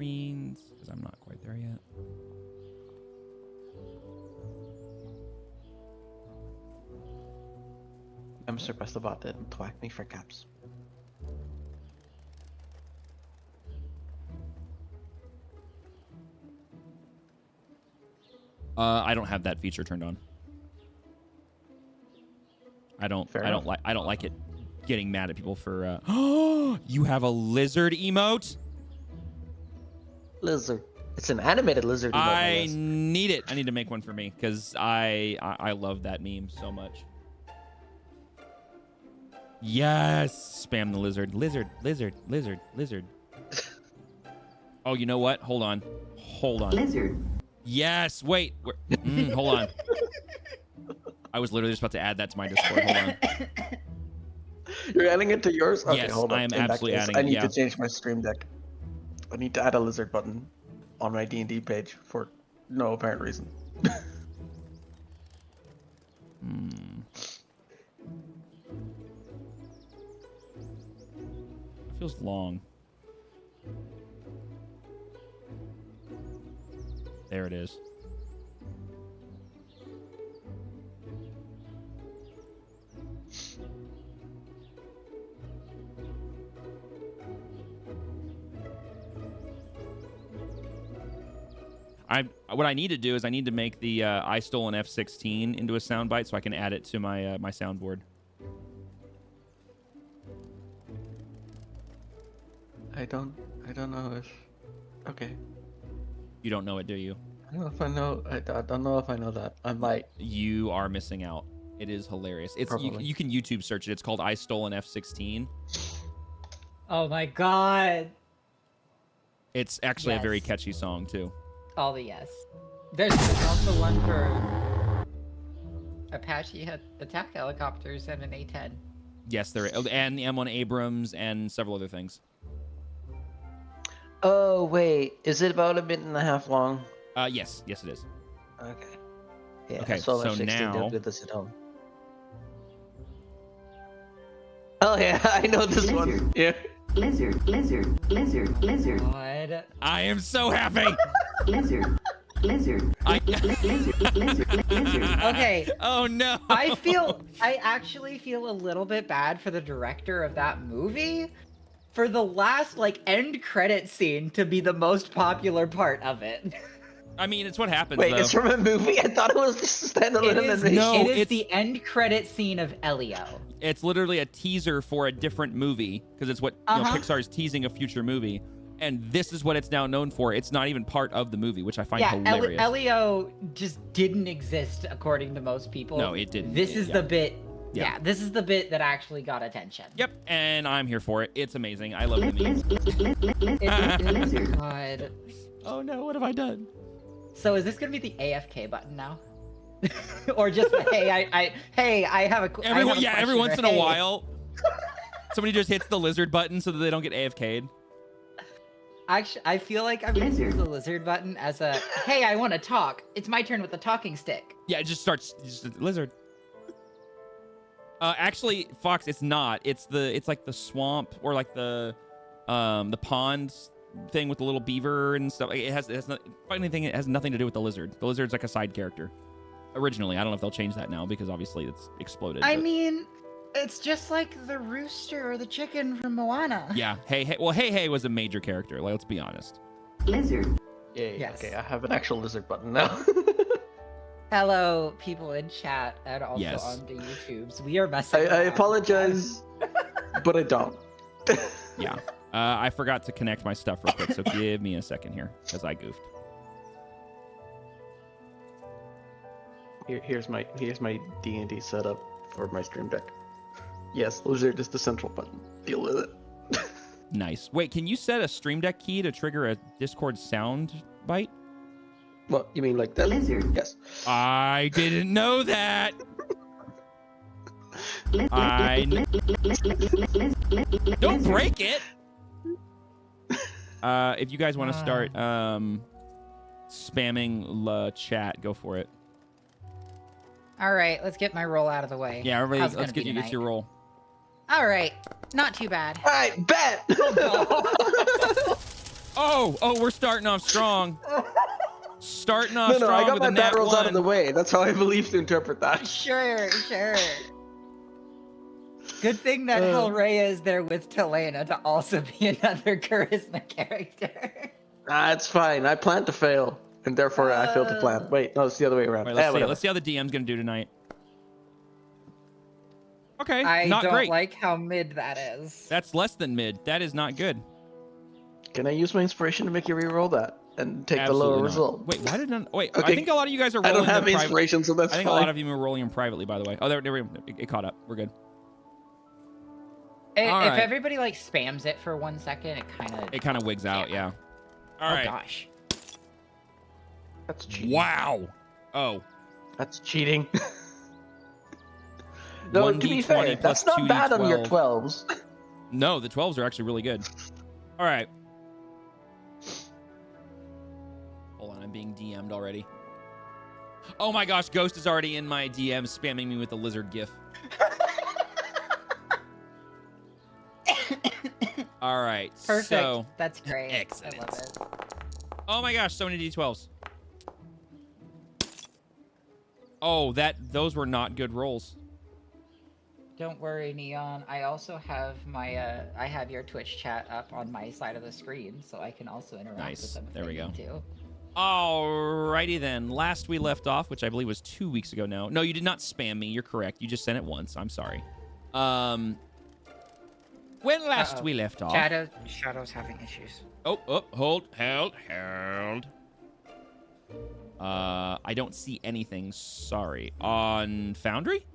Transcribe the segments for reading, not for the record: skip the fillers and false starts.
screens because I'm not quite there yet. I'm surprised the bot didn't thwack me for caps. I don't have that feature turned on. I don't like it getting mad at people for you have a lizard emote? Lizard. It's an animated lizard emote. I need it. I need to make one for me because I love that meme so much. Yes, spam the lizard. Lizard, lizard, lizard, lizard. Oh, you know what? Hold on. Lizard. Yes, wait. Hold on. I was literally just about to add that to my Discord. Hold on. You're adding it to yours? Okay, Yes, hold on. I am In that absolutely case, adding I it, need yeah. to change my stream deck. I need to add a lizard button on my D&D page for no apparent reason. It feels long. There it is. What I need to do is I need to make the I stole an F-16 into a soundbite so I can add it to my my soundboard. I don't know if. Okay. You don't know it, do you? I don't know if I know. I don't know if I know that. I might. You are missing out. It is hilarious. It's you can YouTube search it. It's called I stole an F-16. Oh my god. It's actually a very catchy song too. All the yes. There's also one for Apache attack helicopters and an A-10. Yes, there is. And the M1 Abrams and several other things. Oh wait, is it about a minute and a half long? Yes, it is. Okay. Yeah. Okay, so now don't do this at home. Oh yeah, I know this one. Yeah. Lizard. God. I am so happy. Lizard. Okay. Oh no. I actually feel a little bit bad for the director of that movie for the last end credit scene to be the most popular part of it. I mean, it's what happens. Wait, though. it's from a movie? I thought it was just a standalone animation. No, it is it's the end credit scene of Elio. It's literally a teaser for a different movie because it's what Pixar is teasing a future movie, and this is what it's now known for. It's not even part of the movie, which I find hilarious. Elio just didn't exist according to most people. No, it didn't. This is the bit. Yeah. Yeah, this is the bit that actually got attention. Yep, and I'm here for it. It's amazing. I love the memes. God. Oh no, what have I done? So is this gonna be the AFK button now? Or just the, hey, I have a every once in a while, somebody just hits the lizard button so that they don't get AFK'd. Actually, I feel like I'm gonna use the lizard button as a hey, I want to talk. It's my turn with the talking stick. Yeah, it just starts lizard. Actually, Fox, it's not. It's like the swamp or like the pond thing with the little beaver and stuff. It has nothing to do with the lizard. The lizard's like a side character. Originally, I don't know if they'll change that now because obviously it's exploded. I mean, it's just like the rooster or the chicken from Moana. Yeah. Hey. Well, hey was a major character. Let's be honest. Lizard. Yay. Yes. Okay, I have an actual lizard button now. Hello, people in chat and also on the YouTubes. We are messing. I apologize, but I don't. Yeah. I forgot to connect my stuff real quick, so give me a second here because I goofed. Here's my D&D setup for my stream deck. Yes, lizard is the central button. Deal with it. Nice. Wait, can you set a Stream Deck key to trigger a Discord sound bite? What, you mean like that? Lizard. Yes. I didn't know that. Don't break it. If you guys want to start spamming the chat, go for it. All right, let's get my roll out of the way. Yeah, everybody, How's it let's gonna get be you your roll. All right, not too bad. All right, bet. Oh Oh, we're starting off strong. Starting off No, strong I got with my a bad nat rolls out of the 1. way. That's how I believe to interpret that. Sure. Good thing that Helreia is there with Talena to also be another charisma character. It's fine. I plan to fail, and therefore I fail to plan. Wait, no, it's the other way around. Wait, let's see. Whatever. Let's see how the DM's gonna do tonight. Okay, I not don't great. like how mid that is. That's less than mid. That is not good. Can I use my inspiration to make you re-roll that and take Absolutely the lower not. result? Wait, why did none? Wait, I Okay, think a lot of you guys are I rolling don't have them inspiration, so that's I think fine. a lot of you are rolling them privately, by the way. Oh, there we go. It caught up. We're good. If All right. everybody like spams it for 1 second, it kind of wigs out, yeah. All oh right. gosh. That's cheating. Wow. Oh. That's cheating. No, to be 1d20 fair, plus that's not bad on your 2d12. 12s. No, the 12s are actually really good. All right. Hold on, I'm being DM'd already. Oh my gosh, Ghost is already in my DM spamming me with the lizard gif. All right. Perfect. So, That's great. excellent. I love it. oh my gosh, so many d12s. Oh, those were not good rolls. Don't worry, Neon. I also have my I have your Twitch chat up on my side of the screen, so I can also interact Nice. with them. If There we they go. need to. Alrighty then. Last we left off, which I believe was 2 weeks ago now. No, you did not spam me. You're correct. You just sent it once. I'm sorry. When last we left off. Shadow's having issues. Hold. I don't see anything. Sorry. On Foundry?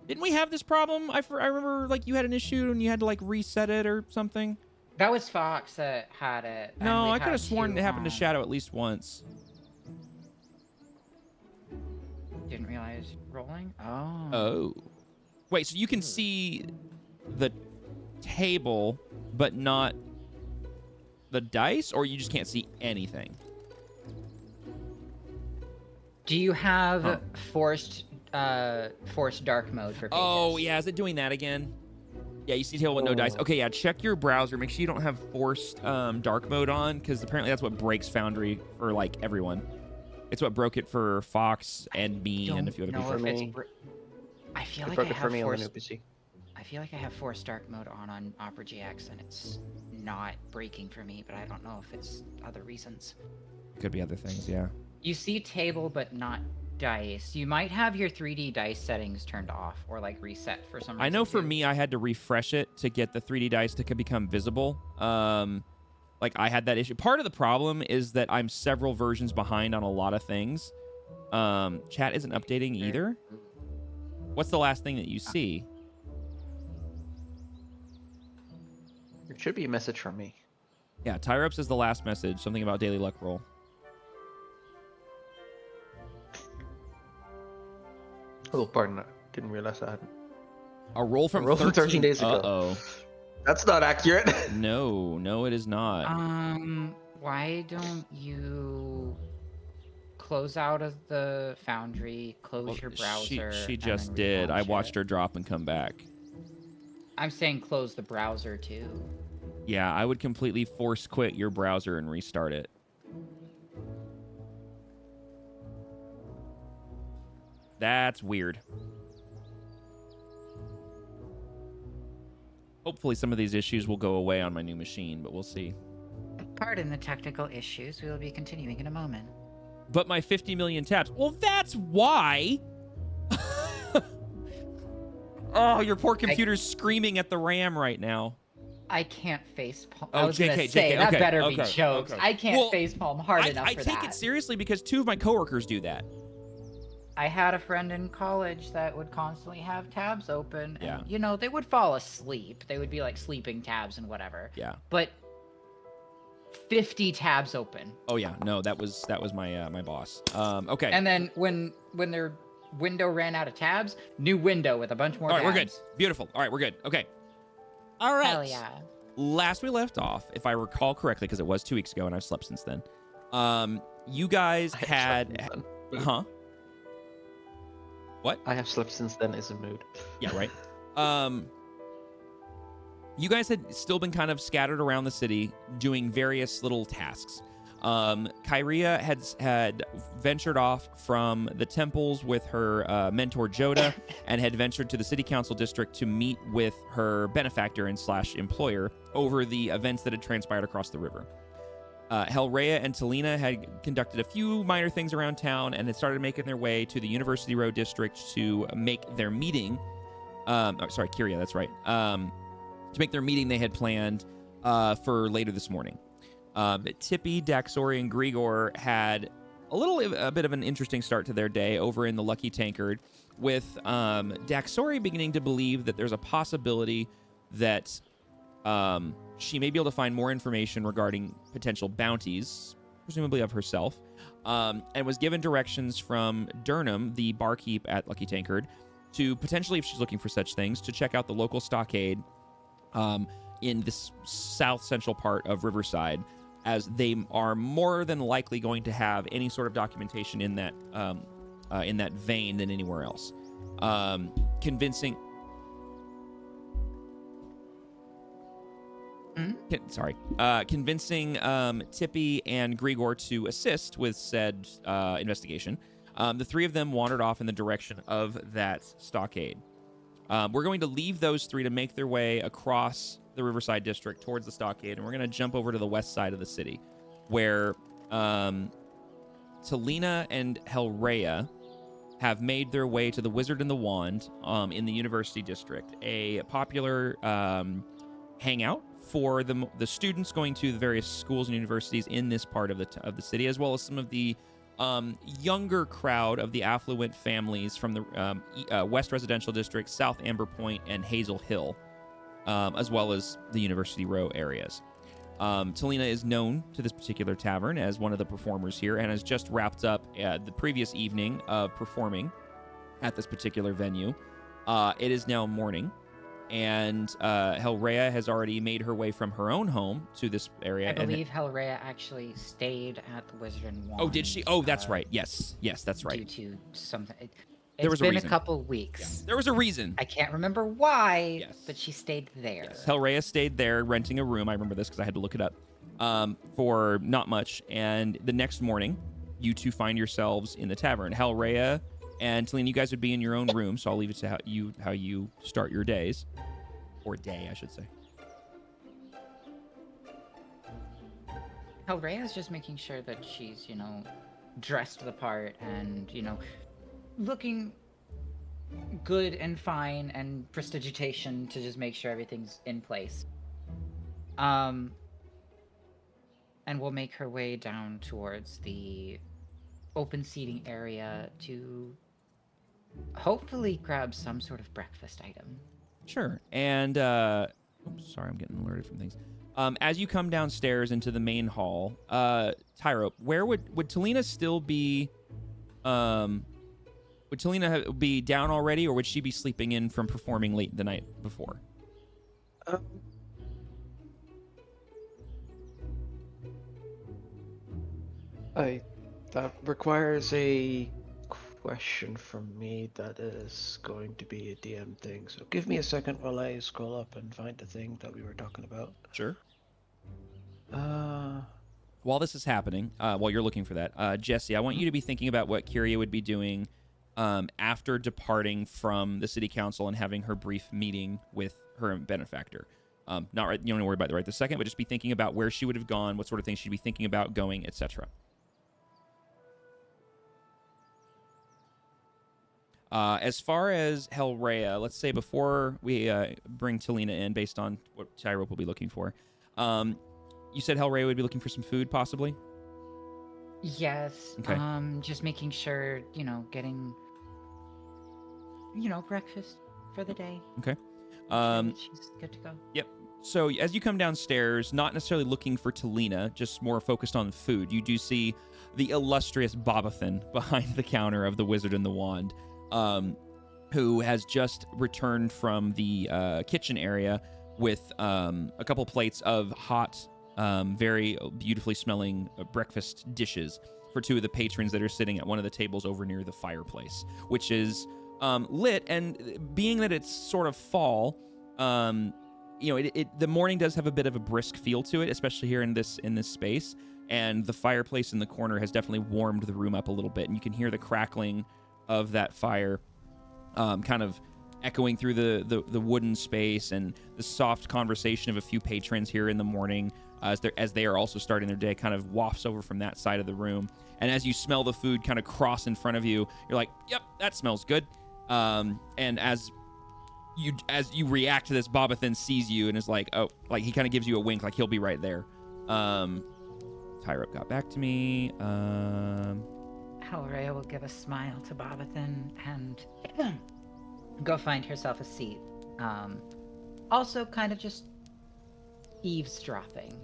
Didn't we have this problem? I remember like you had an issue and you had to like reset it or something. That was Fox that had it. and No, we I could had have sworn it happened to on- Shadow at least once. Didn't realize rolling. Oh. Oh. Wait, so you can see the table, but not the dice, or you just can't see anything? Do you have Huh. forced dark mode for pages? Oh, yeah. Is it doing that again? Yeah, you see table with no dice. Oh. Okay, yeah. Check your browser. Make sure you don't have forced dark mode on, because apparently that's what breaks Foundry for like everyone. It's what broke it for Fox and me and a few other know people. if For it's me. I feel It like I broke it for have me on the new forced. PC. I feel like I have forced dark mode on Opera GX, and it's not breaking for me. But I don't know if it's other reasons. Could be other things, yeah. You see table, but not dice. You might have your 3D dice settings turned off or like reset for some reason. I know for too. me, I had to refresh it to get the 3D dice to become visible. Like I had that issue. Part of the problem is that I'm several versions behind on a lot of things. Chat isn't updating either. What's the last thing that you see? It should be a message from me. Yeah, Tyrops is the last message. Something about daily luck roll. Oh, pardon. I didn't realize I hadn't. A roll from A roll from 13 days ago. Uh-oh. That's not accurate. No, it is not. Why don't you close out of the Foundry, close Well, your browser? She and just then did. I relaunch watched it? her drop and come back. I'm saying close the browser too. Yeah, I would completely force quit your browser and restart it. That's weird. Hopefully some of these issues will go away on my new machine, but we'll see. Pardon the technical issues. We will be continuing in a moment. But my 50 million tabs. Well, that's why. Oh, your poor computer's screaming at the RAM right now. I can't facepalm. Oh, I was gonna JK, say that okay, better okay, be jokes. okay. I can't Well, facepalm hard enough I for take that. it seriously because 2 of my coworkers do that. I had a friend in college that would constantly have tabs open. And, Yeah. you know, they would fall asleep. They would be like sleeping tabs and whatever. Yeah. But 50 tabs open. Oh yeah, no, that was my my boss. Okay. And then when their window ran out of tabs, new window with a bunch more All right, tabs. we're good. Beautiful. All right, we're good. Okay. All right. Hell yeah. Last we left off, if I recall correctly, because it was 2 weeks ago and I've slept since then. You guys had, huh? What? I have slept since then is a mood. Yeah, right. you guys had still been kind of scattered around the city doing various little tasks. Kyria had ventured off from the temples with her mentor Joda and had ventured to the city council district to meet with her benefactor and / employer over the events that had transpired across the river. Helreia and Talena had conducted a few minor things around town and had started making their way to the University Road district to make their meeting. Kyria, that's right. To make their meeting they had planned for later this morning. Tippy, Daxori, and Grigor had a bit of an interesting start to their day over in the Lucky Tankard, with Daxori beginning to believe that there's a possibility that she may be able to find more information regarding potential bounties, presumably of herself, and was given directions from Durnham, the barkeep at Lucky Tankard, to potentially, if she's looking for such things, to check out the local stockade in this south central part of Riverside, as they are more than likely going to have any sort of documentation in that vein than anywhere else. Convincing Tippy and Grigor to assist with said investigation. The three of them wandered off in the direction of that stockade. We're going to leave those three to make their way across the Riverside district towards the stockade, and we're going to jump over to the west side of the city, where Talena and Helreia have made their way to the Wizard and the Wand in the University District, a popular hangout for the students going to the various schools and universities in this part of the city, as well as some of the younger crowd of the affluent families from the West Residential District, South Amber Point, and Hazel Hill, as well as the University Row areas. Talena is known to this particular tavern as one of the performers here and has just wrapped up the previous evening of performing at this particular venue. It is now morning, and Helreia has already made her way from her own home to this area. I believe Helreia actually stayed at the Wizard and Wand. Oh, did she? Oh, that's right. Yes, that's right. Due to something. There was a been reason. a couple weeks. Yeah. There was a reason. I can't remember why, Yes. but she stayed there. Yes. Helreia stayed there renting a room. I remember this because I had to look it up for not much. And the next morning, you two find yourselves in the tavern. Helreia and Talena, you guys would be in your own room, so I'll leave it to how you start your days. Or day, I should say. Helreia's just making sure that she's, dressed the part and, looking good and fine and prestidigitation to just make sure everything's in place. And we'll make her way down towards the open seating area to hopefully grab some sort of breakfast item. Sure. And oops, sorry, I'm getting alerted from things. As you come downstairs into the main hall, Tyro, where would Talena still be? Would Talena be down already, or would she be sleeping in from performing late the night before? That requires a question from me that is going to be a DM thing. So give me a second while I scroll up and find the thing that we were talking about. Sure. While this is happening, while you're looking for that, Jesse, I want you to be thinking about what Kyria would be doing after departing from the city council and having her brief meeting with her benefactor. Not right, you don't need to worry about it right this second, but just be thinking about where she would have gone, what sort of things she'd be thinking about going, etc. As far as Helreia, let's say before we bring Talena in, based on what Tyrope will be looking for, you said Helreia would be looking for some food, possibly? Yes. Okay. Just making sure, getting, breakfast for the day. Okay. She's good to go. Yep. So as you come downstairs, not necessarily looking for Talena, just more focused on food, you do see the illustrious Bobathan behind the counter of the Wizard and the Wand, who has just returned from the kitchen area with a couple plates of hot, very beautifully smelling breakfast dishes for two of the patrons that are sitting at one of the tables over near the fireplace, which is lit. And being that it's sort of fall, the morning does have a bit of a brisk feel to it, especially here in this space. And the fireplace in the corner has definitely warmed the room up a little bit, and you can hear the crackling of that fire, kind of echoing through the wooden space, and the soft conversation of a few patrons here in the morning as they are also starting their day kind of wafts over from that side of the room. And as you smell the food kind of cross in front of you, you're like, yep, that smells good. And as you react to this, Bobathan sees you and is like, oh, like he kind of gives you a wink, like he'll be right there. Tyrup got back to me. Helreia will give a smile to Bobathan and go find herself a seat. Also kind of just eavesdropping,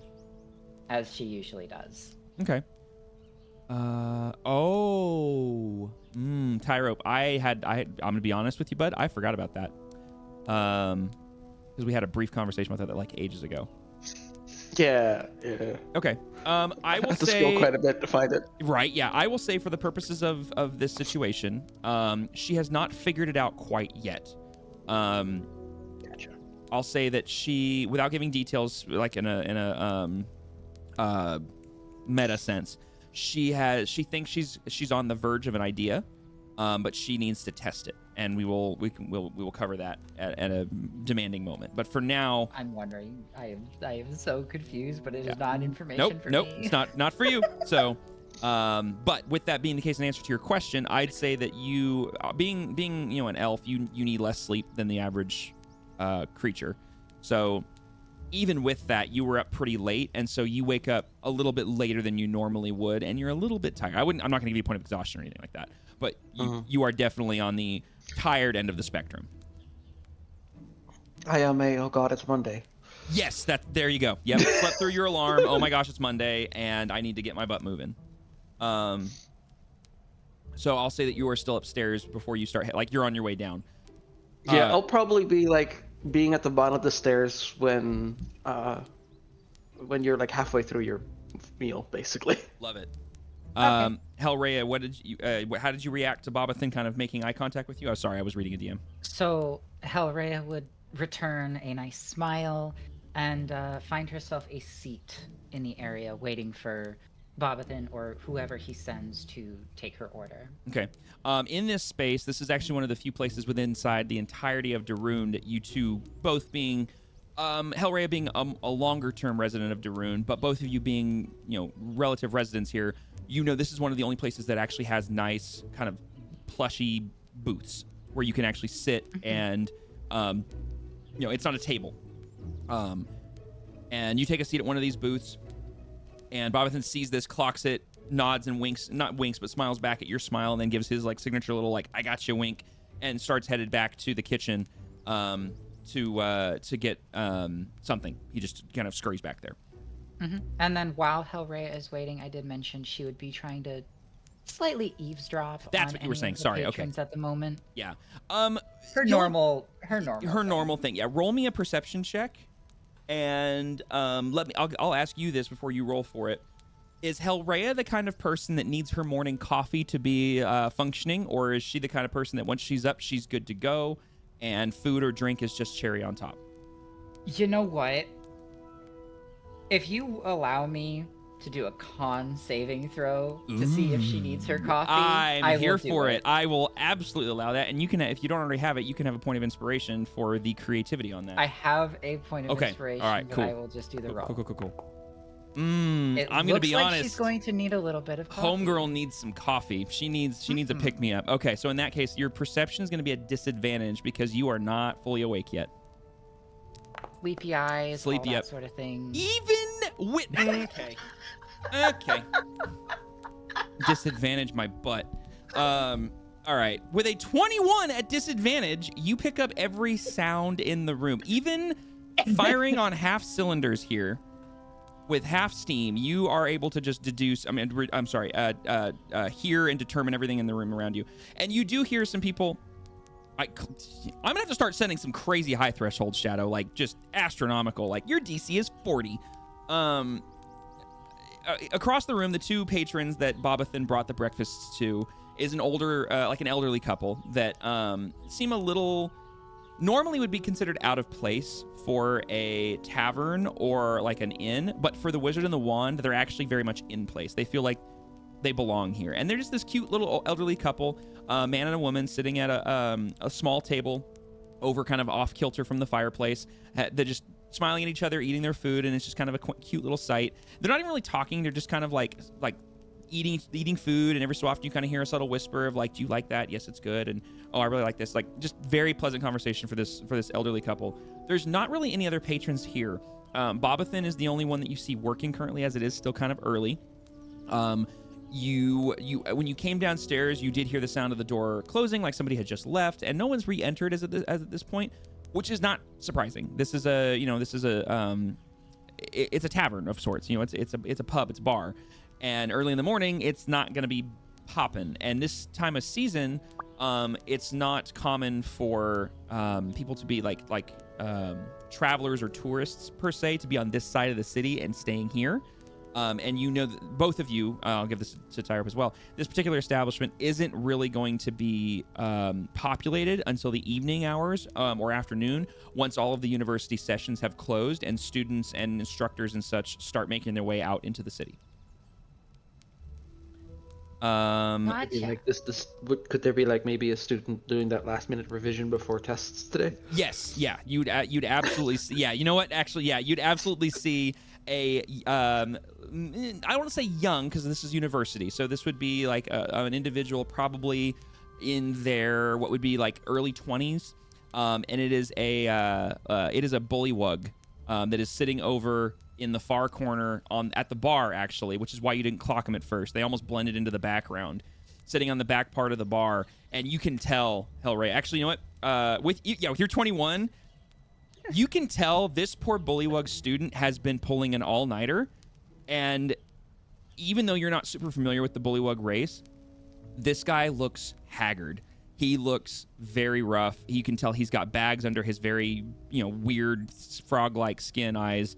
as she usually does. Okay. Tyrope, I'm gonna be honest with you, bud. I forgot about that. Because we had a brief conversation about that like ages ago. Yeah. Okay. I will have to say scroll quite a bit to find it. Right. Yeah. I will say for the purposes of this situation, she has not figured it out quite yet. Gotcha. I'll say that she, without giving details, like in a meta sense, she thinks she's on the verge of an idea, but she needs to test it, and we will cover that at a demanding moment. But for now, I'm wondering. I am so confused, but it is not information for nope, me. it's not for you. So, but with that being the case, in answer to your question, I'd say that you, being an elf, you need less sleep than the average creature. So even with that, you were up pretty late, and so you wake up a little bit later than you normally would, and you're a little bit tired. I'm not going to give you a point of exhaustion or anything like that, but you are definitely on the tired end of the spectrum. I am oh god, it's Monday. Yes, there you go. Yep, slept through your alarm. Oh my gosh, it's Monday, and I need to get my butt moving. So I'll say that you are still upstairs before you start, like you're on your way down. Yeah, I'll probably be like being at the bottom of the stairs when you're like halfway through your meal, basically. Love it. Okay. Helreia, how did you react to Bobathan kind of making eye contact with you? I'm sorry, I was reading a DM. So Helreia would return a nice smile and find herself a seat in the area, waiting for Bobathan or whoever he sends to take her order. Okay. In this space, this is actually one of the few places within inside the entirety of Darun that you two, both being, Helreia being a longer-term resident of Darun, but both of you being, relative residents here, this is one of the only places that actually has nice kind of plushy booths where you can actually sit and, it's not a table. And you take a seat at one of these booths, and Bobathan sees this, clocks it, nods and winks, not winks, but smiles back at your smile, and then gives his like signature little like I got you wink, and starts headed back to the kitchen to get something. He just kind of scurries back there. Mm-hmm. And then while Helreia is waiting, I did mention she would be trying to slightly eavesdrop. That's on what you were any saying. of the Sorry. Okay. patrons at the moment. Yeah. Her normal thing. Yeah. Roll me a perception check, and I'll ask you this before you roll for it. Is Helreia the kind of person that needs her morning coffee to be functioning, or is she the kind of person that once she's up, she's good to go, and food or drink is just cherry on top? You know what? If you allow me to do a con saving throw to see if she needs her coffee, I'm here for it. I will absolutely allow that, and you can, if you don't already have it, you can have a point of inspiration for the creativity on that. I have a point of inspiration, all right, cool. but I will just do the roll. Cool. I'm gonna be honest. She's going to need a little bit of coffee. Homegirl needs some coffee. She needs a pick me up. Okay, so in that case, your perception is going to be a disadvantage because you are not fully awake yet. Sleepy eyes, all that sort of thing. Even with okay. Disadvantage my butt. All right. With a 21 at disadvantage, you pick up every sound in the room, even firing on half cylinders here. With half steam, you are able to just deduce. Hear and determine everything in the room around you. And you do hear some people. I'm gonna have to start sending some crazy high thresholds, Shadow, like just astronomical. Like your DC is 40. Across the room, the two patrons that Bobathan brought the breakfasts to is an older, like an elderly couple that seem a little normally would be considered out of place for a tavern or like an inn, but for the Wizard and the Wand, they're actually very much in place. They feel like they belong here. And they're just this cute little elderly couple, a man and a woman sitting at a small table over kind of off kilter from the fireplace. They're just smiling at each other, eating their food, and it's just kind of a cute little sight. They're not even really talking. They're just kind of like eating food, and every so often you kind of hear a subtle whisper of like, do you like that? Yes, it's good. And oh, I really like this. Like, just very pleasant conversation for this elderly couple. There's not really any other patrons here. Bobathan is the only one that you see working currently, as it is still kind of early. You when you came downstairs, you did hear the sound of the door closing, like somebody had just left, and no one's re-entered as at this point, which is not surprising. This is it's a tavern of sorts. You know, it's a pub, it's a bar, and early in the morning, it's not going to be popping. And this time of season, it's not common for people to be like travelers or tourists per se to be on this side of the city and staying here. And you know, both of you, I'll give this to Tyrep as well, this particular establishment isn't really going to be populated until the evening hours or afternoon, once all of the university sessions have closed and students and instructors and such start making their way out into the city. Maybe like this could there be like maybe a student doing that last minute revision before tests today? Yes, yeah, you'd absolutely see, yeah, you know what, actually, yeah, you'd absolutely see a I don't want to say young, because this is university, so this would be like an individual probably in their what would be like early 20s, and it is a bullywug that is sitting over in the far corner at the bar, actually, which is why you didn't clock them at first. They almost blended into the background, sitting on the back part of the bar, and you can tell Helreia. Actually, you know what? With your 21, you can tell this poor bullywug student has been pulling an all-nighter, and even though you're not super familiar with the bullywug race, this guy looks haggard. He looks very rough. You can tell he's got bags under his very, weird frog-like skin eyes.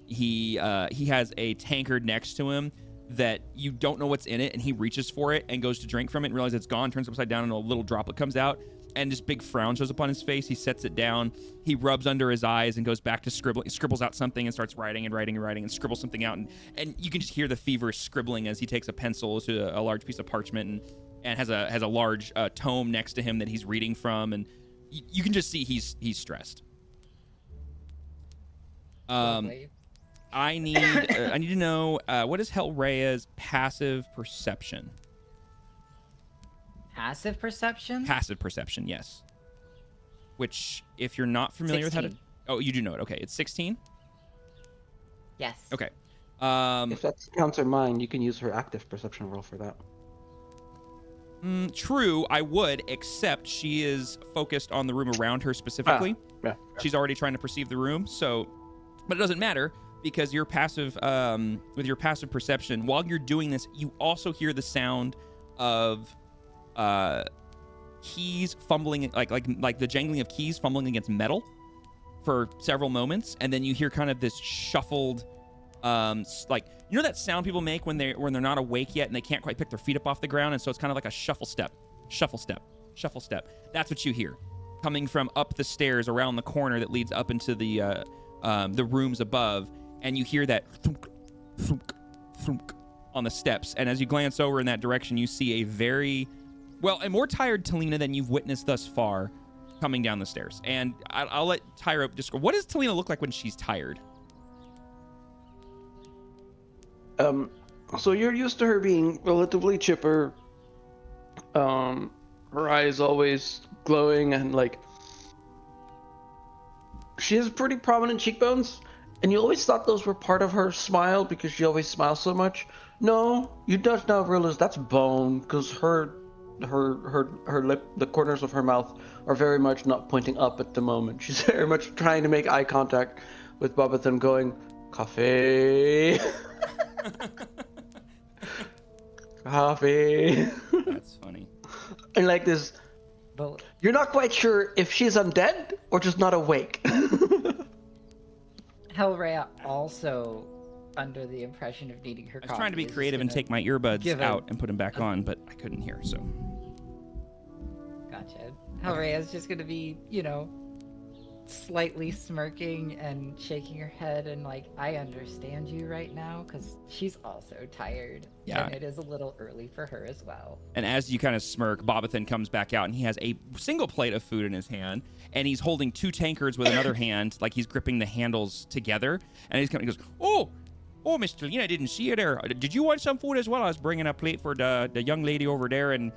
He has a tankard next to him that you don't know what's in it, and he reaches for it and goes to drink from it and realizes it's gone, turns upside down, and a little droplet comes out, and this big frown shows up on his face. He sets it down. He rubs under his eyes and goes back to scribbling. He scribbles out something and starts writing and scribbles something out, and you can just hear the feverish scribbling as he takes a pencil to a large piece of parchment and has a large tome next to him that he's reading from, and you can just see he's stressed. I need to know what is Helreia's passive perception? Passive perception? Passive perception, yes. Which, if you're not familiar 16. with how to... Oh, you do know it. Okay, it's 16? Yes. Okay. If that counts her mind, you can use her active perception roll for that. True, I would, except she is focused on the room around her specifically. Yeah. She's already trying to perceive the room, so... But it doesn't matter, because your passive, with your passive perception, while you're doing this, you also hear the sound of keys fumbling, like the jangling of keys fumbling against metal for several moments, and then you hear kind of this shuffled, that sound people make when they're not awake yet and they can't quite pick their feet up off the ground, and so it's kind of like a shuffle step. That's what you hear coming from up the stairs around the corner that leads up into the rooms above, and you hear that thunk, thunk, thunk on the steps. And as you glance over in that direction, you see a more tired Talena than you've witnessed thus far coming down the stairs. And I'll let Tyra describe. What does Talena look like when she's tired? So you're used to her being relatively chipper. Her eyes always glowing, and she has pretty prominent cheekbones, and you always thought those were part of her smile because she always smiles so much. No, you just now realize that's bone, because her lip, the corners of her mouth are very much not pointing up at the moment. She's very much trying to make eye contact with Bobathan, going, coffee. Coffee. That's funny. And like this, But you're not quite sure if she's undead or just not awake. Helreia also under the impression of needing her I was trying to be creative and take my earbuds out and put them back on, but I couldn't hear, so. Gotcha. imagine. Helreia's just gonna be, slightly smirking and shaking her head and like, I understand you right now, because she's also tired. Yeah. And it is a little early for her as well. And as you kind of smirk, Bobathan comes back out, and he has a single plate of food in his hand, and he's holding 2 tankards with another hand, like he's gripping the handles together. And he goes, "Oh, Miss Talena, I didn't see you there. Did you want some food as well? I was bringing a plate for the young lady over there, and,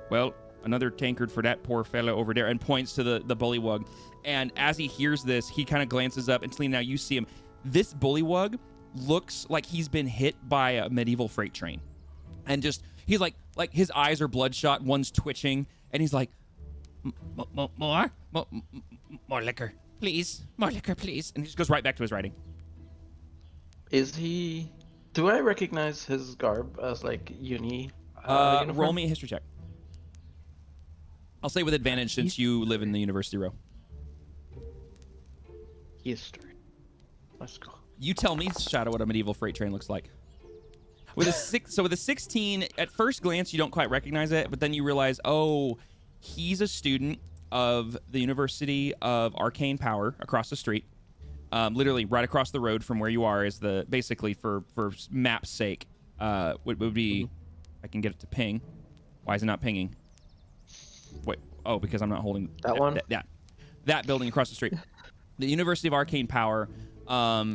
well, another tankard for that poor fella over there," and points to the bullywug. And as he hears this, he kind of glances up, and Talena, now you see him. This bullywug looks like he's been hit by a medieval freight train. And just, he's like his eyes are bloodshot, one's twitching, and he's like, more liquor, please. More liquor, please. And he just goes right back to his writing. Do I recognize his garb as like uni? Roll uniform? me a history check. I'll say with advantage since you live in the university row. History. Let's go. You tell me, Shadow, what a medieval freight train looks like. With a 16, at first glance, you don't quite recognize it, but then you realize, oh, he's a student of the University of Arcane Power across the street. Literally right across the road from where you are is basically for map's sake, would be, I can get it to ping. Why is it not pinging? Wait, oh, because I'm not holding that one? That building across the street. The University of Arcane Power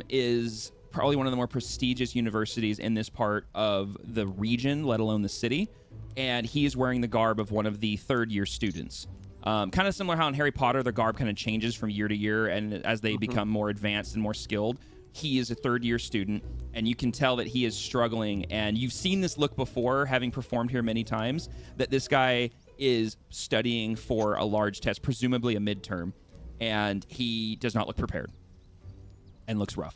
is probably one of the more prestigious universities in this part of the region, let alone the city. And he is wearing the garb of one of the third-year students. Kind of similar how in Harry Potter, the garb kind of changes from year to year, and as they become more advanced and more skilled, he is a third-year student, and you can tell that he is struggling. And you've seen this look before, having performed here many times, that this guy is studying for a large test, presumably a midterm, and he does not look prepared and looks rough.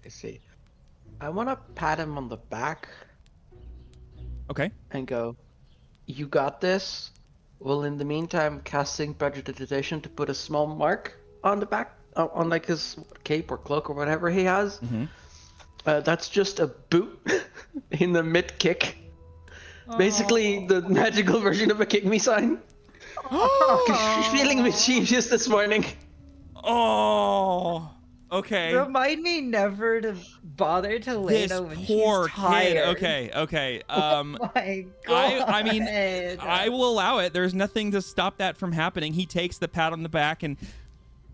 I see. I want to pat him on the back. Okay. And go, "You got this." Well, in the meantime, casting prestidigitation to put a small mark on the back, on like his cape or cloak or whatever he has. Mm-hmm. That's just a boot in the mid kick. Basically, the magical version of a kick me sign. Feeling mischievous this morning. Oh, okay. Remind me never to bother Talena This when poor she's tired. kid. Okay. Oh my God. I mean, I will allow it. There's nothing to stop that from happening. He takes the pat on the back and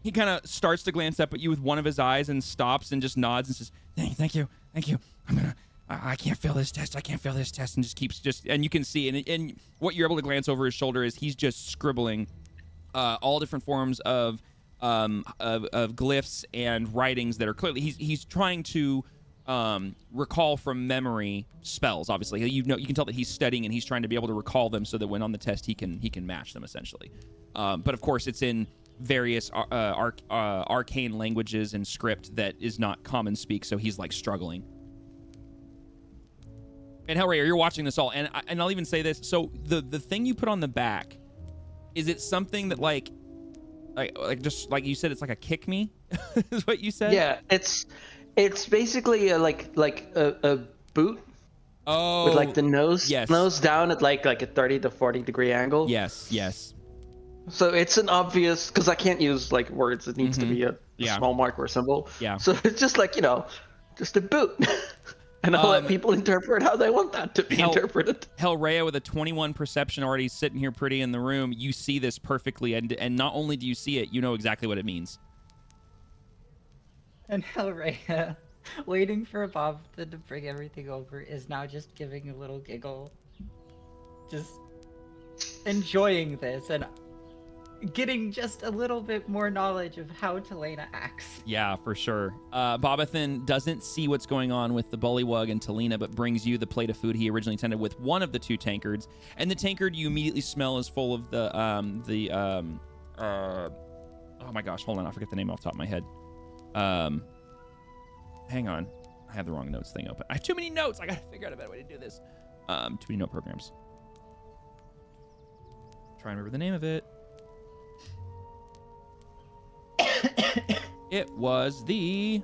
he kind of starts to glance up at you with one of his eyes and stops and just nods and says, "Thank you. I can't fail this test. And just keeps and you can see, and what you're able to glance over his shoulder is he's just scribbling all different forms of glyphs and writings that are clearly he's trying to recall from memory spells. Obviously, you can tell that he's studying and he's trying to be able to recall them so that when on the test he can match them essentially. But of course, it's in various arcane languages and script that is not common speak, so he's like struggling. And Helreia, you're watching this all, and I'll even say this. So the thing you put on the back, is it something that like just like you said, it's like a kick me, is what you said? Yeah, it's basically a boot. Oh, with like the nose down at like a 30 to 40 degree angle. Yes. So it's an obvious, because I can't use like words. It needs to be a small mark or a symbol. Yeah. So it's just like, just a boot. And I'll let people interpret how they want that to be interpreted. Helreia with a 21 perception, already sitting here pretty in the room. You see this perfectly, and not only do you see it, you know exactly what it means. And Helreia, waiting for Bob to bring everything over, is now just giving a little giggle. Just enjoying this and getting just a little bit more knowledge of how Talena acts. Yeah, for sure. Bobathan doesn't see what's going on with the bullywug and Talena, but brings you the plate of food he originally intended with one of the 2 tankards. And the tankard you immediately smell is full of oh my gosh, hold on, I forget the name off the top of my head. Hang on, I have the wrong notes thing open. I have too many notes. I gotta figure out a better way to do this. Too many note programs. Try and remember the name of it. It was the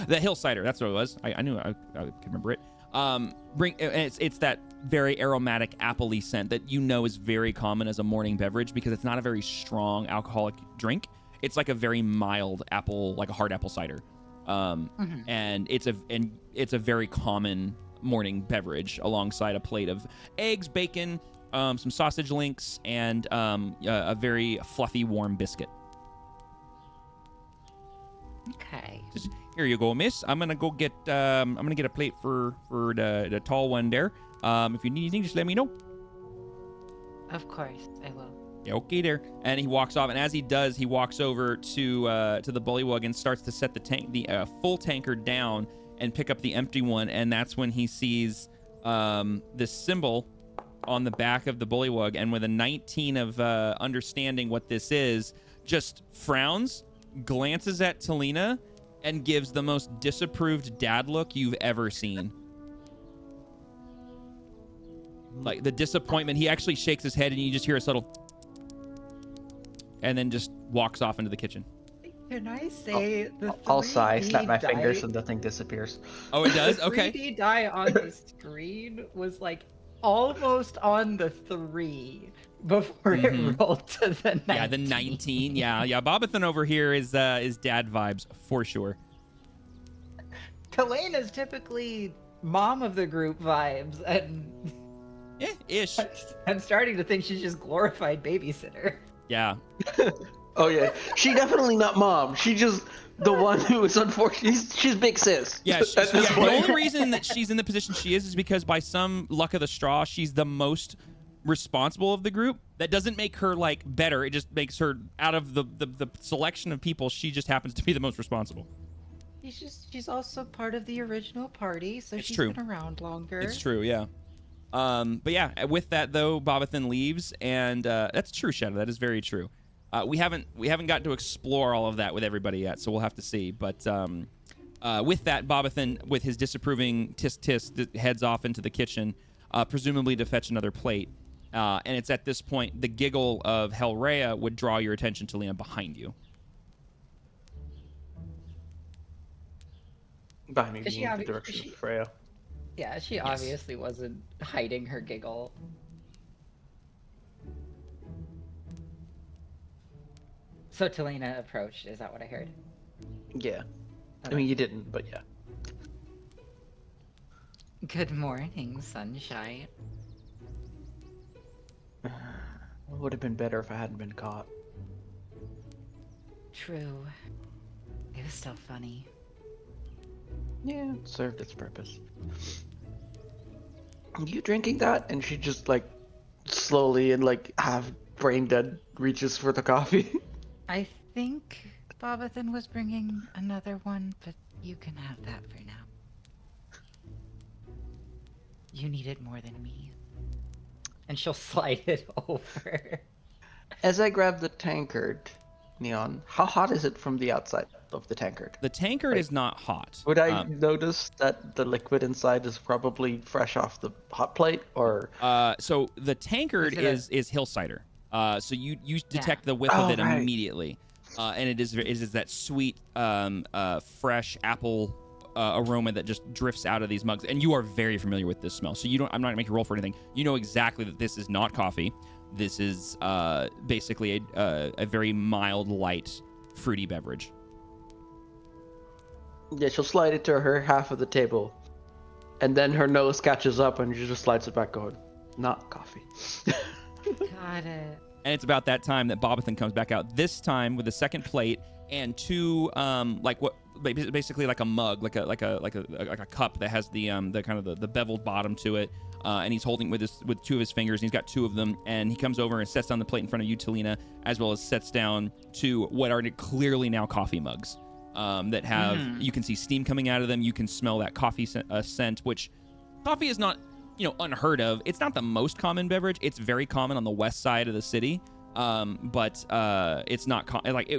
Hill Cider. That's what it was. I knew I could remember it. It's that very aromatic appley scent that is very common as a morning beverage because it's not a very strong alcoholic drink. It's like a very mild apple, like a hard apple cider. And it's a very common morning beverage alongside a plate of eggs, bacon, some sausage links, and a very fluffy, warm biscuit. Okay. Just, here you go, miss. I'm gonna go get a plate for the tall one there. If you need anything, just let me know. Of course, I will. Yeah, okay there. And he walks off, and as he does, he walks over to the bullywug and starts to set the full tankard down and pick up the empty one. And that's when he sees this symbol on the back of the bullywug, and with a 19 of understanding what this is, just frowns, glances at Talena, and gives the most disapproved dad look you've ever seen. Like the disappointment. He actually shakes his head, and you just hear a subtle, and then just walks off into the kitchen. Can I say I'll sigh, snap my die- fingers, and the thing disappears. Oh, it does? The Okay. 3D die on the screen was like almost on the 3 before it rolled to the 19. Yeah, the 19. Yeah. Bobathan over here is dad vibes for sure. Talena's typically mom of the group vibes, and Ish. I'm starting to think she's just glorified babysitter. Yeah. Oh yeah, she definitely not mom. She just the one who is unfortunate. She's big sis. Yeah, at this the point. only reason that she's in the position she is because by some luck of the straw, she's the most responsible of the group. That doesn't make her like better. It just makes her, out of the selection of people, she just happens to be the most responsible. She's also part of the original party, so It's she's true. been around longer. It's true, yeah. But yeah, with that though, Bobathan leaves, and that's true, Shadow. That is very true. We haven't gotten to explore all of that with everybody yet, so we'll have to see. But with that, Bobathan, with his disapproving tisk heads off into the kitchen, presumably to fetch another plate. And it's at this point the giggle of Helreia would draw your attention to Liam behind you. Behind me, Is she being the obvi- direction is she- of Freya. Yeah, she obviously wasn't hiding her giggle. So Talena approached, is that what I heard? Yeah. I Okay. mean, you didn't, but yeah. Good morning, sunshine. It would have been better if I hadn't been caught. True. It was still funny. Yeah, it served its purpose. You drinking that? And she just like slowly and like half brain dead reaches for the coffee. I think Bobathan was bringing another one, but you can have that for now. You need it more than me. And she'll slide it over. As I grab the tankard, Neon, how hot is it from the outside of the tankard? The tankard is not hot. Would I notice that the liquid inside is probably fresh off the hot plate, or? So the tankard Is is hill cider. So you detect the whiff of it right. immediately, and it is that sweet, fresh apple aroma that just drifts out of these mugs. And you are very familiar with this smell, so you don't. I'm not gonna make you roll for anything. You know exactly that this is not coffee. This is basically a very mild, light, fruity beverage. Yeah, she'll slide it to her half of the table, and then her nose catches up, and she just slides it back, going, "Not coffee." Got it. And it's about that time that Bobathan comes back out. This time with a second plate and two, basically like a mug, like a cup that has the kind of the beveled bottom to it. And he's holding with two of his fingers. And he's got two of them, and he comes over and sets down the plate in front of you, Talena, as well as sets down two what are clearly now coffee mugs that have you can see steam coming out of them. You can smell that coffee scent, which coffee is not unheard of. It's not the most common beverage. It's very common on the west side of the city. But it's not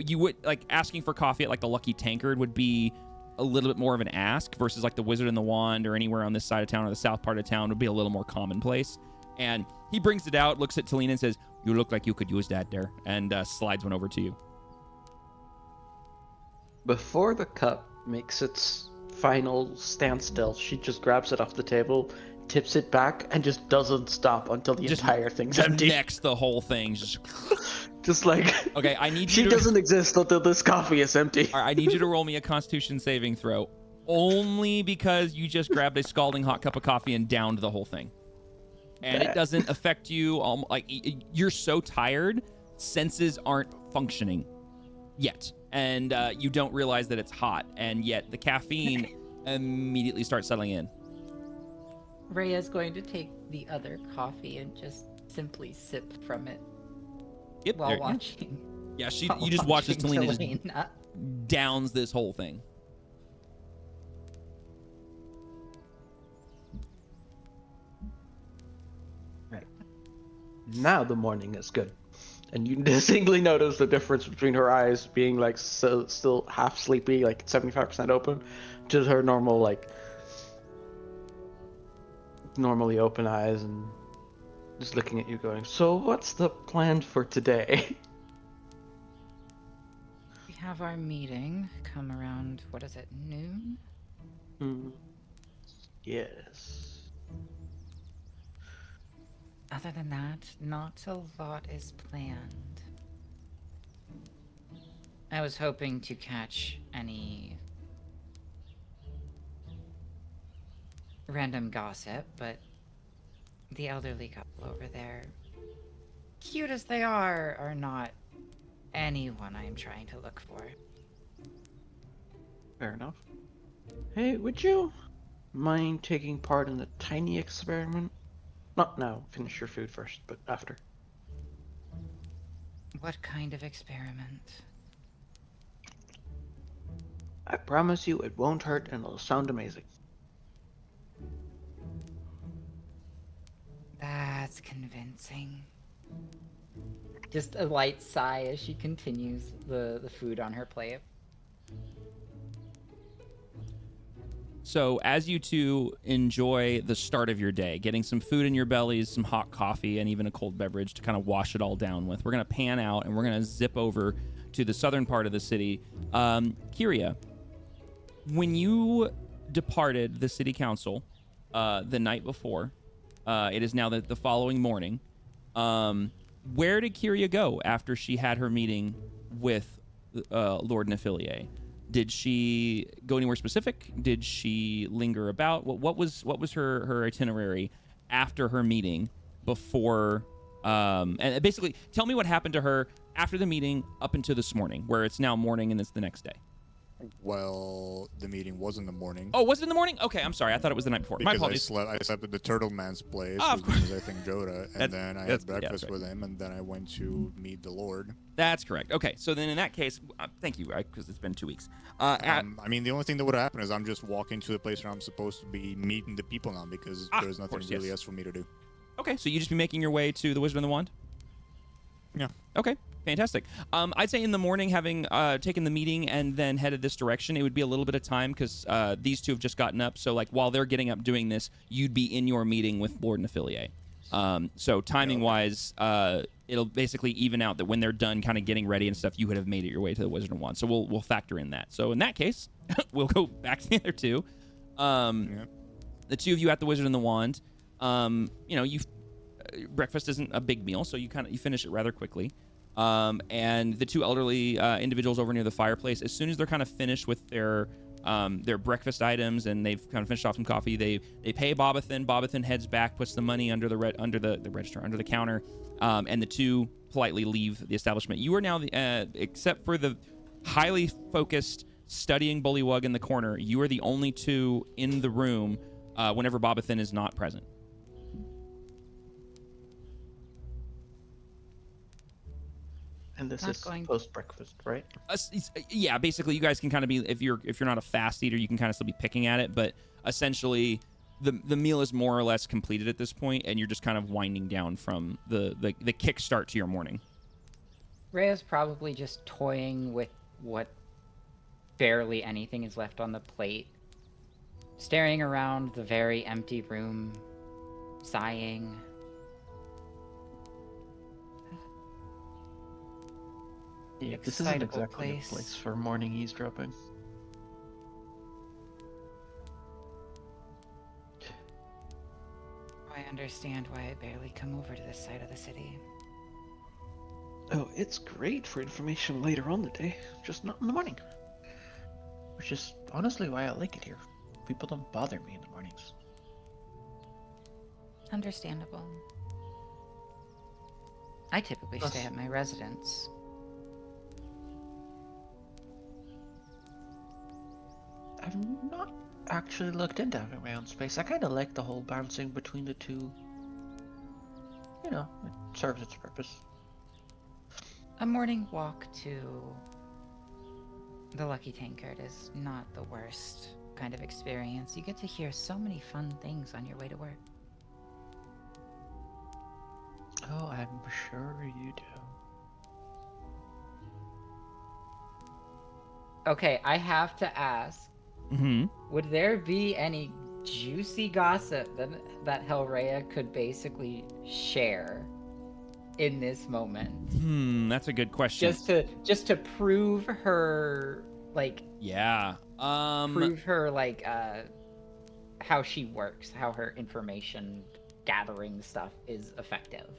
you would like asking for coffee at like the Lucky Tankard would be a little bit more of an ask versus like the Wizard and the Wand or anywhere on this side of town or the south part of town would be a little more commonplace. And he brings it out, looks at Talena and says, "You look like you could use that there," and slides one over to you. Before the cup makes its final standstill, she just grabs it off the table, tips it back, and just doesn't stop until the Just entire thing's empty. Next, the whole thing just. Just like, Okay, I need she you to. doesn't exist until this coffee is empty. All right, I need you to roll me a Constitution saving throw, only because you just grabbed a scalding hot cup of coffee and downed the whole thing, and it doesn't affect you. Like you're so tired, senses aren't functioning yet, and you don't realize that it's hot, and yet the caffeine immediately starts settling in. Rhea's going to take the other coffee and just simply sip from it. Yep. While watching. Yeah, you just watch as Talena just Talena. downs this whole thing. Right. Now the morning is good. And you distinctly notice the difference between her eyes being like still half sleepy, like 75% open, to her normal, like, normally open eyes and just looking at you going, so what's the plan for today? We have our meeting come around, what is it, noon? Yes. Other than that, not a lot is planned. I was hoping to catch any random gossip, but the elderly couple over there, cute as they are not anyone I am trying to look for. Fair enough. Hey, would you mind taking part in a tiny experiment? Not now, finish your food first, but after. What kind of experiment? I promise you it won't hurt and it'll sound amazing. That's convincing. Just a light sigh as she continues the food on her plate. So as you two enjoy the start of your day, getting some food in your bellies, some hot coffee, and even a cold beverage to kind of wash it all down with, we're going to pan out and we're going to zip over to the southern part of the city. Kyria, when you departed the city council the night before, it is now the following morning, where did Kyria go after she had her meeting with Lord Nefilier? Did she go anywhere specific? Did she linger about? What was her itinerary after her meeting before? And basically, tell me what happened to her after the meeting up until this morning, where it's now morning and it's the next day. Well, the meeting was in the morning. Oh, was it in the morning? Okay, I'm sorry. I thought it was the night before. My Because apologies. I slept at the Turtle Man's place, of his name is, I think, Joda, and That's- then I that's- had breakfast right. with him, and then I went to meet the Lord. That's correct. Okay, so then in that case, thank you, because it's been 2 weeks. I mean, the only thing that would happen is I'm just walking to the place where I'm supposed to be meeting the people now, because there's nothing course, really yes. else for me to do. Okay, so you just be making your way to the Wizard and the Wand? Yeah. Okay, fantastic. I'd say in the morning, having taken the meeting and then headed this direction, it would be a little bit of time because these two have just gotten up. So, like, while they're getting up doing this, you'd be in your meeting with Lord Nefilier. So, timing-wise, it'll basically even out that when they're done kind of getting ready and stuff, you would have made it your way to the Wizard and Wand. So, we'll factor in that. So, in that case, we'll go back to the other two. The two of you at the Wizard and the Wand, breakfast isn't a big meal, so you finish it rather quickly. And the two elderly individuals over near the fireplace, as soon as they're kind of finished with their breakfast items and they've kind of finished off some coffee, they pay Bobathan. Bobathan heads back, puts the money under the register, under the counter, and the two politely leave the establishment. You are now except for the highly focused studying Bullywug in the corner, you are the only two in the room whenever Bobathan is not present. And this Not is going- post-breakfast, right? Yeah, basically, you guys can kind of be, if you're not a fast eater, you can kind of still be picking at it, but essentially, the meal is more or less completed at this point, and you're just kind of winding down from the kickstart to your morning. Rhea's probably just toying with what barely anything is left on the plate, staring around the very empty room, sighing. Yeah, this isn't Excitable exactly a place. place for morning eavesdropping. understand why I barely come over to this side of the city. Oh, it's great for information later on the day, just not in the morning. Which is honestly why I like it here. People don't bother me in the mornings. Understandable. I typically Plus- stay at my residence. I've not actually looked into having my own space. I kind of like the whole bouncing between the two. You know, it serves its purpose. A morning walk to the Lucky Tankard is not the worst kind of experience. You get to hear so many fun things on your way to work. Oh, I'm sure you do. Okay, I have to ask, Mm-hmm. would there be any juicy gossip that Helreia could basically share in this moment? That's a good question. Just to prove her Yeah. prove her how she works, how her information gathering stuff is effective.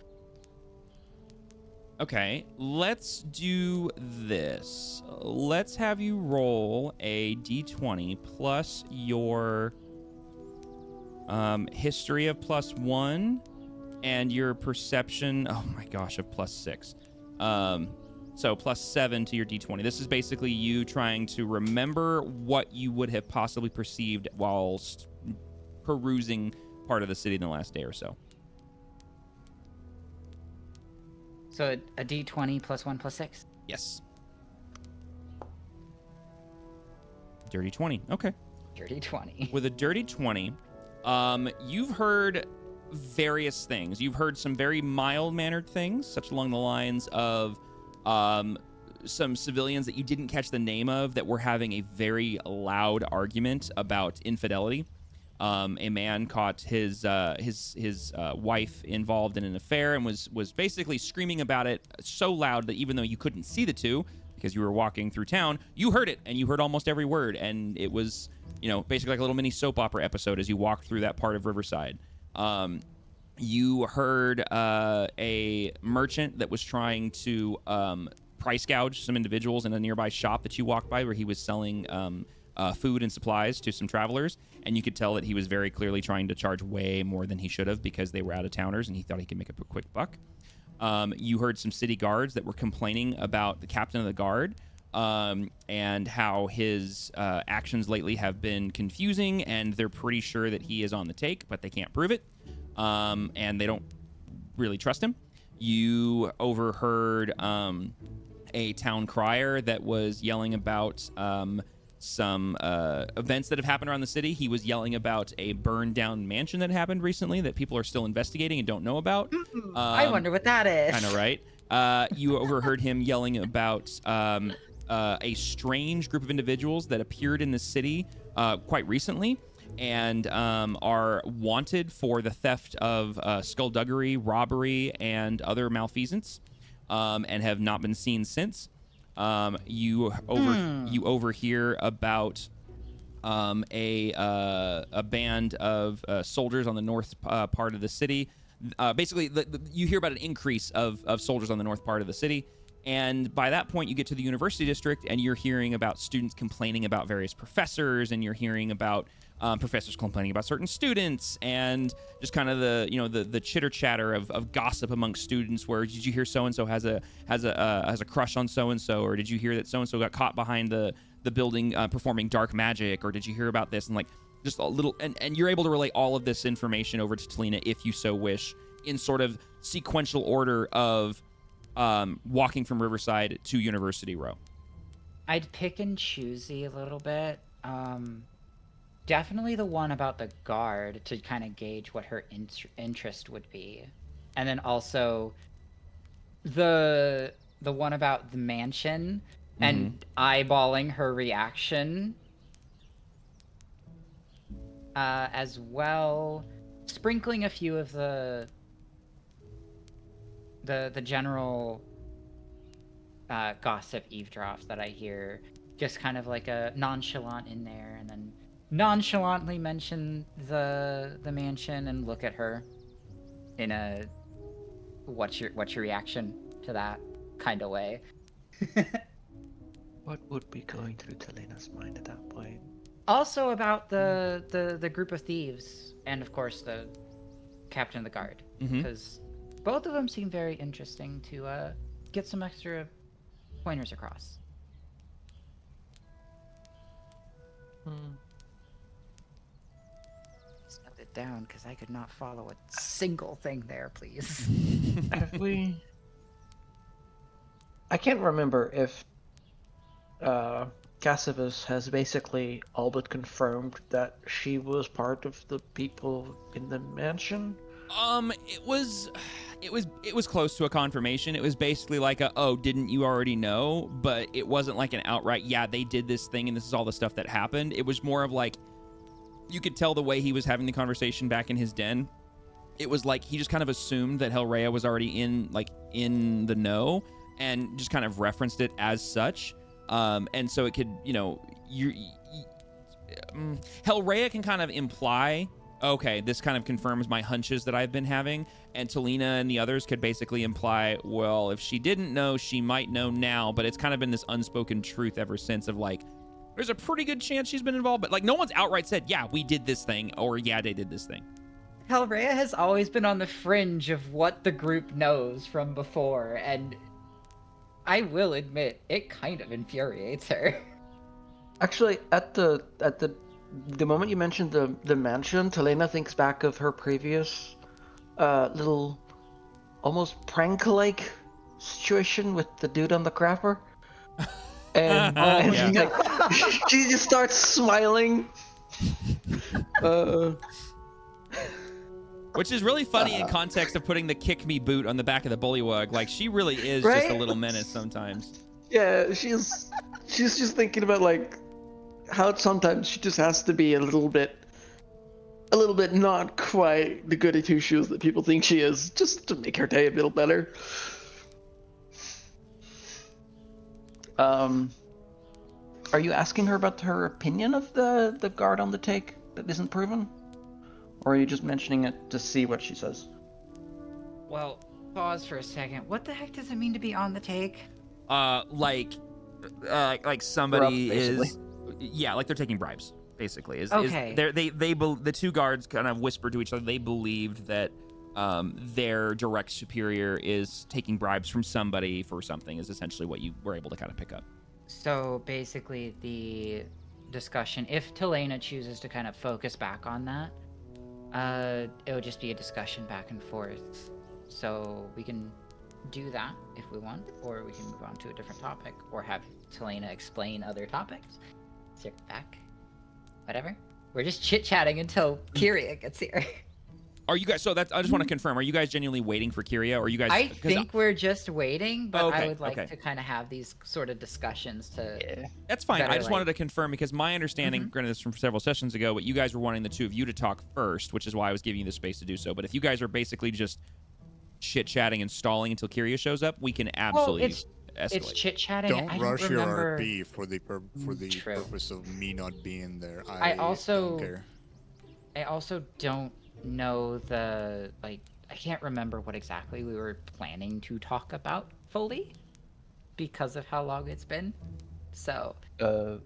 Okay, let's do this. Let's have you roll a d20 plus your history of +1 and your perception, oh my gosh, of +6. So +7 to your d20. This is basically you trying to remember what you would have possibly perceived whilst perusing part of the city in the last day or so. So a d20 +1 +6. Yes. Dirty 20. Okay. Dirty 20. With a dirty 20, you've heard various things. You've heard some very mild-mannered things, such along the lines of some civilians that you didn't catch the name of that were having a very loud argument about infidelity. A man caught his wife involved in an affair and was basically screaming about it so loud that even though you couldn't see the two because you were walking through town, you heard it, and you heard almost every word, and it was, basically like a little mini soap opera episode as you walked through that part of Riverside. You heard a merchant that was trying to price gouge some individuals in a nearby shop that you walked by where he was selling food and supplies to some travelers, and you could tell that he was very clearly trying to charge way more than he should have because they were out-of-towners and he thought he could make a quick buck. You heard some city guards that were complaining about the captain of the guard and how his actions lately have been confusing, and they're pretty sure that he is on the take, but they can't prove it, and they don't really trust him. You overheard a town crier that was yelling about some events that have happened around the city. He was yelling about a burned down mansion that happened recently that people are still investigating and don't know about. I wonder what that is. Kind of right. You overheard him yelling about a strange group of individuals that appeared in the city quite recently and are wanted for the theft of skullduggery, robbery, and other malfeasance, and have not been seen since. You overhear about a band of soldiers on the north part of the city. Basically, you hear about an increase of soldiers on the north part of the city. And by that point, you get to the university district, and you're hearing about students complaining about various professors, and you're hearing about professors complaining about certain students, and just kind of the chitter chatter of gossip amongst students. Where did you hear so and so has a crush on so and so, or did you hear that so and so got caught behind the building performing dark magic, or did you hear about this? And like just a little, and you're able to relay all of this information over to Talena if you so wish, in sort of sequential order of walking from Riverside to University Row. I'd pick and choosy a little bit. Definitely the one about the guard to kind of gauge what her interest would be, and then also the one about the mansion and eyeballing her reaction, as well, sprinkling a few of the general gossip eavesdrops that I hear, just kind of like a nonchalant in there, and then nonchalantly mention the mansion and look at her. in a what's your reaction to that kind of way. What would be going through Talena's mind at that point? Also about the group of thieves and of course the captain of the guard, because both of them seem very interesting to get some extra pointers across. Snap it down because I could not follow a single thing there, please. Have we? I can't remember if Cassivus has basically all but confirmed that she was part of the people in the mansion. It was close to a confirmation. It was basically like oh, didn't you already know? But it wasn't like an outright, yeah, they did this thing and this is all the stuff that happened. It was more of like, you could tell the way he was having the conversation back in his den. It was like he just kind of assumed that Helreia was already in the know and just kind of referenced it as such. And so it could, Helreia can kind of imply, okay, this kind of confirms my hunches that I've been having, and Talena and the others could basically imply, well, if she didn't know, she might know now, but it's kind of been this unspoken truth ever since of like, there's a pretty good chance she's been involved, but like no one's outright said, yeah, we did this thing, or yeah, they did this thing. Helreia has always been on the fringe of what the group knows from before, and I will admit, it kind of infuriates her. Actually, at the moment you mentioned the mansion, Talena thinks back of her previous little almost prank-like situation with the dude on the crapper. And, and yeah. like, she just starts smiling. Which is really funny in context of putting the kick me boot on the back of the bullywug. Like, she really is Right? just a little menace sometimes. Yeah, she's just thinking about like how sometimes she just has to be a little bit not quite the goody two shoes that people think she is, just to make her day a little better. Are you asking her about her opinion of the guard on the take that isn't proven? Or are you just mentioning it to see what she says? Well, pause for a second. What the heck does it mean to be on the take? Like somebody Rough, is, yeah, like they're taking bribes, basically. Okay. The two guards kind of whispered to each other. They believed that their direct superior is taking bribes from somebody for something. Is essentially what you were able to kind of pick up. So basically, the discussion, if Talena chooses to kind of focus back on that, it would just be a discussion back and forth. So we can do that if we want, or we can move on to a different topic, or have Talena explain other topics. Circle back. Whatever. We're just chit-chatting until Kyria gets here. Are you guys, I just want to confirm, are you guys genuinely waiting for Kyria, or are you guys... I think we're just waiting, but Okay, I would like okay. to kind of have these sort of discussions to... Yeah. That's fine. better, I just like- wanted to confirm, because my understanding, granted this from several sessions ago, but you guys were wanting the two of you to talk first, which is why I was giving you the space to do so. But if you guys are basically just chit-chatting and stalling until Kyria shows up, we can absolutely it's escalate. chit-chatting. Don't I rush don't your remember... RP for the True. purpose of me not being there. I also- don't care. I also don't know the, like, I can't remember what exactly we were planning to talk about fully because of how long it's been. So, The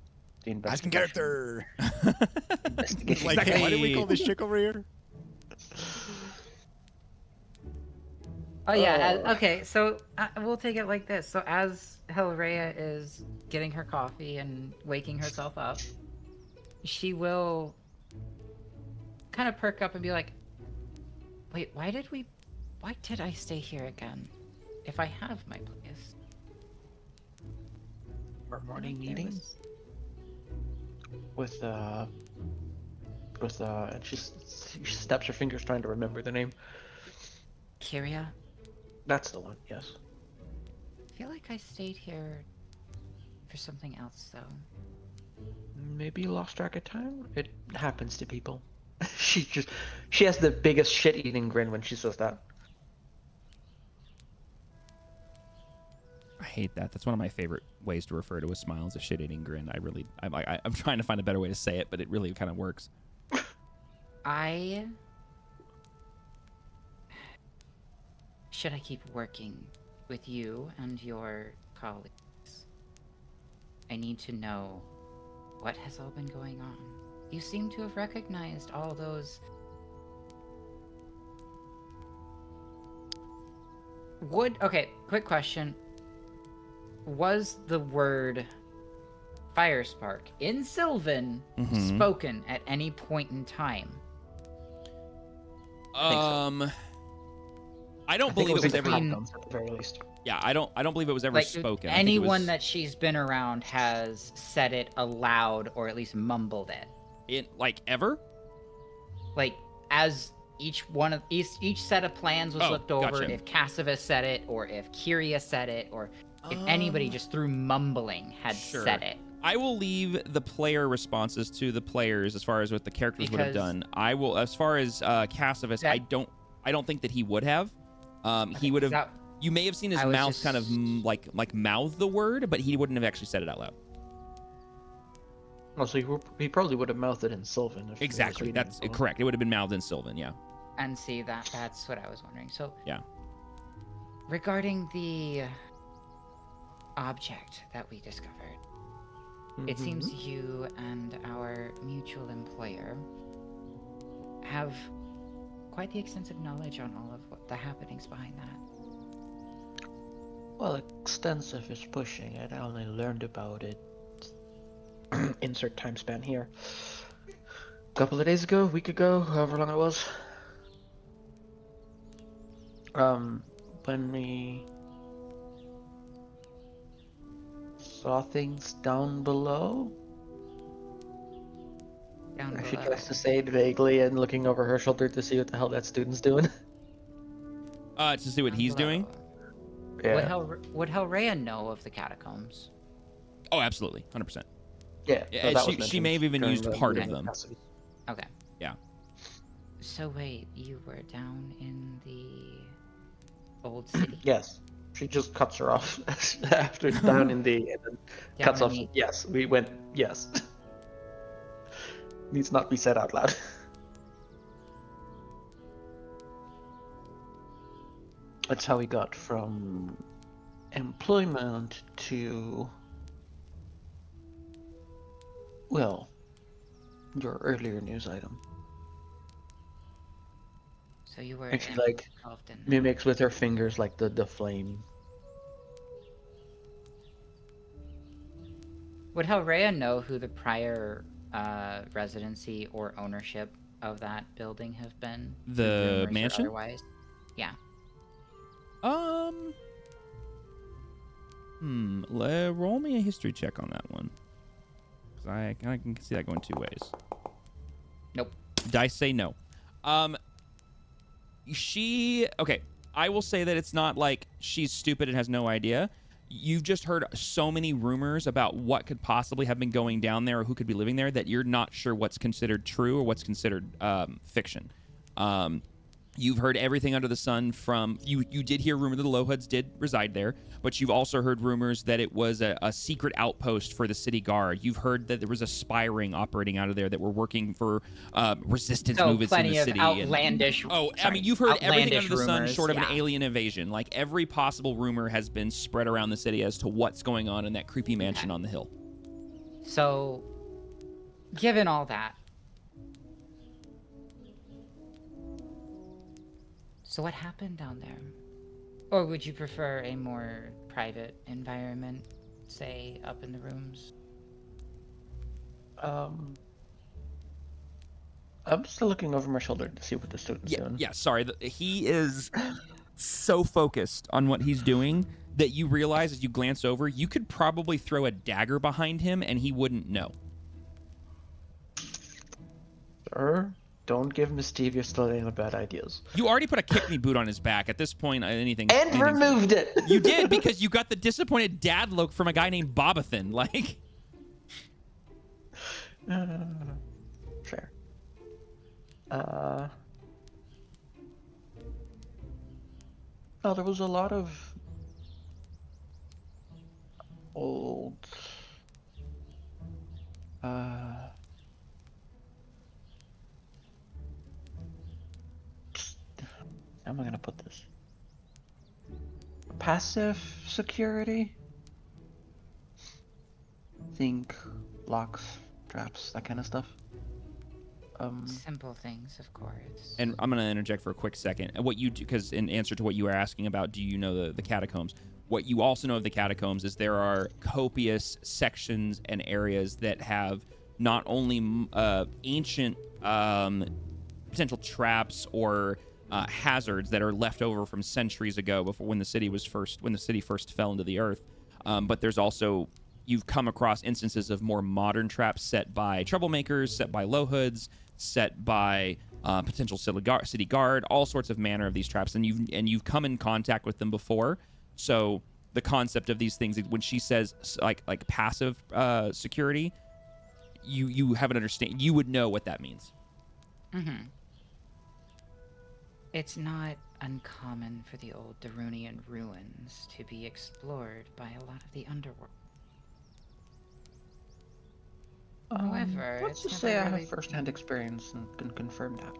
Asking investigation. character. Investigation. Like, hey, why did we call Exactly. this chick over here? oh yeah, okay, so we'll take it like this. So as Helreia is getting her coffee and waking herself up, she will kind of perk up and be like, wait, why did I stay here again? If I have my place. Our morning There meeting was- with and she snaps her fingers trying to remember the name. Kyria? That's the one, yes. I feel like I stayed here for something else, though. Maybe you lost track of time? It happens to people. She has the biggest shit-eating grin when she says that. I hate that. That's one of my favorite ways to refer to a smile, is a shit-eating grin. I'm trying to find a better way to say it, but it really kind of works. I should I keep working with you and your colleagues, I need to know what has all been going on. You seem to have recognized all those... Okay, quick question. Was the word Firespark in Sylvan spoken at any point in time? I don't believe it was ever. At the very least. Yeah, I don't believe it was ever Like, spoken. I think it anyone was, that she's been around has said it aloud or at least mumbled it. like ever. Like, as each set of plans was looked over, gotcha. if Cassavus said it, or if Kyria said it, or if anybody just through mumbling had said it. I will leave the player responses to the players as far as what the characters would have done. I will, as far as Cassavus, I don't think that he would have. He would have. You may have seen his mouth kind of like mouth the word, but he wouldn't have actually said it out loud. Oh, so he probably would have mouthed it in Sylvan. If Exactly, that's correct. It would have been mouthed in Sylvan, yeah. And see, that's what I was wondering. So yeah, regarding the object that we discovered, it seems you and our mutual employer have quite the extensive knowledge on all of what the happenings behind that. Well, extensive is pushing it. I only learned about it. Insert time span here. A couple of days ago, a week ago, however long it was. When we saw things down below. She tries to say it vaguely and looking over her shoulder to see what the hell that student's doing. To see what he's doing. Yeah. Would Helreia know of the catacombs? Oh, absolutely, 100%. Yeah. So she may have even used part of them. Okay. Yeah. So wait, you were down in the old city? Yes. She just cuts her off after down in the and then cuts off. Yes, we went. Yes. Needs not be said out loud. That's how we got from employment to, well, your earlier news item. So you were actually like mimics with her fingers like the flame. Would Helreia know who the prior residency or ownership of that building have been? The mansion? Otherwise? Yeah. Roll me a history check on that one. Because I can see that going two ways. Nope. Dice say no. Okay, I will say that it's not like she's stupid and has no idea. You've just heard so many rumors about what could possibly have been going down there or who could be living there that you're not sure what's considered true or what's considered fiction. You've heard everything under the sun from... You did hear rumor that the Lowhoods did reside there, but you've also heard rumors that it was a secret outpost for the city guard. You've heard that there was a spy ring operating out of there that were working for resistance movements in the city. Outlandish... I mean, you've heard everything under the sun rumors, short of an alien invasion. Like, every possible rumor has been spread around the city as to what's going on in that creepy mansion on the hill. So, given all that, so what happened down there? Or would you prefer a more private environment, say up in the rooms? I'm still looking over my shoulder to see what the student's doing. Yeah, sorry. He is so focused on what he's doing that you realize as you glance over, you could probably throw a dagger behind him and he wouldn't know. Sir? Don't give mischievous Talena bad ideas. You already put a kick-me boot on his back. At this point, anything... And removed it! You did, because you got the disappointed dad look from a guy named Bobathan. Like... Fair. No, there was a lot of... old... How am I gonna put this? passive security. Think locks, traps, that kind of stuff. Simple things, of course. And I'm going to interject for a quick second. And what you do, because in answer to what you were asking about, do you know the catacombs? What you also know of the catacombs is there are copious sections and areas that have not only ancient potential traps or hazards that are left over from centuries ago, before when the city first fell into the earth, but there's also, you've come across instances of more modern traps set by troublemakers, set by low hoods, set by potential city guard, all sorts of manner of these traps, and you've come in contact with them before. So the concept of these things, when she says like passive security, you have an understand. You would know what that means. Mm-hmm. It's not uncommon for the old Darunian ruins to be explored by a lot of the underworld. However, let's it's just never say I really... have first-hand experience and can confirm that.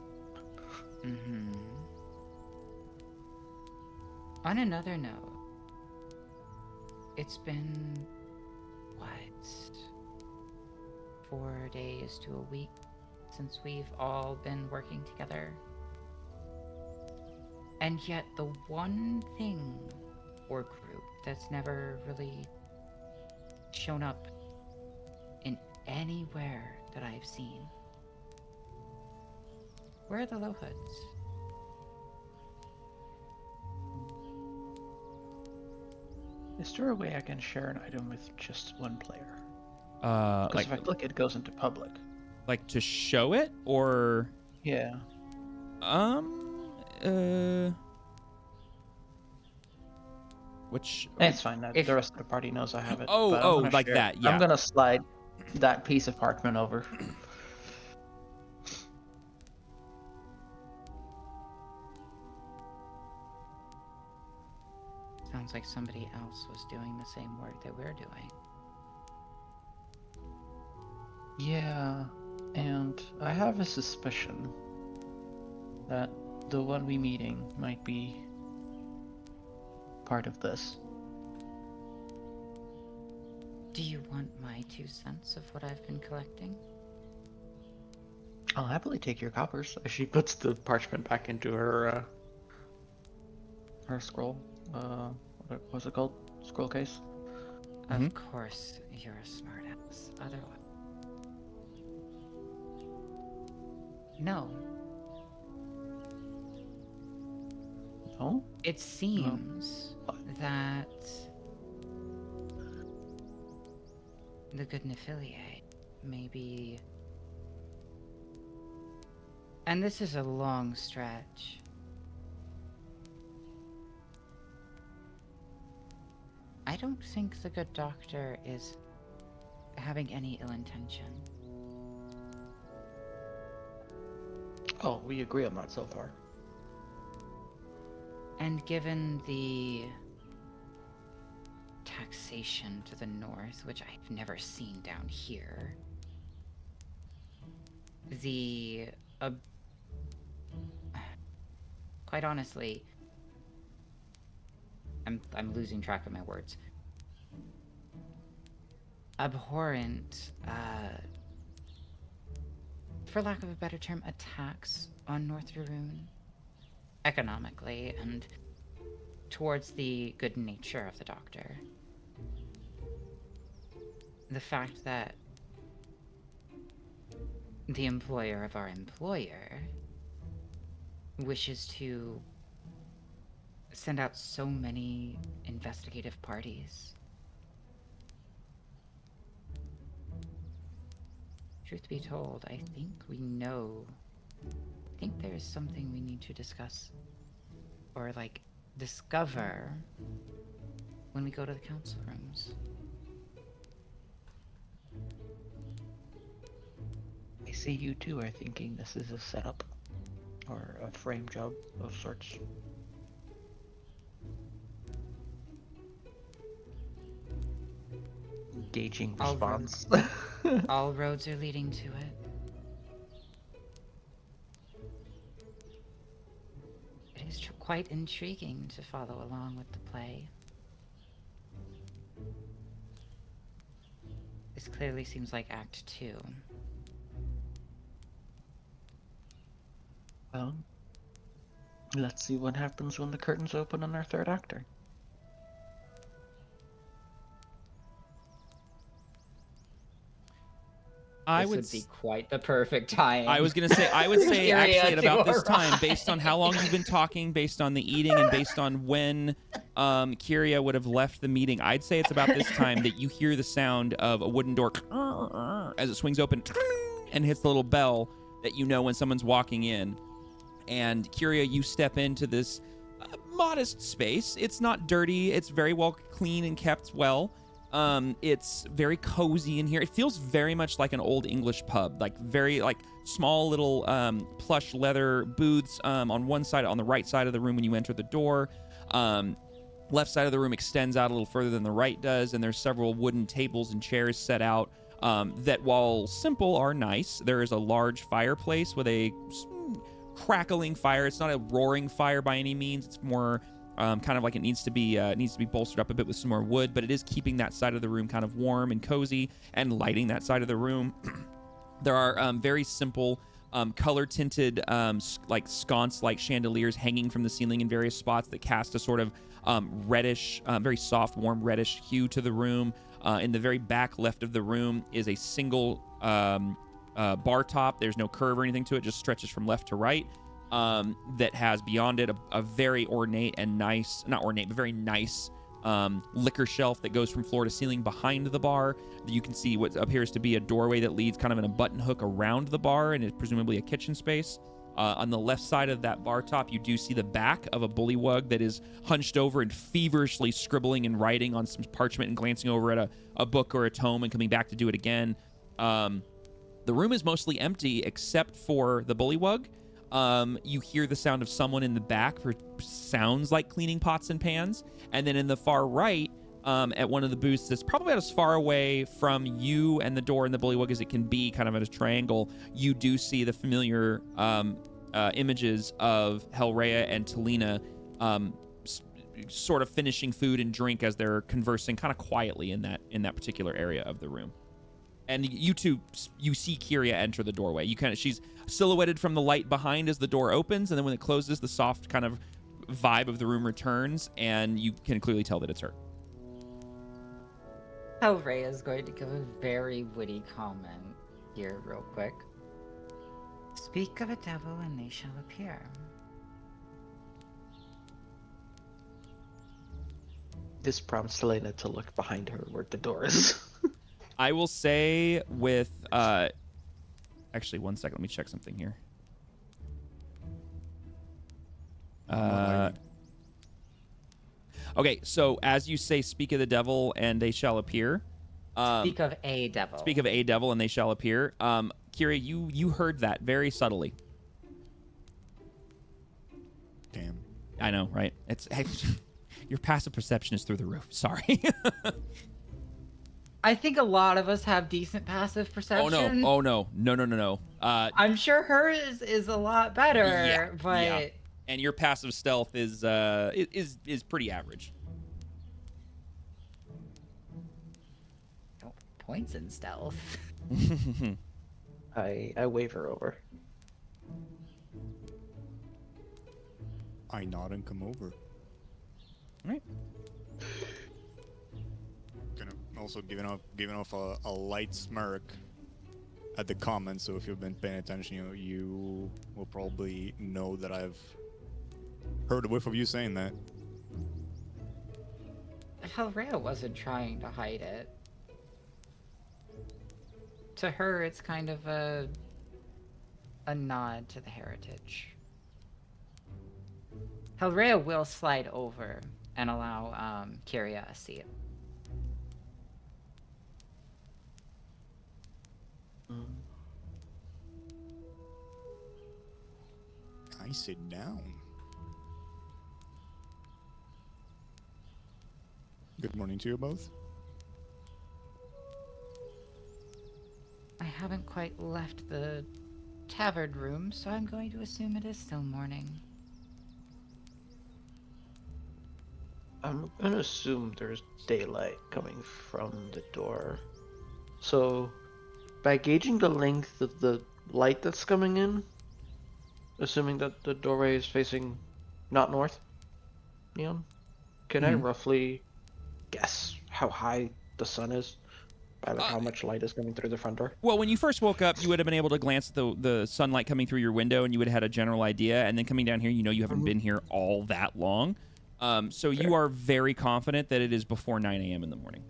Mm-hmm. On another note, it's been, what, 4 days to a week since we've all been working together. And yet the one thing or group that's never really shown up in anywhere that I've seen, where are the low hoods? Is there a way I can share an item with just one player? Because Like if I click it goes into public. like to show it, or Yeah. which It's fine. If- The rest of the party knows I have it. Oh, but I'm oh, gonna like share- that, yeah. I'm gonna slide that piece of parchment over. Sounds like somebody else was doing the same work that we're doing. Yeah, and I have a suspicion that the one we meeting might be part of this. Do you want my 2 cents of what I've been collecting? I'll happily take your coppers. She puts the parchment back into her scroll. What's it called? Scroll case. Of course, you're a smartass. Otherwise, no. Oh? It seems that the good Nephilia may be, and this is a long stretch. I don't think the good doctor is having any ill intention. Oh, we agree on that so far. And given the taxation to the north, which I've never seen down here, the quite honestly, I'm losing track of my words. Abhorrent, for lack of a better term, attacks on North Darun, economically and towards the good nature of the doctor. The fact that the employer of our employer wishes to send out so many investigative parties. Truth be told, I think we know. I think there's something we need to discuss or like discover when we go to the council rooms. I see you two are thinking this is a setup or a frame job of sorts. Gauging All response. All roads are leading to it. It is quite intriguing to follow along with the play. This clearly seems like Act 2. Well, let's see what happens when the curtains open on our third actor. This would be quite the perfect time. I was gonna say, I would say Kyria actually at about to this time, arrive. based on how long you've been talking, based on the eating, and based on when Kyria would have left the meeting, I'd say it's about this time that you hear the sound of a wooden door as it swings open and hits the little bell that you know when someone's walking in. And Kyria, you step into this modest space. It's not dirty. It's very well clean and kept well. It's very cozy in here. It feels very much like an old English pub, like very like small little plush leather booths on one side, on the right side of the room when you enter the door. Left side of the room extends out a little further than the right does, and there's several wooden tables and chairs set out that, while simple, are nice. There is a large fireplace with a crackling fire. It's not a roaring fire by any means. It's more kind of like it needs to be bolstered up a bit with some more wood, but it is keeping that side of the room kind of warm and cozy and lighting that side of the room. There are very simple color tinted like sconce like chandeliers hanging from the ceiling in various spots that cast a sort of reddish, very soft, warm reddish hue to the room. In the very back left of the room is a single bar top. There's no curve or anything to it, just stretches from left to right. That has beyond it a very ornate and nice, not ornate, but very nice liquor shelf that goes from floor to ceiling behind the bar. You can see what appears to be a doorway that leads kind of in a button hook around the bar, and is presumably a kitchen space. On the left side of that bar top, you do see the back of a bullywug that is hunched over and feverishly scribbling and writing on some parchment and glancing over at a book or a tome and coming back to do it again. The room is mostly empty except for the bullywug. You hear the sound of someone in the back who sounds like cleaning pots and pans. And then in the far right, at one of the booths that's probably about as far away from you and the door and the bullywug as it can be, kind of at a triangle, you do see the familiar images of Helreia and Talena sort of finishing food and drink as they're conversing kind of quietly in that particular area of the room. And you two, you see Kyria enter the doorway. She's silhouetted from the light behind as the door opens, and then when it closes, the soft kind of vibe of the room returns, and you can clearly tell that it's her. Helreia is going to give a very witty comment here real quick. Speak of a devil and they shall appear. This prompts Talena to look behind her where the door is. I will say with, actually, one second, let me check something here. Okay, so as you say, speak of the devil and they shall appear. Speak of a devil. Speak of a devil and they shall appear. Kyria, you heard that very subtly. Damn. I know, right? Your passive perception is through the roof. Sorry. I think a lot of us have decent passive perception. Oh no. I'm sure hers is a lot better, but yeah. And your passive stealth is pretty average. Points in stealth. I waver over. I nod and come over. All right. Gonna also giving off a light smirk at the comments. So if you've been paying attention, you will probably know that I've heard a whiff of you saying that. Helreia wasn't trying to hide it. To her, it's kind of a nod to the heritage. Helreia will slide over and allow Kyria a seat. I sit down. Good morning to you both. I haven't quite left the tavern room, so I'm going to assume it is still morning. I'm gonna assume there's daylight coming from the door. So, by gauging the length of the light that's coming in, assuming that the doorway is facing not north, Neon, can I Mhm. roughly guess how high the sun is by like how much light is coming through the front door? Well, when you first woke up, you would have been able to glance at the sunlight coming through your window, and you would have had a general idea. And then coming down here, you haven't been here all that long. So you are very confident that it is before 9 a.m. in the morning.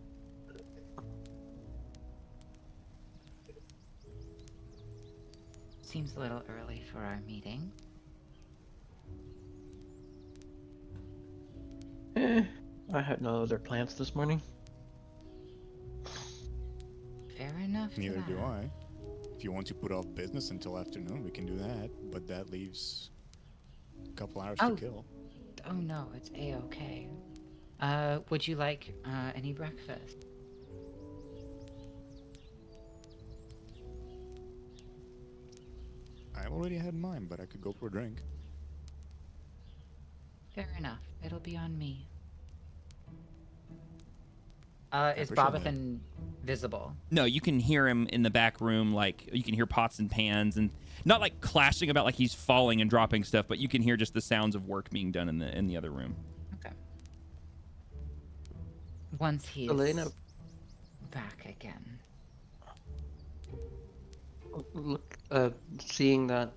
Seems a little early for our meeting. I had no other plans this morning. Fair enough. to Neither do that. I. If you want to put off business until afternoon, we can do that. But that leaves a couple hours Oh. to kill. Oh no, it's a-okay. Would you like any breakfast? I already had mine, but I could go for a drink. Fair enough. It'll be on me. Is appreciate that. Bobathan visible? No, you can hear him in the back room. Like, you can hear pots and pans, and not like clashing about like he's falling and dropping stuff, but you can hear just the sounds of work being done in the other room. Okay. Once he's Talena, back again. look, seeing that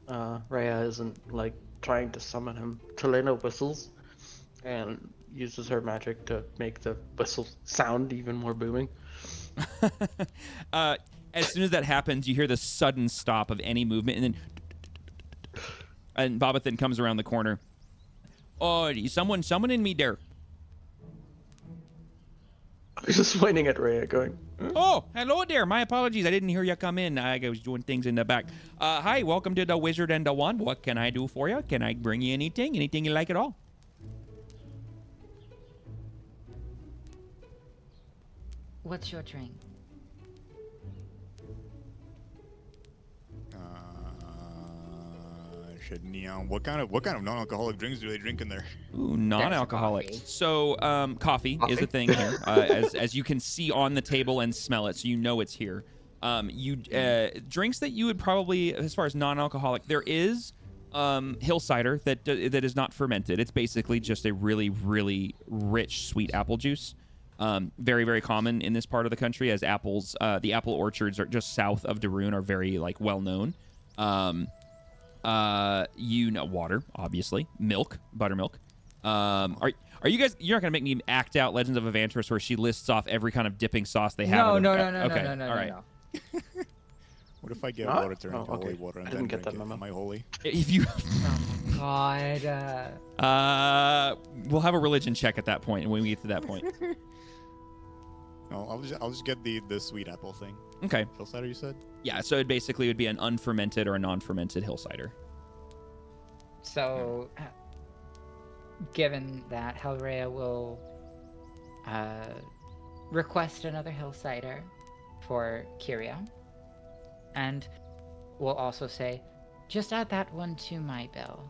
Rhea isn't like trying to summon him, Talena whistles and uses her magic to make the whistle sound even more booming. As soon as that happens, you hear the sudden stop of any movement, and Bobathan comes around the corner. Oh, someone summoning me there. I was just pointing at Rhea, going, Oh, hello there. My apologies. I didn't hear you come in. I was doing things in the back. Hi, welcome to the Wizard and the Wand. What can I do for you? Can I bring you anything? Anything you like at all? What's your drink? Shit, Neon. What kind of non-alcoholic drinks do they drink in there? Ooh, non-alcoholic. coffee. So, coffee is a thing here, as you can see on the table and smell it, so you know it's here. Drinks that you would probably, as far as non-alcoholic, there is hill cider that is not fermented. It's basically just a really, really rich sweet apple juice. Very, very common in this part of the country, as apples, the apple orchards are just south of Daroon are very like well known. Water, obviously, milk, buttermilk. Are you guys? You're not gonna make me act out Legends of Evantris where she lists off every kind of dipping sauce they have. No, Okay, no, all right. no. What if I get What? water turned Oh, into okay. holy water and I then didn't get drink that it? memo. Am I holy? If you, God. we'll have a religion check at that point when we get to that point. No, I'll just get the sweet apple thing. Okay. Hill cider, you said? Yeah, so it basically would be an unfermented or a non-fermented hill cider. So, given that, Helreia will request another hill cider for Kyria, and will also say, just add that one to my bill.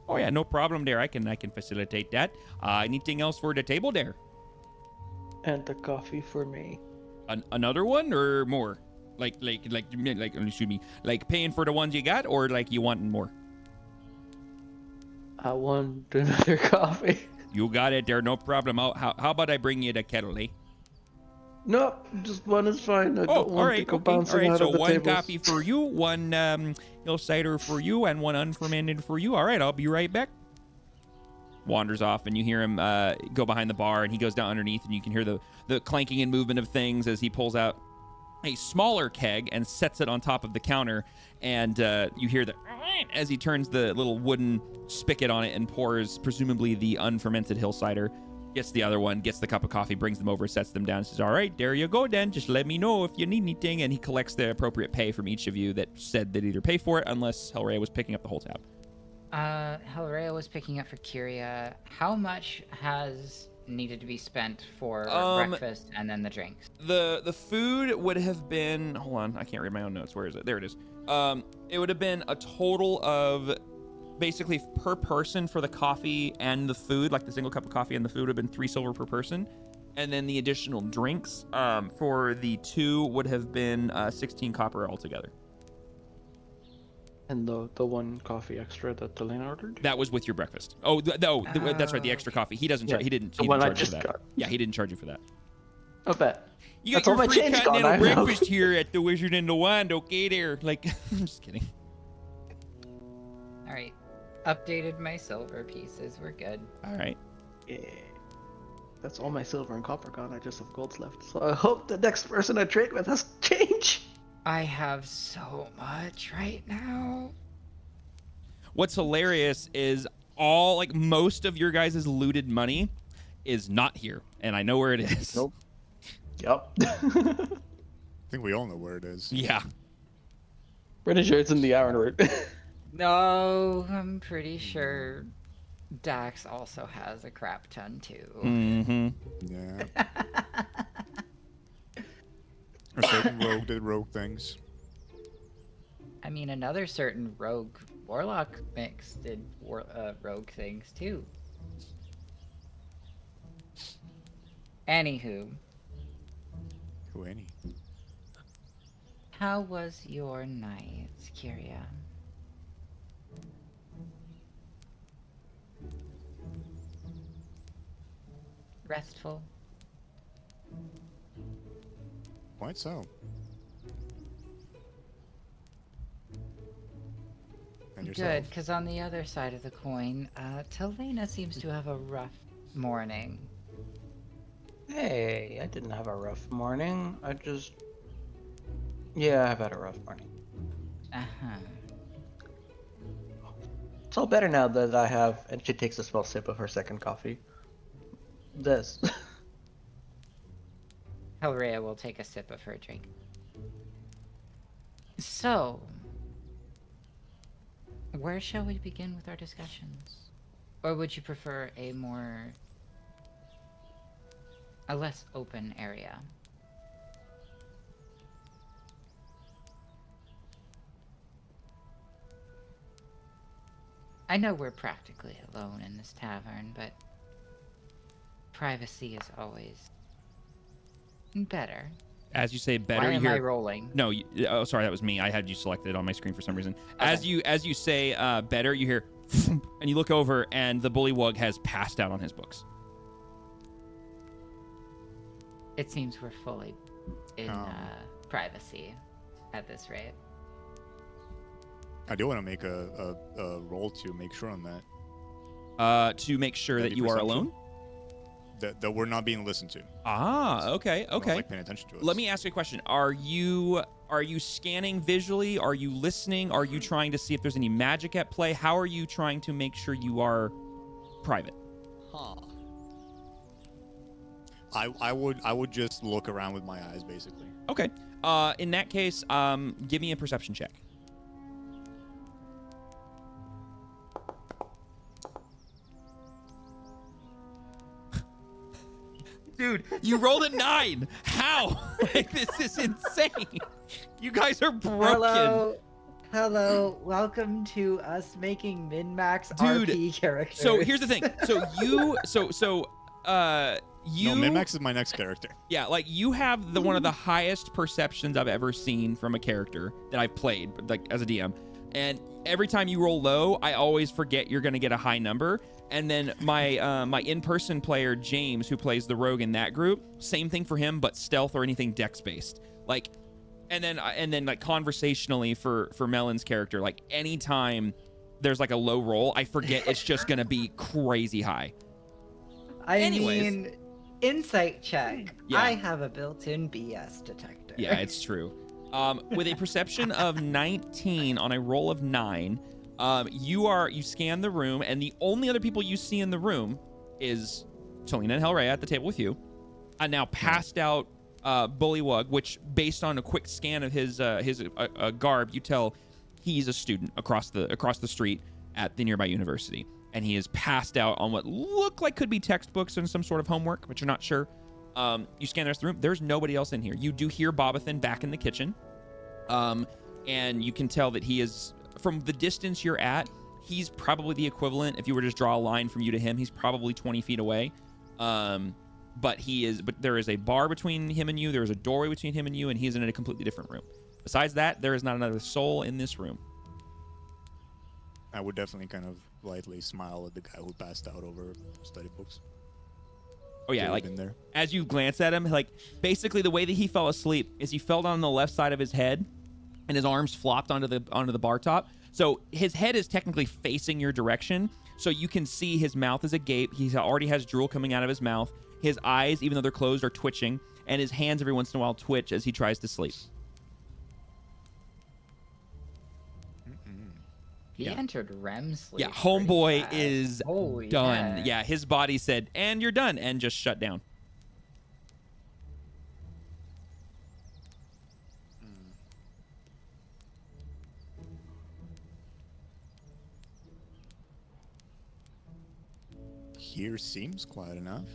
Oh yeah, no problem there. I can facilitate that. Anything else for the table there? and the coffee for me. Another one or more? Like excuse me, like paying for the ones you got, or like you wanting more? I want another coffee. You got it there, no problem. How about I bring you the kettle, eh? No, just one is fine. I Oh, don't all want right, to go okay, bouncing all right. out So of the one tables. coffee for you, one hill cider for you, and one unfermented for you. All right, I'll be right back. Wanders off, and you hear him go behind the bar, and he goes down underneath, and you can hear the clanking and movement of things as he pulls out a smaller keg and sets it on top of the counter, and you hear the as he turns the little wooden spigot on it and pours presumably the unfermented hill cider, gets the other one, gets the cup of coffee, brings them over, sets them down, and says, all right, there you go then, just let me know if you need anything, and he collects the appropriate pay from each of you that said they'd either pay for it, unless Helreia was picking up the whole tab. Helreia was picking up for Kyria. How much has needed to be spent for breakfast and then the drinks? The food would have been, hold on, I can't read my own notes. Where is it? There it is. It would have been a total of basically per person for the coffee and the food, like the single cup of coffee and the food would have been 3 silver per person. And then the additional drinks for the 2 would have been 16 copper altogether. And the 1 coffee extra that Talena ordered? That was with your breakfast. Oh, that's right. The extra coffee. He doesn't. Yeah, He didn't the one I charge you just for that. got. Yeah, he didn't charge you for that. I bet. You got That's all your my free change gone, continental I know. breakfast here at the Wizard and the Wand. Okay, there. Like, I'm just kidding. All right. Updated my silver pieces. We're good. All right. Yeah. That's all my silver and copper gone. I just have golds left. So I hope the next person I trade with has change. I have so much right now. What's hilarious is all, like, most of your guys' looted money is not here, and I know where it is. Nope. Yup. I think we all know where it is. Yeah. Pretty sure it's in the Iron Root. No, I'm pretty sure Dax also has a crap ton too. Mm-hmm. Yeah. A certain rogue did rogue things. I mean, another certain rogue warlock mix did rogue things too. Anywho, Who any? how was your night, Kyria? Restful? Quite so. And yourself? Good, because on the other side of the coin, Talena seems to have a rough morning. Hey, I didn't have a rough morning. Yeah, I've had a rough morning. Uh-huh. It's all better now that I have, and she takes a small sip of her second coffee. This. Helreia will take a sip of her drink. So, where shall we begin with our discussions? Or would you prefer a less open area? I know we're practically alone in this tavern, but privacy is always better. As you say, better. Why you am hear... I rolling? No, oh, sorry, that was me. I had you selected on my screen for some reason. Okay. As you say better, you hear, and you look over, and the bullywug has passed out on his books. It seems we're fully in privacy at this rate. I do want to make a roll to make sure on that. To make sure that Any you are perception? alone. That we're not being listened to. Ah, okay, No one's, okay. like, paying attention to us. Let me ask you a question. Are you scanning visually? Are you listening? Are you trying to see if there's any magic at play? How are you trying to make sure you are private? Huh. I would just look around with my eyes, basically. Okay. In that case, give me a perception check. Dude, you rolled a 9. How? Like, this is insane. You guys are broken. Hello. Welcome to us making min-max Dude, RP characters. So here's the thing. So you No, Min-Max is my next character. Yeah, like you have one of the highest perceptions I've ever seen from a character that I've played, like as a DM. And every time you roll low, I always forget you're gonna get a high number. And then my my in-person player James, who plays the rogue in that group, same thing for him, but stealth or anything dex based. Like, and then like conversationally for Melon's character, like anytime there's like a low roll, I forget it's just gonna be crazy high. Anyways. mean, insight check. Yeah. I have a built-in BS detector. Yeah, it's true. With a perception of 19 on a roll of 9, you scan the room, and the only other people you see in the room is Talena and Helreia at the table with you. A now passed out bullywug, which based on a quick scan of his garb, you tell he's a student across the street at the nearby university, and he is passed out on what look like could be textbooks and some sort of homework, but you're not sure. You scan the rest of the room. There's nobody else in here. You do hear Bobathan back in the kitchen, and you can tell that he is, from the distance you're at, he's probably the equivalent. If you were to just draw a line from you to him, he's probably 20 feet away. But there is a bar between him and you. There is a doorway between him and you, and he's in a completely different room. Besides that, there is not another soul in this room. I would definitely kind of lightly smile at the guy who passed out over study books. Oh yeah, like as you glance at him, like basically the way that he fell asleep is he fell down on the left side of his head, and his arms flopped onto the bar top. So his head is technically facing your direction, so you can see his mouth is agape. He already has drool coming out of his mouth. His eyes, even though they're closed, are twitching, and his hands every once in a while twitch as he tries to sleep. He entered REM sleep. Yeah, homeboy is Oh, done. Yeah, his body said, "And you're done," and just shut down. Here seems quiet enough.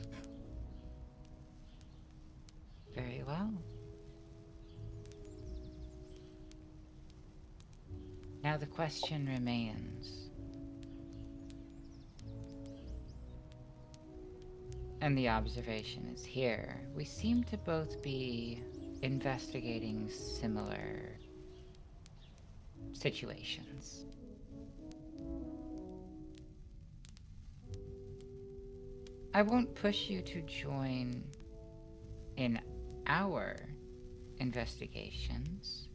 Very well. Now the question remains. And the observation is here. We seem to both be investigating similar situations. I won't push you to join in our investigations.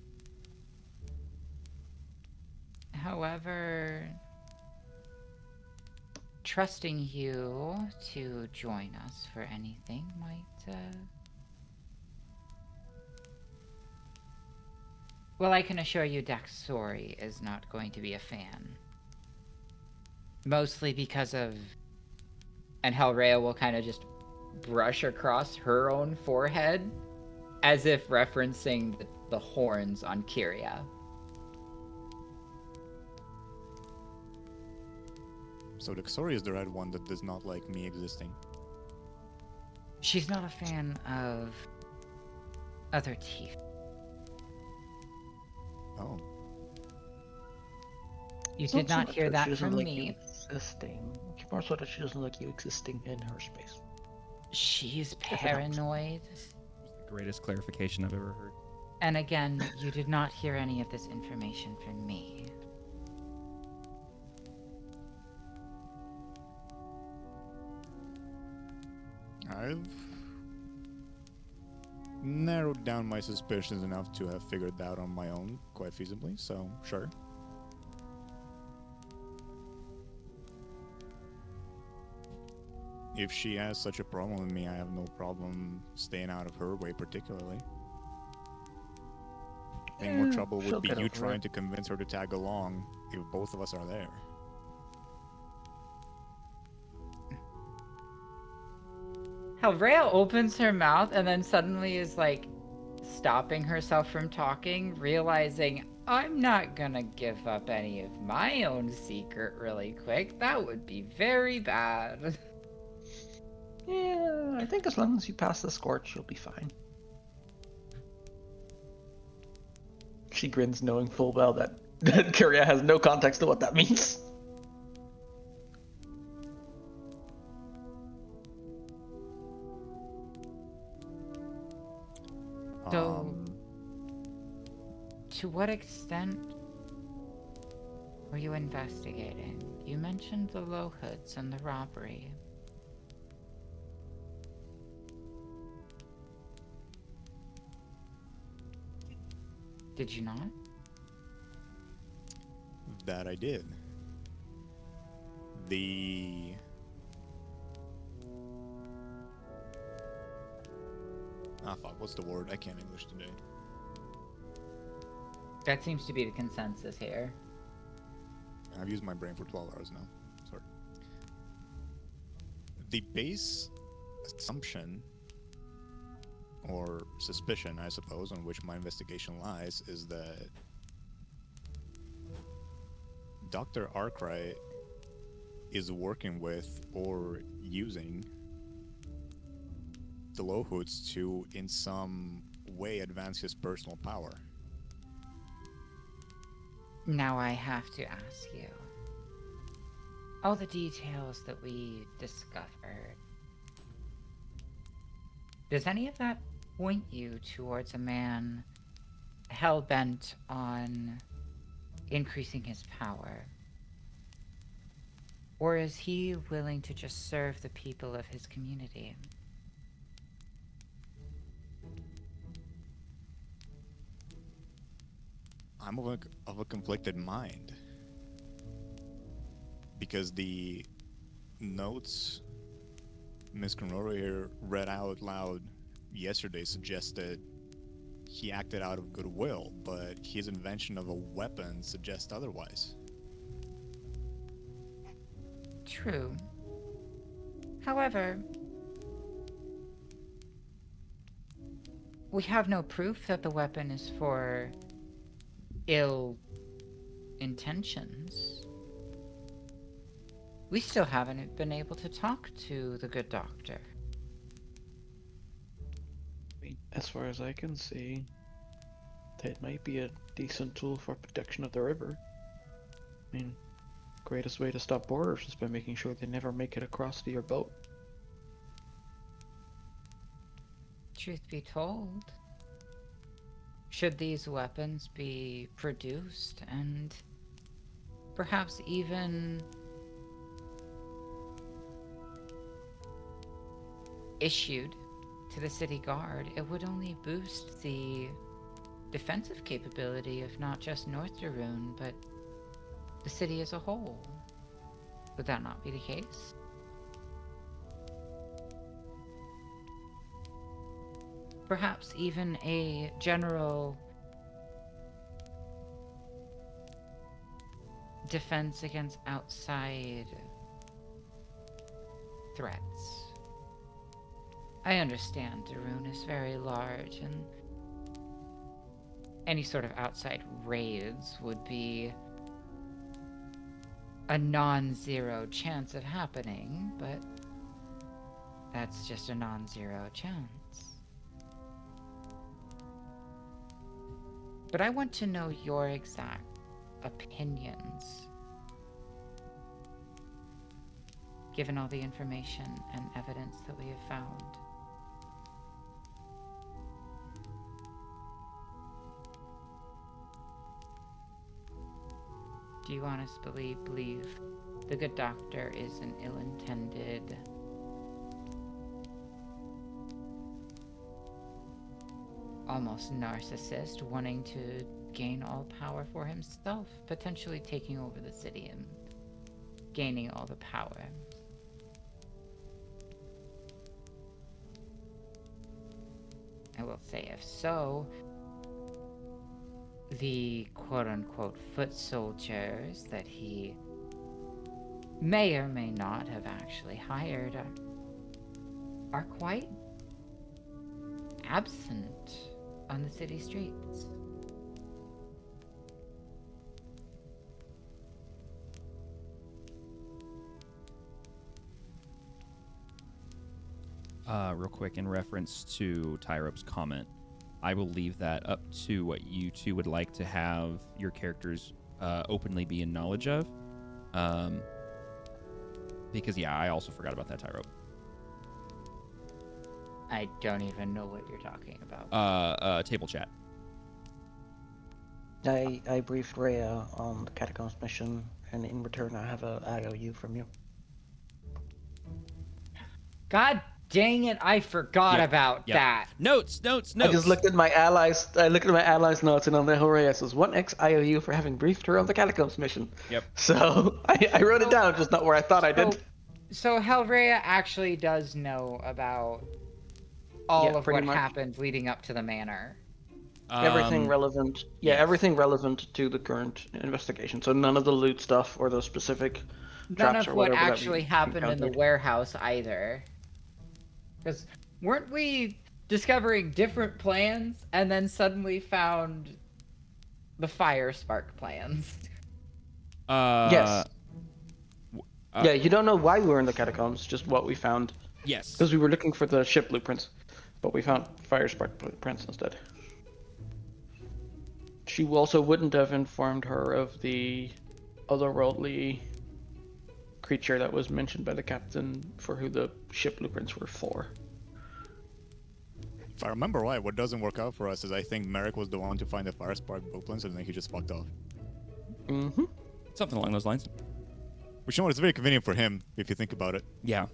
However, trusting you to join us for anything might, well, I can assure you Daxori is not going to be a fan. Mostly because of... And Helreia will kind of just brush across her own forehead, as if referencing the horns on Kyria. So Daxori is the red one that does not like me existing. She's not a fan of other teeth. Oh. You did not hear that she from doesn't me. like you existing. It's more so that she doesn't like you existing in her space. She's paranoid. The greatest clarification I've ever heard. And again, you did not hear any of this information from me. I've narrowed down my suspicions enough to have figured that out on my own quite feasibly, so sure. If she has such a problem with me, I have no problem staying out of her way particularly. I think more trouble would be you trying to convince her to tag along if both of us are there. Helreia opens her mouth and then suddenly is like stopping herself from talking, realizing I'm not gonna give up any of my own secret really quick. That would be very bad. Yeah, I think as long as you pass the scorch, you'll be fine. She grins, knowing full well that Kyria has no context to what that means. So, to what extent were you investigating? You mentioned the low hoods and the robbery. Did you not? That I did. Fuck, what's the word? I can't English today. That seems to be the consensus here. I've used my brain for 12 hours now. Sorry. The base assumption, or suspicion, I suppose, on which my investigation lies, is that Dr. Arkwright is working with or using the low hoods to, in some way, advance his personal power. Now I have to ask you, all the details that we discovered, does any of that point you towards a man hell-bent on increasing his power? Or is he willing to just serve the people of his community? I'm of a conflicted mind. Because the notes Miss Conroy here read out loud yesterday suggested he acted out of goodwill, but his invention of a weapon suggests otherwise. True. However, we have no proof that the weapon is for ill intentions. We still haven't been able to talk to the good doctor. I mean, as far as I can see, that might be a decent tool for protection of the river. I mean, greatest way to stop boarders is by making sure they never make it across to your boat. Truth be told, should these weapons be produced and perhaps even issued to the city guard, it would only boost the defensive capability of not just North Daroon, but the city as a whole. Would that not be the case? Perhaps even a general defense against outside threats. I understand Daroon is very large, and any sort of outside raids would be a non-zero chance of happening, but that's just a non-zero chance. But I want to know your exact opinions, given all the information and evidence that we have found. Do you honestly believe the good doctor is an ill-intended, almost narcissist, wanting to gain all power for himself, potentially taking over the city and gaining all the power? I will say, if so, the quote-unquote foot soldiers that he may or may not have actually hired are quite absent on the city streets. Real quick, in reference to Tyrope's comment, I will leave that up to what you two would like to have your characters openly be in knowledge of. Because, yeah, I also forgot about that, Tyrope. I don't even know what you're talking about. Table chat. I briefed Rhea on the Catacombs mission, and in return I have a IOU from you. God dang it, I forgot about that. Notes. I just looked at my allies. I looked at my allies' notes, and on the Helreia says 1x IOU for having briefed her on the Catacombs mission. Yep. So I wrote it down, just not where I thought I did. So Helreia actually does know about all of what happened leading up to the manor. Everything relevant. Yeah, everything relevant to the current investigation. So none of the loot stuff or the specific None traps of or what whatever actually happened in the warehouse either. Because weren't we discovering different plans and then suddenly found the fire spark plans? Yes. Yeah, you don't know why we were in the catacombs, just what we found. Yes. Because we were looking for the ship blueprints, but we found fire spark blueprints instead. She also wouldn't have informed her of the otherworldly creature that was mentioned by the captain for who the ship blueprints were for. If I remember right, what doesn't work out for us is I think Merrick was the one to find the fire spark blueprints, and then he just fucked off. Mm-hmm. Something along those lines. Which, you know what, it's very convenient for him, if you think about it. Yeah.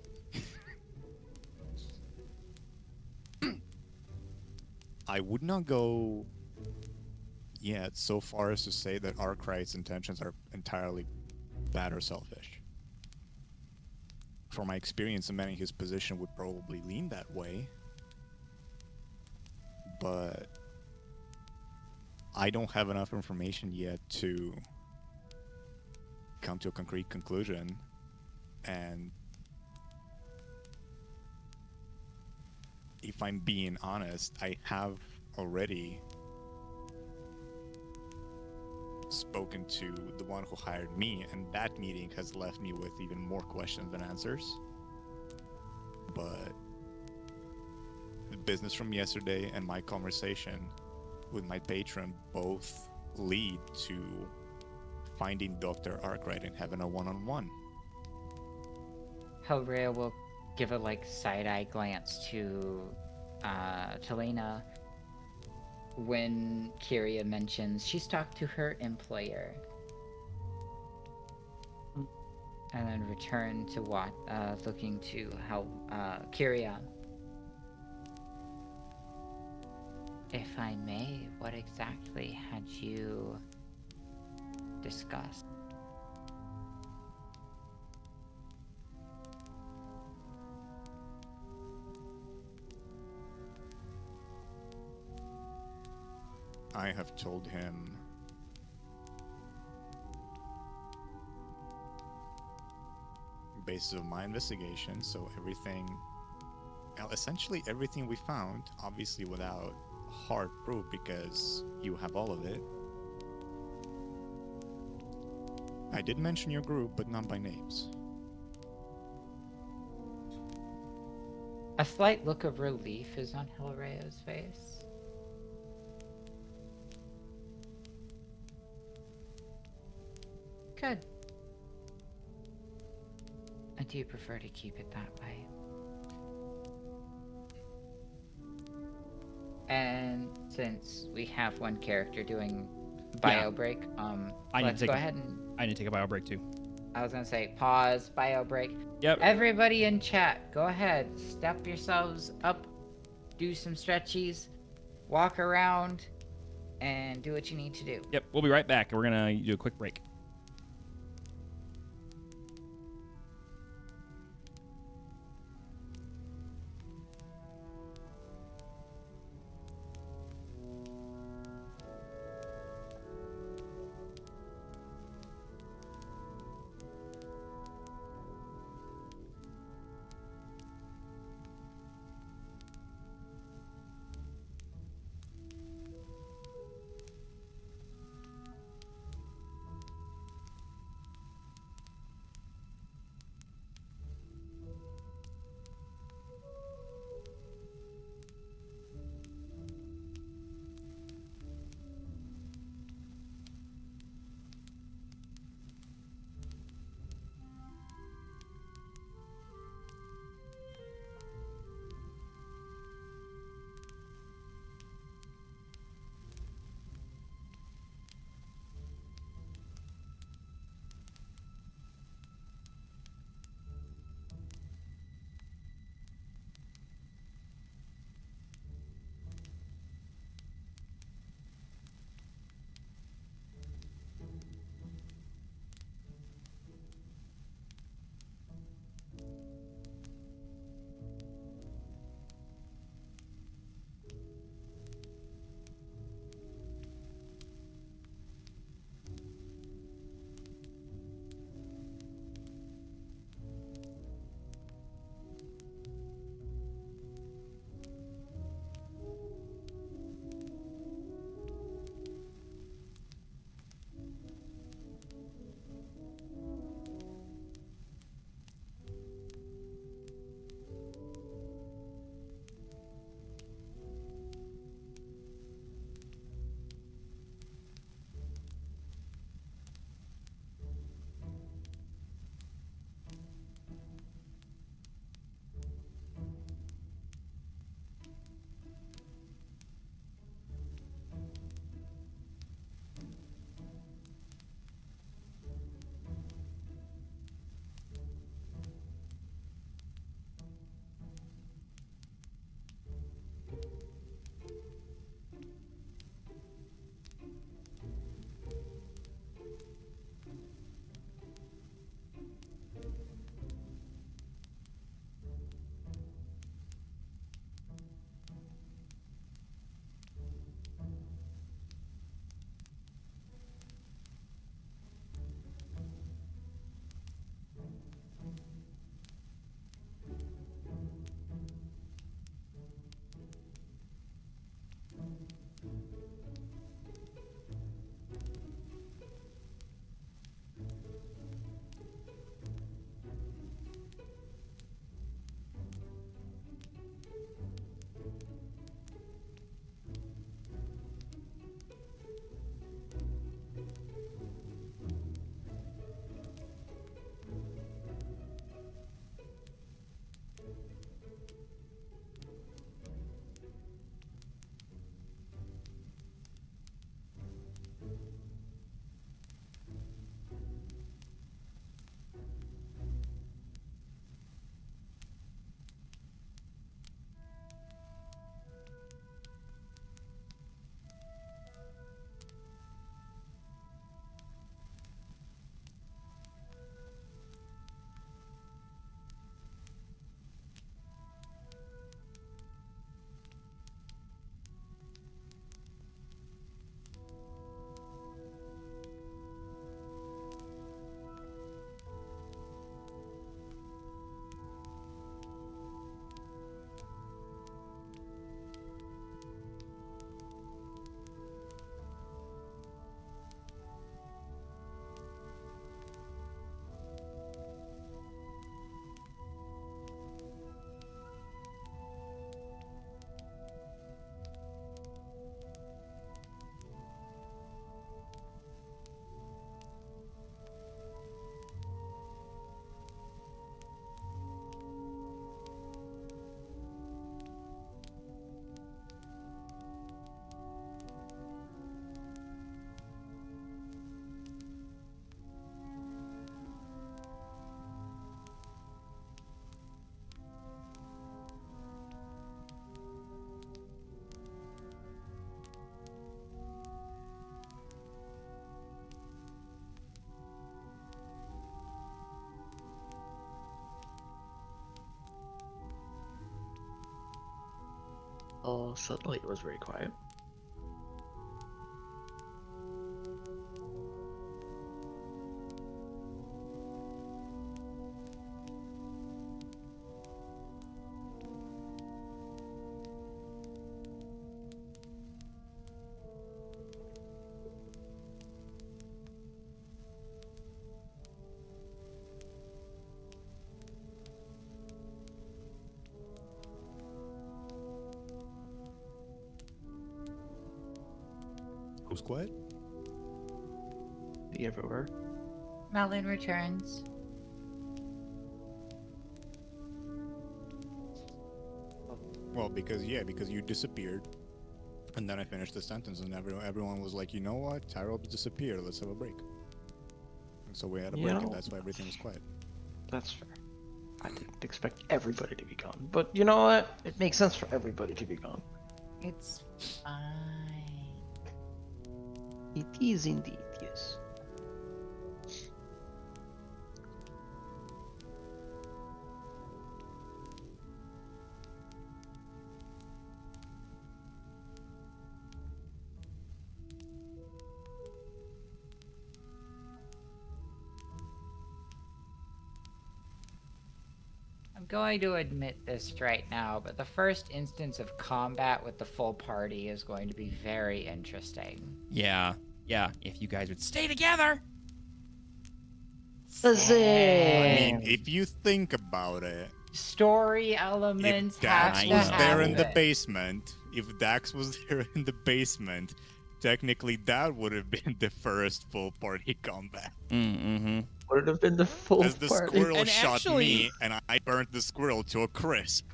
I would not go yet so far as to say that Arkwright's intentions are entirely bad or selfish. From my experience, a man in his position would probably lean that way. But I don't have enough information yet to come to a concrete conclusion, and if I'm being honest, I have already spoken to the one who hired me, and that meeting has left me with even more questions than answers. But the business from yesterday and my conversation with my patron both lead to finding Dr. Arkwright and having a one-on-one. Helreia will give a like side-eye glance to Talena when Kyria mentions she's talked to her employer, and then return to what looking to help Kyria. If I may, what exactly had you discussed? I have told him basis of my investigation, so everything, essentially everything we found, obviously without hard proof because you have all of it. I did mention your group, but not by names. A slight look of relief is on Helreia's face. Good. I do prefer to keep it that way. And since we have one character doing bio break, let's go ahead and... I need to take a bio break too. I was gonna say pause, bio break. Yep. Everybody in chat, go ahead, step yourselves up, do some stretchies, walk around, and do what you need to do. Yep. We'll be right back. We're gonna do a quick break. Oh, suddenly it was very quiet. Who's quiet? The everywhere. Melon returns. Well, because you disappeared, and then I finished the sentence, and everyone was like, you know what, Tyrell disappeared. Let's have a break. And so we had a break, and that's why everything was quiet. That's fair. I didn't expect everybody to be gone, but you know what? It makes sense for everybody to be gone. It's fine. It is indeed, yes. I'm going to admit this right now, but the first instance of combat with the full party is going to be very interesting. Yeah. If you guys would stay together. I mean, if you think about it, Story elements if Dax have was to there in the happen. basement, technically that would have been the first full party combat. Mm-hmm. Would it have been the full As the party? squirrel And shot actually- me, and I burnt the squirrel to a crisp.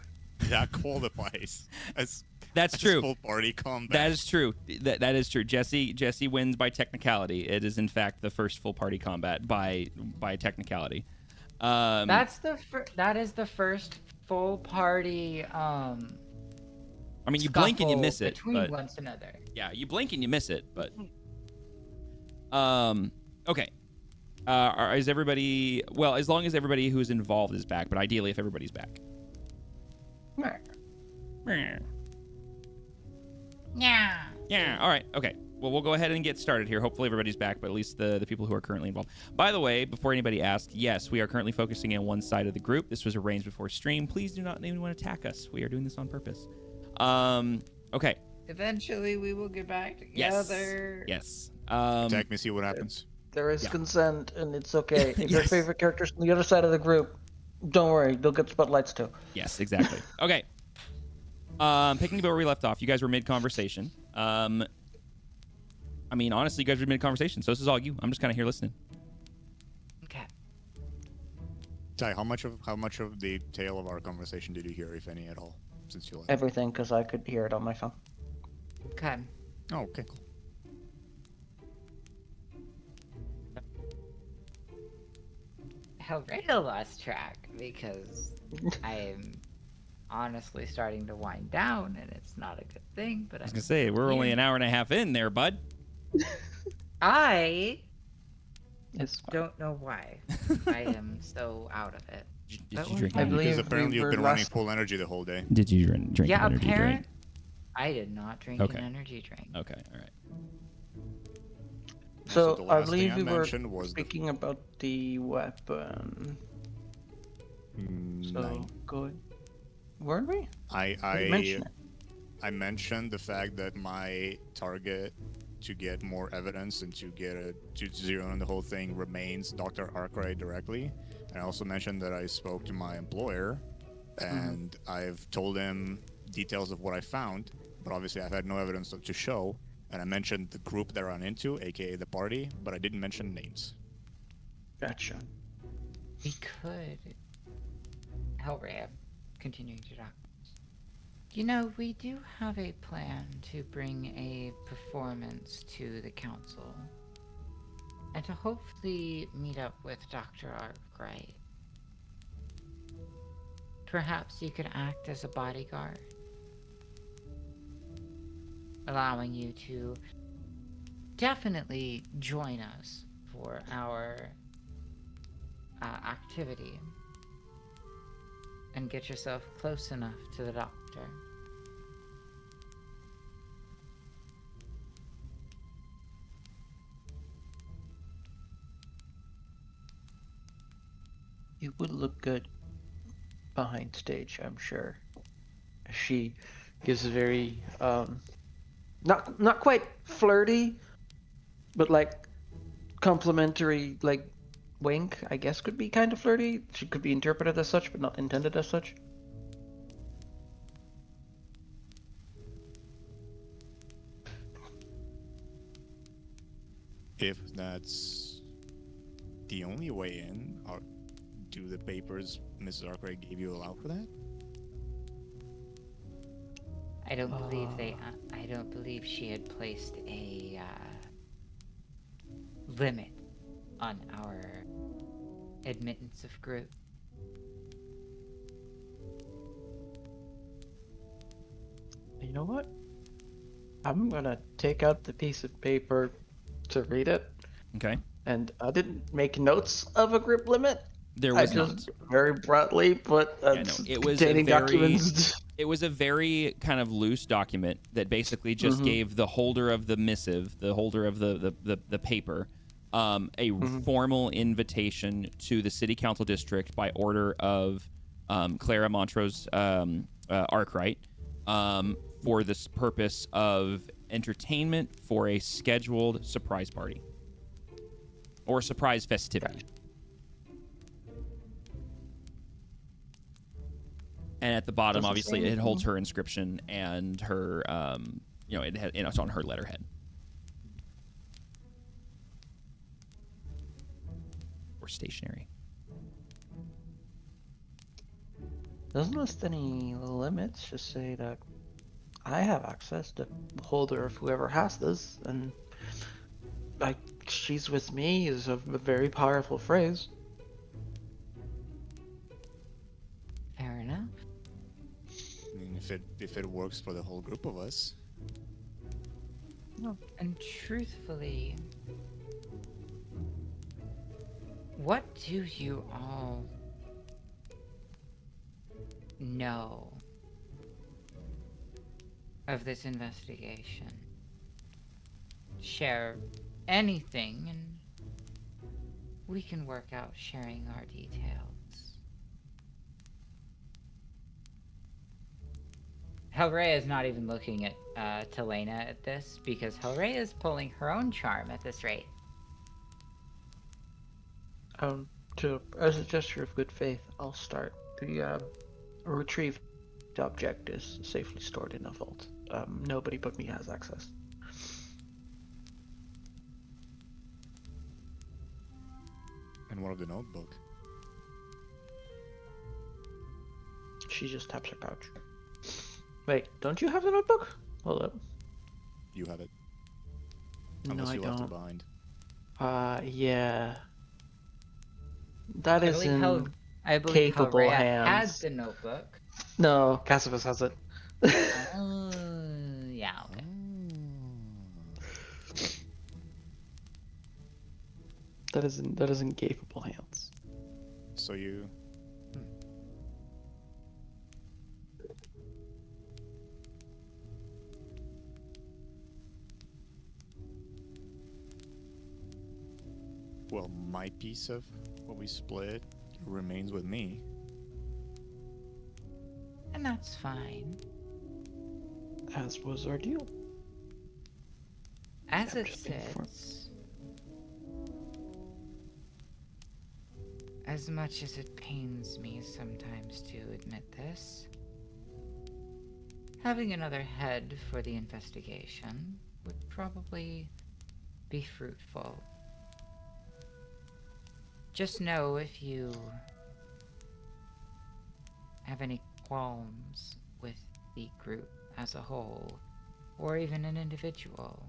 That qualifies as That's true. full party combat. That is true. That is true. Jesse wins by technicality. It is in fact the first full party combat by technicality. That is the first full party I mean, you blink and you miss it. between But, one another. yeah, you blink and you miss it. But okay. Is everybody? Well, as long as everybody who's involved is back, but ideally if everybody's back. Yeah. Yeah. All right. Okay. Well, we'll go ahead and get started here. Hopefully everybody's back, but at least the people who are currently involved. By the way, before anybody asked, yes, we are currently focusing on one side of the group. This was arranged before stream. Please do not anyone attack us. We are doing this on purpose. Okay. Eventually, we will get back together. Yes. Attack me, see what happens. There is Yeah. consent, and it's okay. If your Yes. favorite character's on the other side of the group, don't worry, they'll get spotlights too. Yes, exactly. Okay. Picking up where we left off, you guys were mid-conversation. I mean, honestly, you guys were mid-conversation, so this is all you. I'm just kind of here listening. Okay. Ty, how much of the tail of our conversation did you hear, if any at all, since you left? Everything, because I could hear it on my phone. Okay. Oh, okay, cool. Helreia lost track because I am honestly starting to wind down, and it's not a good thing. But I was going to say, we're only an hour and a half in there, bud. I It's fine. don't know why I am so out of it. Did you drink I energy? believe Because apparently we you've were been running last- full energy the whole day. Did you drink Yeah, an energy drink? apparent. I did not drink Okay. an energy drink. Okay, all right. So, the I last thing believe we were mentioned was speaking about the weapon. So, no. go ahead. Weren't we? I You mentioned it. I mentioned the fact that my target to get more evidence and to zero in the whole thing remains Dr. Arkwright directly. And I also mentioned that I spoke to my employer and I've told him details of what I found, but obviously I've had no evidence to show. And I mentioned the group they're on into, aka the party, but I didn't mention names. Gotcha. We could. Helreia, continuing to talk. You know, we do have a plan to bring a performance to the council. And to hopefully meet up with Dr. Arkwright. Perhaps you could act as a bodyguard. Allowing you to definitely join us for our activity. And get yourself close enough to the doctor. You would look good behind stage, I'm sure. She gives a very not quite flirty, but like complimentary like wink, I guess could be kind of flirty. She could be interpreted as such, but not intended as such. If that's the only way in, or do the papers Mrs. Arkwright gave you allow for that? I don't believe they. I don't believe she had placed a limit on our admittance of group. You know what? I'm gonna take out the piece of paper to read it, Okay. and I didn't make notes of a group limit. There I was just not. very broadly put Yeah, no, it was a containing very documents. it was a very kind of loose document that basically just Mhm. gave the holder of the missive, the holder of the paper, a formal invitation to the city council district by order of Clara Montrose Arkwright for this purpose of entertainment for a scheduled surprise party or surprise festivity. Gotcha. And at the bottom, Doesn't obviously, say it holds anything. her inscription and her, it's on her letterhead. Or stationery. Doesn't list any limits. Just say that I have access to the holder of whoever has this, and like she's with me is a very powerful phrase. Fair enough. I mean, if it works for the whole group of us. And truthfully, what do you all know of this investigation? Share anything and we can work out sharing our details. Helreia is not even looking at Talena at this because Helreia is pulling her own charm at this rate. As a gesture of good faith, I'll start. The retrieved object is safely stored in a vault. Nobody but me has access. And what of the notebook? She just taps her pouch. Wait, don't you have the notebook? Hold up. You have it. No, Unless I you left it don't. behind. Yeah. That is in I believe capable Helreia hands. had the notebook. No, Cassivus has it. Yeah, okay. That is in capable hands. So you... Well, my piece of what we split remains with me. And that's fine. As was our deal. As I'm it just being sits, as much as it pains me sometimes to admit this, having another head for the investigation would probably be fruitful. Just know if you have any qualms with the group as a whole, or even an individual,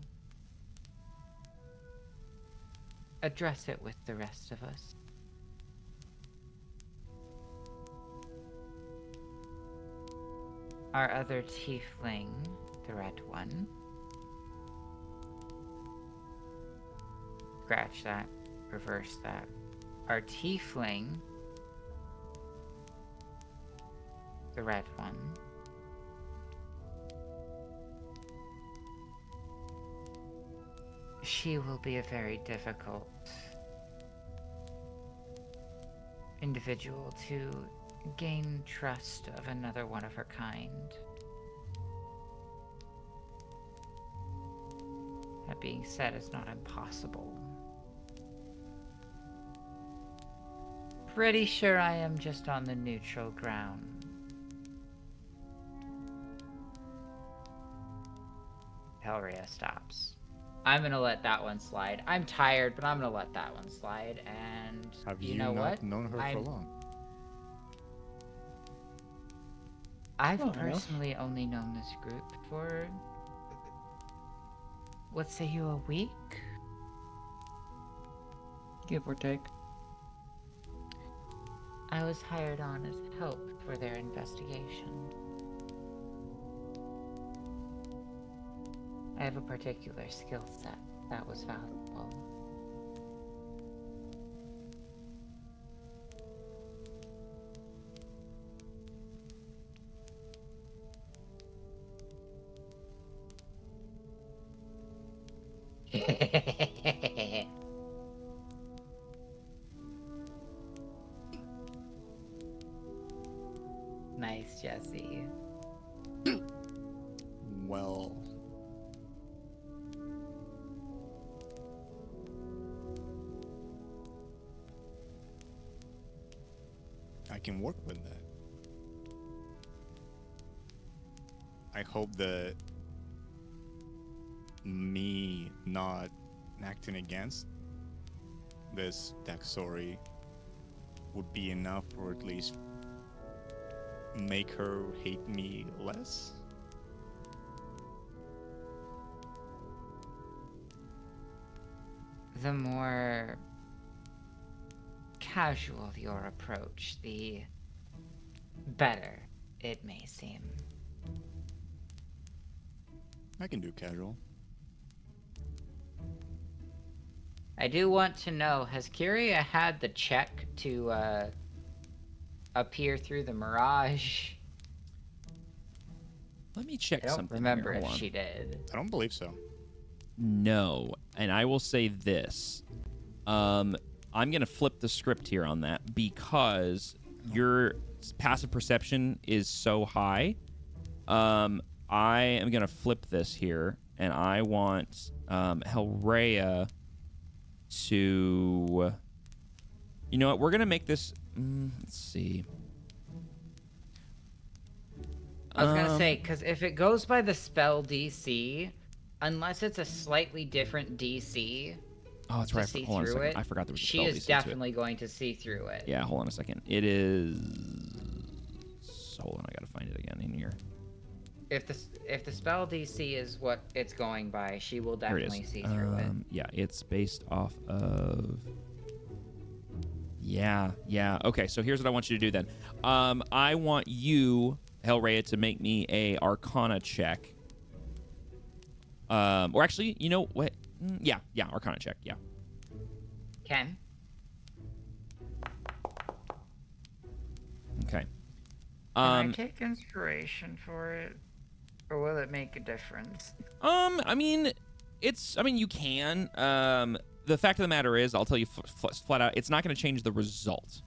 address it with the rest of us. Our other tiefling, the red one. Scratch that, reverse that. Our tiefling, the red one. She will be a very difficult individual to gain trust of another one of her kind. That being said, it's not impossible. Pretty sure I am just on the neutral ground. Helreia stops. I'm gonna let that one slide. I'm tired, but I'm gonna let that one slide. And Have you you know not what? known her for long? I've Long enough. personally only known this group for, what say you, a week? Give or take. I was hired on as help for their investigation. I have a particular skill set that was valuable. Nice, Jesse. Well, I can work with that. I hope that me not acting against this backstory would be enough, or at least make her hate me less. The more casual your approach, the better it may seem. I can do casual. I do want to know, has Kyria had the check to appear through the mirage? Let me check I don't something. remember here. if Hold on. she did. I don't believe so. No, and I will say this. I'm gonna flip the script here on that because your passive perception is so high. I am gonna flip this here, and I want Helreia to. You know what? We're gonna make this. Let's see. I was gonna say, because if it goes by the spell DC, unless it's a slightly different DC Oh, that's to right. see Hold on a through second. it, I forgot there was a she spell is DC to it. definitely going to see through it. Yeah, hold on a second. It is. Hold on, I gotta find it again in here. If the spell DC is what it's going by, she will Here it is. definitely see through it. Yeah, it's based off of. Yeah. Okay, so here's what I want you to do then. I want you, Helreia, to make me a Arcana check. Or actually, you know what? Yeah, Arcana check. Yeah. Ken? Okay. Can I take inspiration for it? Or will it make a difference? I mean, you can. The fact of the matter is, I'll tell you flat out, it's not going to change the result.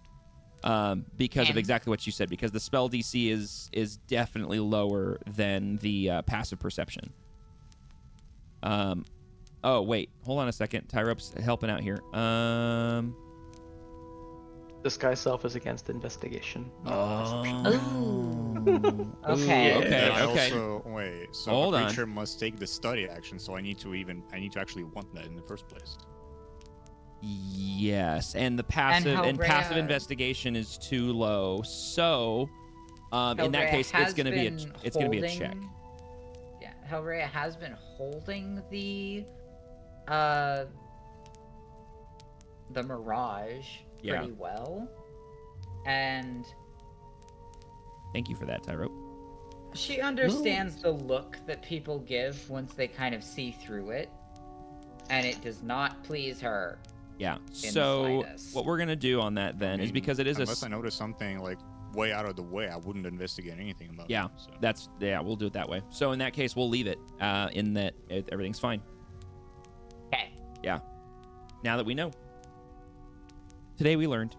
Because of exactly what you said, because the spell DC is definitely lower than the passive perception. Oh, wait. Hold on a second. Tyrope's helping out here. Disguise self is against investigation. Ooh. Okay. Okay. And I Okay. also, wait, so Hold a on. creature must take the study action, so I need to actually want that in the first place. Yes, and the passive and passive Helreia- investigation is too low. So, in that Helreia case, it's has gonna be been it's gonna be a check. holding- Yeah, Helreia has been holding the Mirage Yeah. pretty well. And Thank you for that, Tyrope. she understands the look that people give once they kind of see through it. And it does not please her. Yeah. the So slightest. what we're gonna do on that then is because it is unless I notice something like way out of the way, I wouldn't investigate anything about Yeah, it. So. we'll do it that way. So in that case, we'll leave it. In that everything's fine. Okay. Yeah. Now that we know. Today we learned.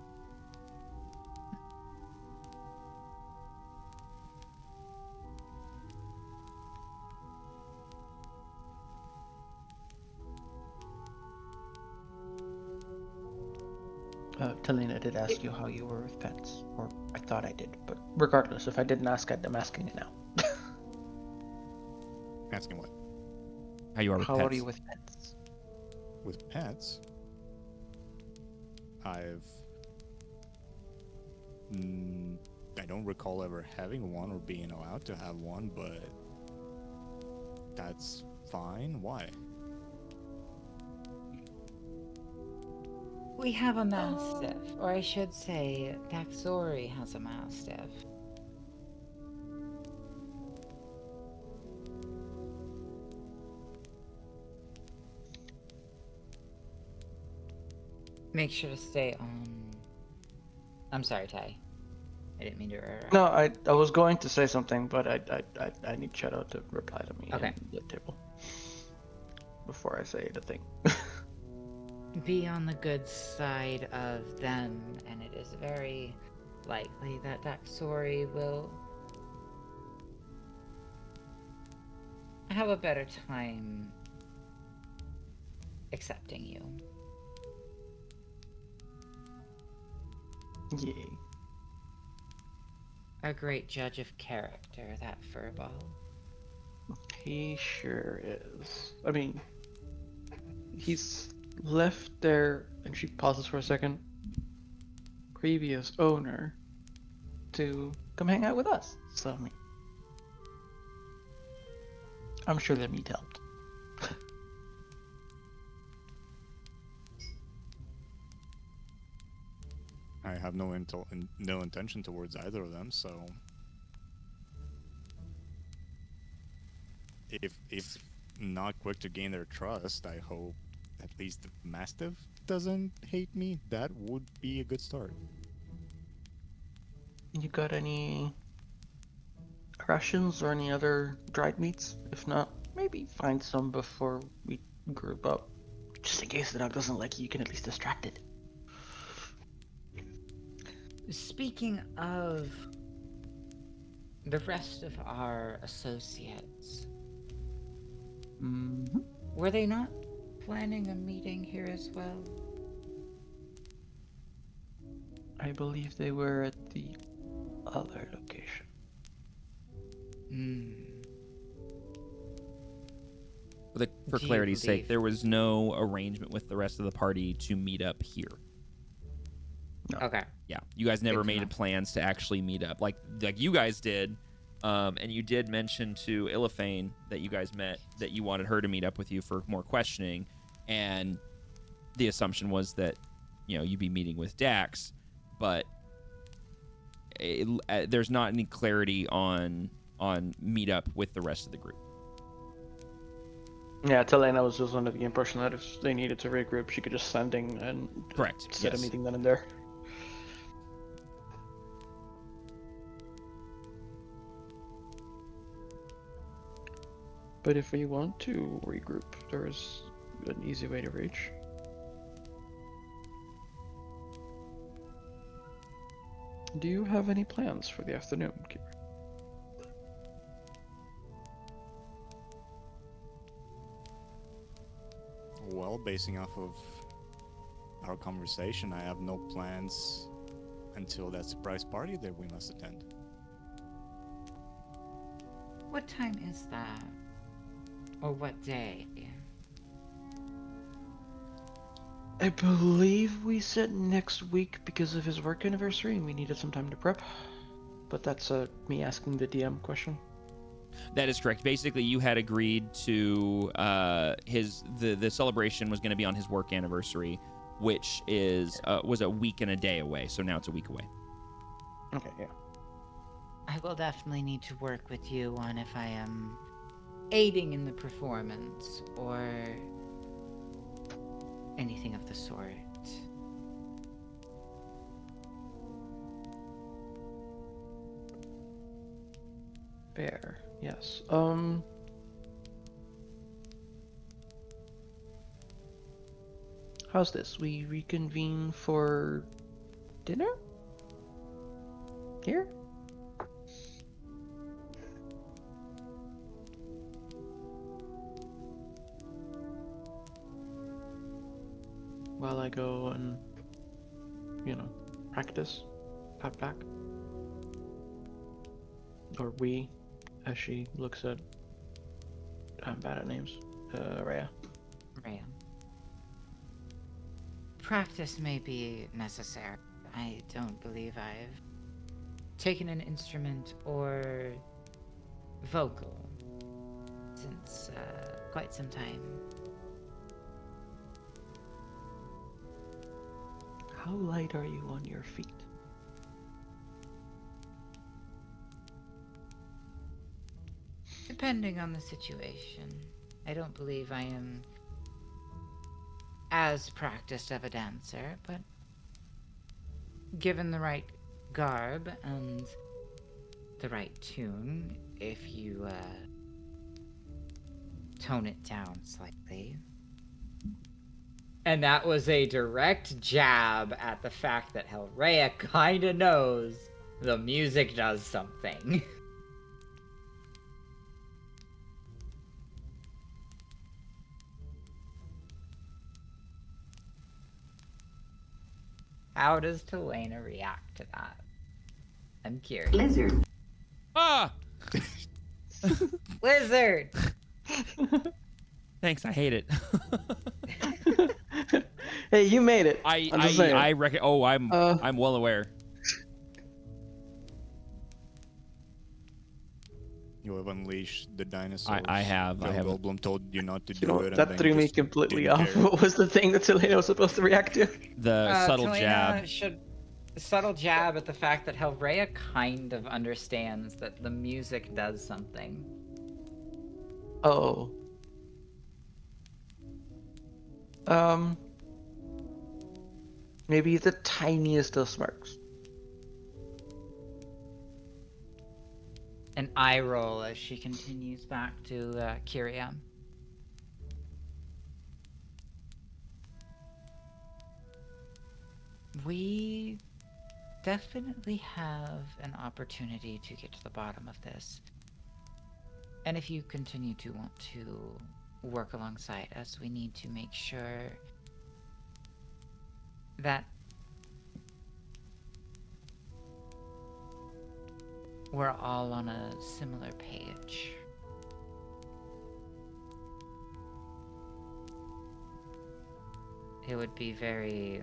Talena did ask you how you were with pets, or I thought I did, but regardless, if I didn't ask it, I'm asking it now. Asking what? How you are with How pets. are you with pets? With pets, I don't recall ever having one or being allowed to have one, but that's fine. Why? We have a mastiff, or I should say, Daxori has a mastiff. Make sure to stay on. I'm sorry, Ty. I didn't mean to interrupt. No, I was going to say something, but I need Shadow to reply to me Okay. in the table before I say the thing. Be on the good side of them, and it is very likely that Daxori will have a better time accepting you. Yay. A great judge of character, that furball. He sure is. I mean, he's left their, and she pauses for a second, previous owner to come hang out with us. So, I mean, I'm sure that meat helped. I have no intention towards either of them, so if not quick to gain their trust, I hope at least the Mastiff doesn't hate me. That would be a good start. You got any rations or any other dried meats? If not, maybe find some before we group up. Just in case the dog doesn't like you, you can at least distract it. Speaking of the rest of our associates, Mm-hmm. were they not planning a meeting here as well? I believe they were at the other location. For Do you clarity's sake, believe- there was no arrangement with the rest of the party to meet up here. Okay. Yeah, you guys never Good to made know. plans to actually meet up like you guys did, and you did mention to Illifane that you guys met, that you wanted her to meet up with you for more questioning, and the assumption was that you'd be meeting with Dax, but there's not any clarity on meetup with the rest of the group. Yeah, Talena was just under the impression that if they needed to regroup, she could just sending and Correct. set Yes. a meeting then and there. But if we want to regroup, there is an easy way to reach. Do you have any plans for the afternoon, Kyria? Well, basing off of our conversation, I have no plans until that surprise party that we must attend. What time is that? Or what day? I believe we said next week because of his work anniversary and we needed some time to prep. But that's me asking the DM question. That is correct. Basically, you had agreed to the celebration was going to be on his work anniversary, which was a week and a day away. So now it's a week away. Okay, yeah. I will definitely need to work with you on if I am aiding in the performance or anything of the sort. Fair, yes. How's this? We reconvene for dinner? Here? While I go and, practice back? Or we, as she looks at. I'm bad at names. Rhea. Rhea. Practice may be necessary. I don't believe I've taken an instrument or vocal since quite some time. How light are you on your feet? Depending on the situation. I don't believe I am as practiced of a dancer, but given the right garb and the right tune, if you tone it down slightly. And that was a direct jab at the fact that Helreia kinda knows the music does something. How does Talena react to that? I'm curious. Lizard. Ah! Lizard! Thanks, I hate it. Hey, you made it. I'm just saying. I reckon. Oh, I'm well aware. You have unleashed the dinosaurs. I have. Goldblum told you not to You do know, it. and that then threw you me just completely didn't off. care. What was the thing that Talena was supposed to react to? The subtle Talena jab. should subtle jab at the fact that Helreia kind of understands that the music does something. Oh. Maybe the tiniest of smirks. An eye roll as she continues back to Kyria. We definitely have an opportunity to get to the bottom of this. And if you continue to want to work alongside us, we need to make sure that we're all on a similar page. It would be very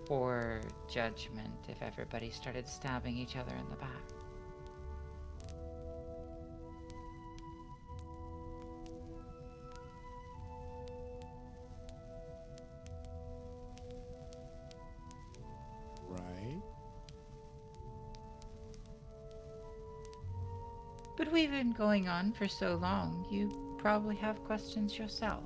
poor judgment if everybody started stabbing each other in the back. Right. But we've been going on for so long, you probably have questions yourself.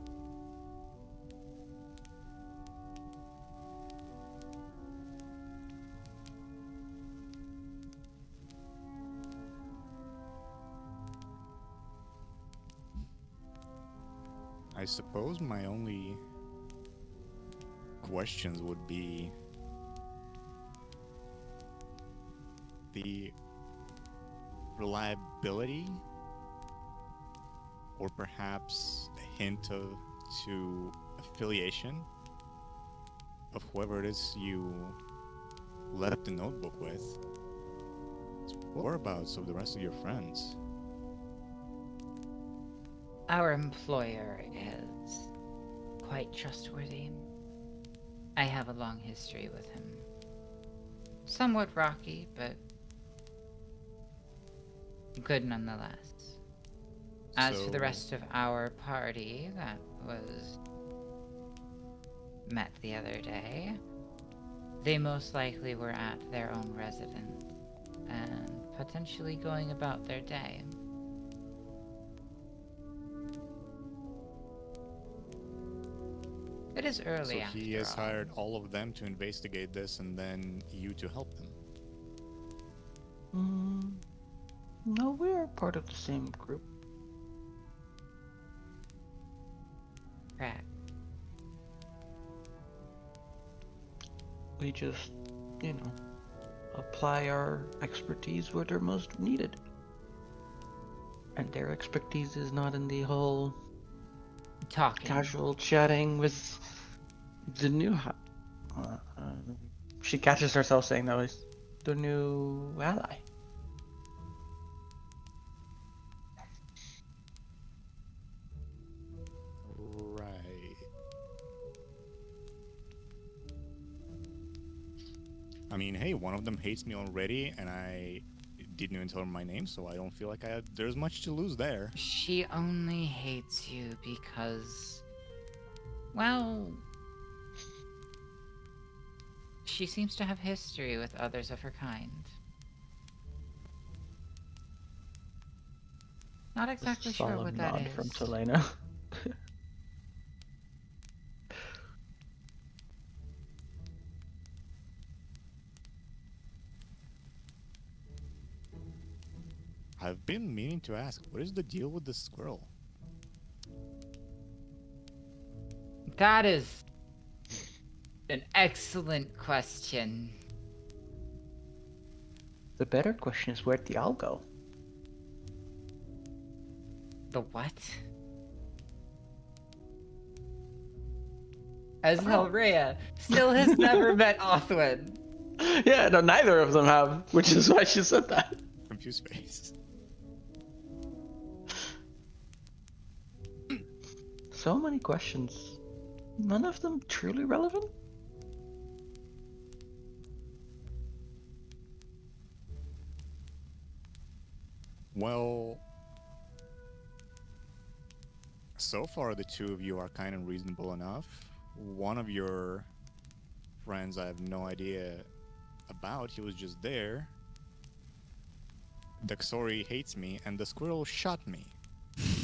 I suppose my only questions would be the reliability, or perhaps a hint to affiliation of whoever it is you left the notebook with. Whereabouts of the rest of your friends? Our employer is quite trustworthy. I have a long history with him. Somewhat rocky, but good nonetheless. As for the rest of our party that was met the other day, they most likely were at their own residence and potentially going about their day. It is early So after he has all. hired all of them to investigate this and then you to help them. No, we're part of the same group. Correct. We just, apply our expertise where they're most needed. And their expertise is not in the whole Talking. casual chatting with the new she catches herself saying that was the new ally. Right. I mean, hey, one of them hates me already, and I didn't even tell her my name, so I don't feel like there's much to lose there. She only hates you because, well, she seems to have history with others of her kind. Not exactly sure Solemn what that nod is. from Talena. I've been meaning to ask, what is the deal with the squirrel? That is an excellent question. The better question is where'd the owl go? The what? As Oh. Helreia still has never met Othwin. Yeah, no, neither of them have, which is why she said that. Confused face. So many questions. None of them truly relevant? Well, so far the two of you are kind of reasonable enough. One of your friends I have no idea about, he was just there. Daxori hates me, and the squirrel shot me.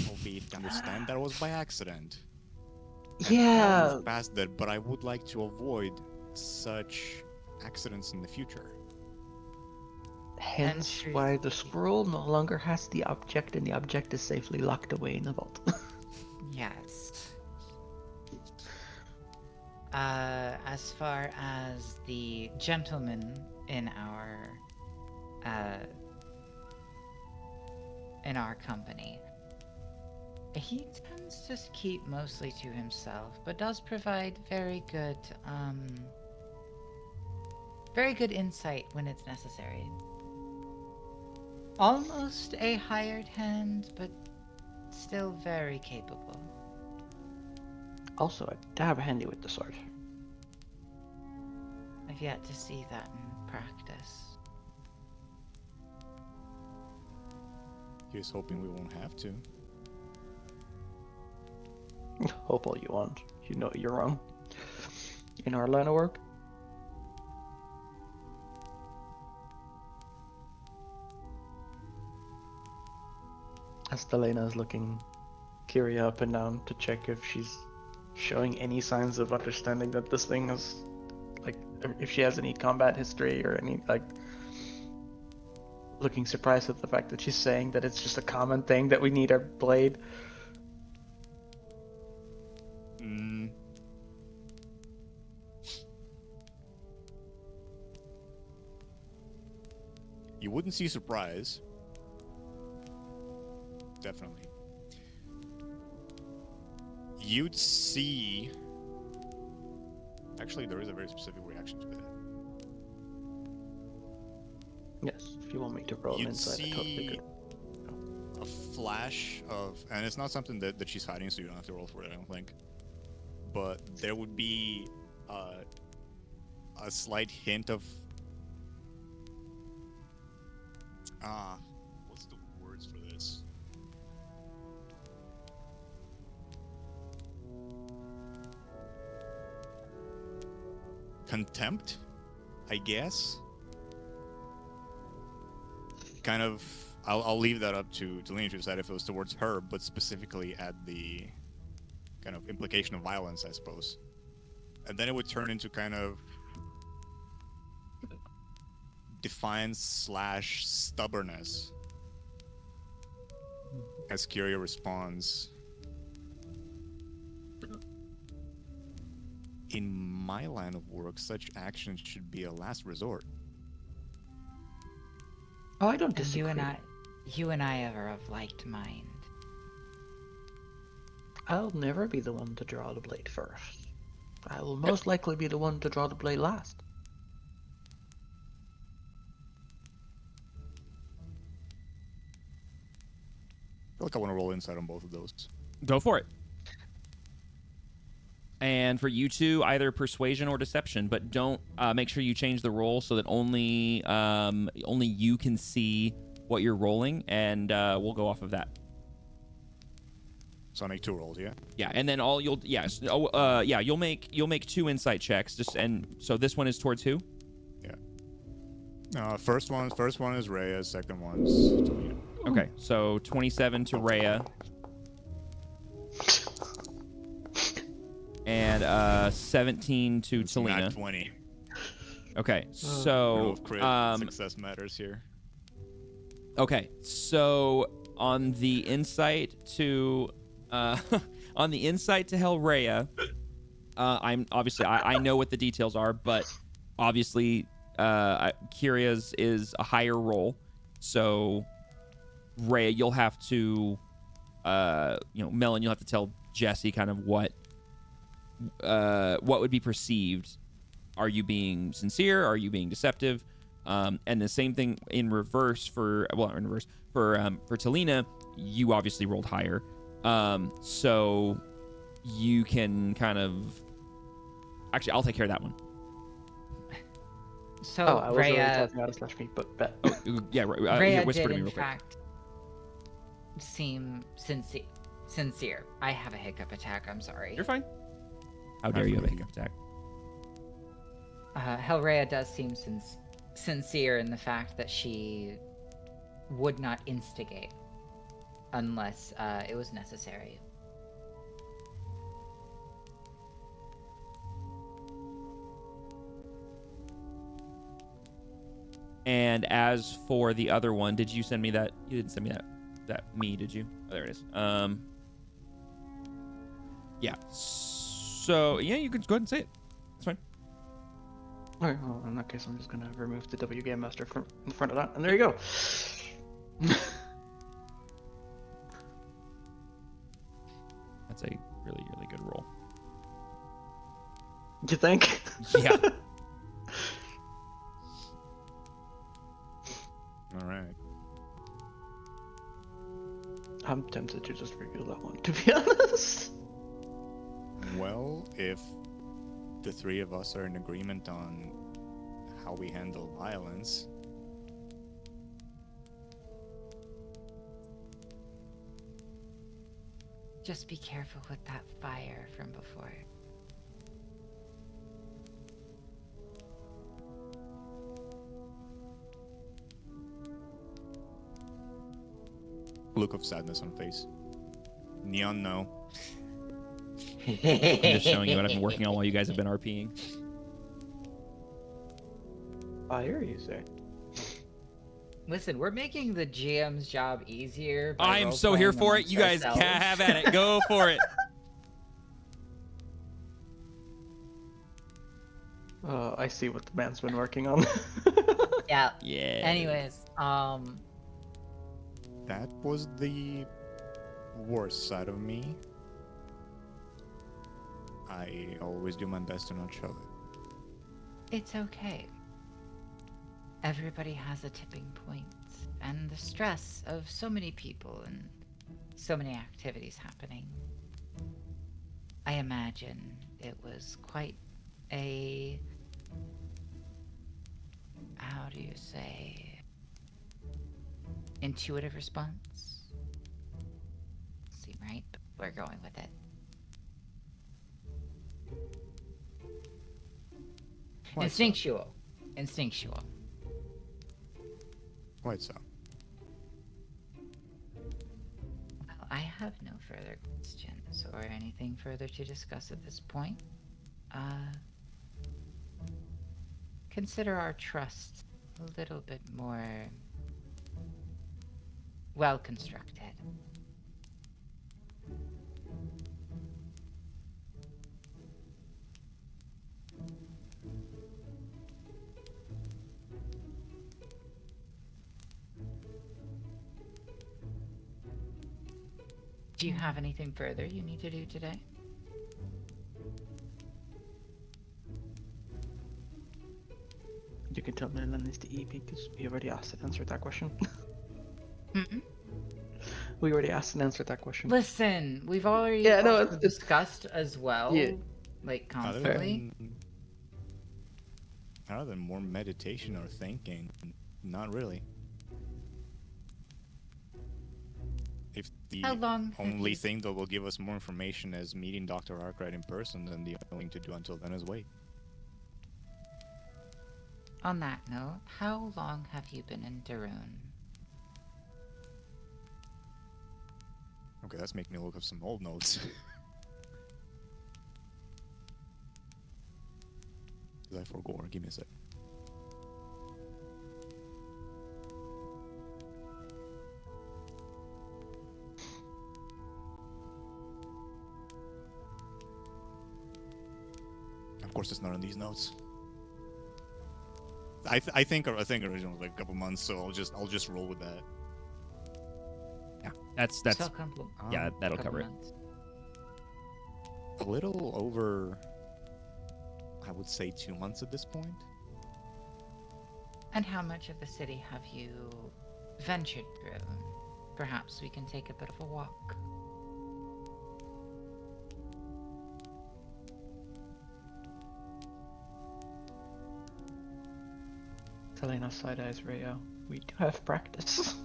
Albeit, understand that was by accident. And I'll Yeah, move past that, but I would like to avoid such accidents in the future. hence And why the squirrel no longer has the object and the object is safely locked away in the vault. Yes. As far as the gentleman in our company, he tends to keep mostly to himself, but does provide very good insight when it's necessary. Almost a hired hand, but still very capable. Also, a dab handy with the sword. I've yet to see that in practice. Here's hoping we won't have to. Hope all you want. You know you're wrong. In our line of work. As Talena is looking Kyria up and down to check if she's showing any signs of understanding that this thing is, like, if she has any combat history or any, like, looking surprised at the fact that she's saying that it's just a common thing that we need our blade. You wouldn't see surprise. Definitely. You'd see... Actually, there is a very specific reaction to that. Yes, if you want me to roll an You'd insight, I totally see could. a flash of... And it's not something that she's hiding, so you don't have to roll for it, I don't think. But there would be a slight hint of... what's the words for this? Contempt, I guess. Kind of, I'll leave that up to Talena to decide if it was towards her, but specifically at the kind of implication of violence, I suppose. And then it would turn into kind of defiance / stubbornness as Kyria responds. In my line of work, such actions should be a last resort. Oh, I don't And disagree. you and I are of like mind. I'll never be the one to draw the blade first. I will most likely be the one to draw the blade last. feel like I want to roll insight on both of those. Go for it. And for you two, either persuasion or deception, but don't make sure you change the roll so that only you can see what you're rolling, and we'll go off of that. So I make 2 rolls, yeah? Yeah, and then you'll make 2 insight checks. And so this one is towards who? Yeah. First one is Rhea, second one's Talena. Okay, so 27 to Rhea. And 17 to It's not Talena. 20. Okay, Roll so of crit. Success matters here. okay, so on the insight to Helreia, I'm obviously I know what the details are, but obviously Kyria's is a higher roll, so Rhea, you'll have to Melon, you'll have to tell Jesse kind of what would be perceived. Are you being sincere? Are you being deceptive? And the same thing in reverse for Talena. You obviously rolled higher, so you can kind of. Actually, I'll take care of that one. So I was already Rhea, talking out of slash me, but bet. Yeah, right. Rhea Whisper did to me in real quick. fact seem sincere. I have a hiccup attack. I'm sorry. You're fine. How dare you have a hiccup attack? Helreia does seem sincere in the fact that she would not instigate unless it was necessary. And as for the other one, did you send me that? You didn't send me that did you? Oh, there it is. Yeah. So yeah, you could go ahead and say it. It's fine. Alright, well, in that case, I'm just gonna remove the W Game Master from in front of that, and there you go. That's a really, really good roll. You think? Yeah. All right. I'm tempted to just reveal that one, to be honest. Well, if the 3 of us are in agreement on how we handle violence, Just be careful with that fire from before. look of sadness on face. Neon, no. I'm just showing you what I've been working on while you guys have been RPing. Fire, you say? Listen, we're making the GM's job easier. I am so here for it. You guys can have at it. Go for it. I see what the man's been working on. Yeah. Yeah. Anyways, That was the worst side of me. I always do my best to not show it. it's okay. Everybody has a tipping point, and the stress of so many people and so many activities happening. I imagine it was quite a, how do you say, intuitive response? Seem right? We're going with it. Quite Instinctual. Instinctual. Quite so. Well, I have no further questions or anything further to discuss at this point. Consider our trust a little bit more well constructed. Do you have anything further you need to do today? You can tell Melon is the EP because he already answered that question. Mm-mm. We already asked and answered that question. Listen, we've already Yeah, no, also it's- discussed as well, Yeah. like Other constantly. than more meditation or thinking, not really. If the How long have only you- thing that will give us more information is meeting Dr. Arkwright in person, then the only thing to do until then is wait. On that note, how long have you been in Darun? Okay, that's making me look up some old notes. I forgot. Give me a sec. Of course, it's not in these notes. I think original was like a couple months, so I'll just roll with that. Yeah, that's So a couple- yeah, that'll couple cover it. months. A little over, I would say, 2 months at this point. And how much of the city have you ventured through? Perhaps we can take a bit of a walk. Talena side-eyes Rayo. We do have practice.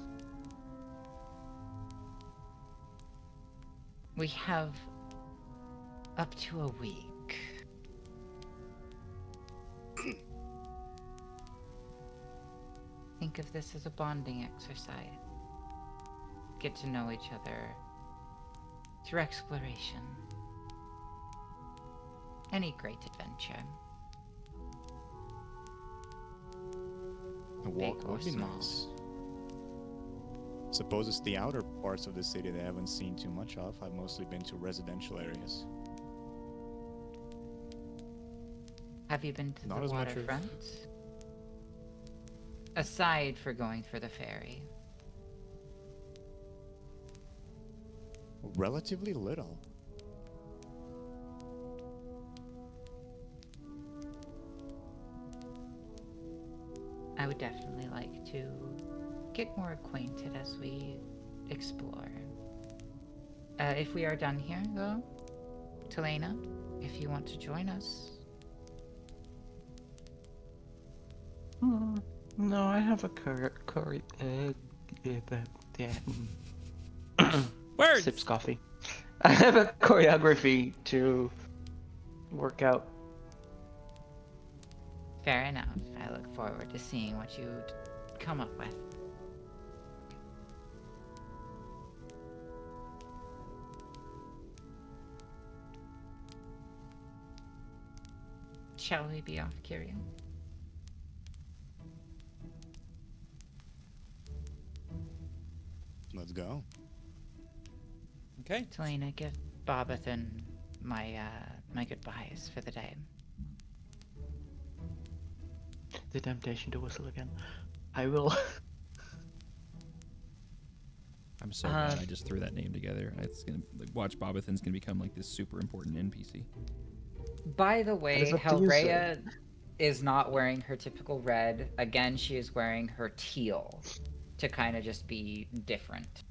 We have up to a week. Think of this as a bonding exercise. Get to know each other through exploration. Any great adventure. A walk Big or would be small. nice. Suppose it's the outer parts of the city that I haven't seen too much of. I've mostly been to residential areas. Have you been to Not the as much of- waterfront? Aside for going for the ferry. Relatively little. I would definitely like to get more acquainted as we explore. If we are done here, though, Talena, if you want to join us. No, I have a curry. Words. Sips coffee. I have a choreography to work out. Fair enough. I look forward to seeing what you come up with. Shall we be off, Kyria? Let's go. Okay. Talena, give Bobathan my my goodbyes for the day. The temptation to whistle again. I will. I'm so glad I just threw that name together. It's gonna like, watch Bobathan's gonna become like this super important NPC. By the way, is up to you, Helreia is not wearing her typical red. Again, she is wearing her teal to kind of just be different.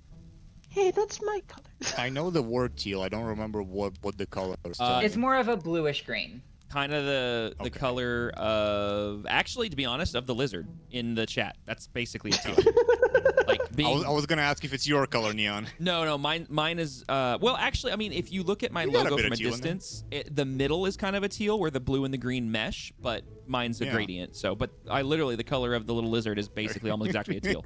Hey, that's my color. I know the word teal. I don't remember what the color is. It's more of a bluish green. Kind of the Okay. color of, actually, to be honest, of the lizard in the chat. That's basically a teal. Like being, I was gonna ask if it's your color, Neon. no, mine is. Well, actually, I mean, if you look at my You got a logo bit from of a teal in there. distance, the middle is kind of a teal, where the blue and the green mesh. But mine's a Yeah. gradient. So, but I literally, the color of the little lizard is basically almost exactly a teal.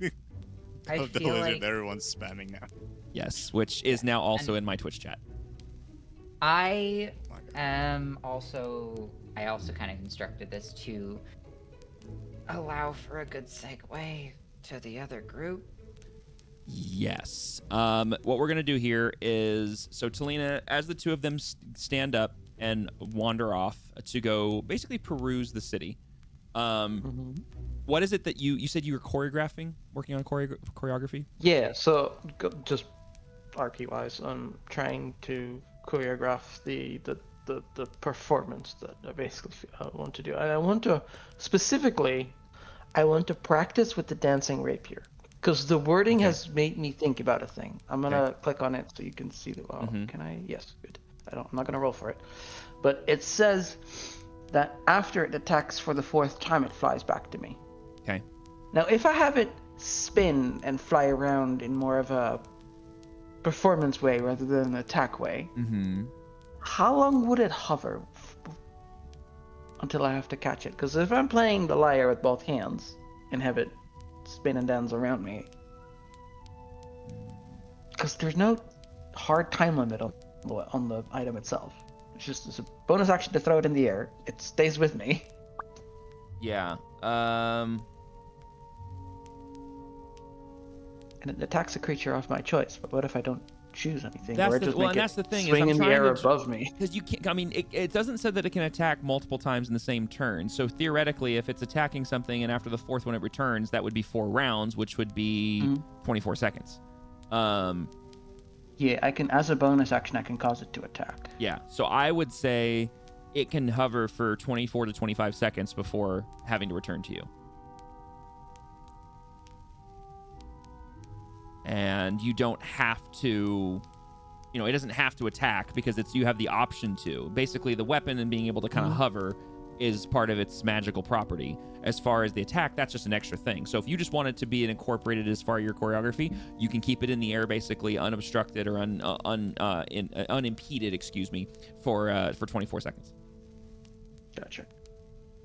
I Of the feel lizard like everyone's spamming now. Yes, which is now also in my Twitch chat. I My God. am also. I also kind of constructed this to allow for a good segue to the other group. Yes. What we're gonna do here is, so Talena, as the two of them stand up and wander off to go basically peruse the city. What is it that you said you were choreographing, working on choreography? Yeah, so just RP wise, I'm trying to choreograph the performance that I basically want to do. And I want to specifically, I want to practice with the dancing rapier. Because the wording Okay. has made me think about a thing. I'm gonna Okay. click on it so you can see the. Oh, Mhm. can I? Yes, good. I'm not gonna roll for it, but it says that after it attacks for the 4th time, it flies back to me. Okay. Now, if I have it spin and fly around in more of a performance way rather than an attack way, Mm-hmm. how long would it hover until I have to catch it? Because if I'm playing the lyre with both hands and have it spin and dance around me, because there's no hard time limit on the item itself. It's a bonus action to throw it in the air. It stays with me. Yeah. And it attacks a creature of my choice. But what if I don't choose anything? That's or it the just well, make and it that's the thing is swing I'm in the trying air to above me? because you can't. I mean, it doesn't say that it can attack multiple times in the same turn. So theoretically, if it's attacking something and after the 4th one it returns, that would be 4 rounds, which would be 24 seconds. Yeah, I can, as a bonus action, I can cause it to attack. Yeah. So I would say it can hover for 24 to 25 seconds before having to return to you. And you don't have to, it doesn't have to attack because you have the option to. Basically, the weapon and being able to kind of hover is part of its magical property. As far as the attack, that's just an extra thing. So if you just want it to be incorporated as far as your choreography, you can keep it in the air basically unobstructed or unimpeded, for 24 seconds. Gotcha.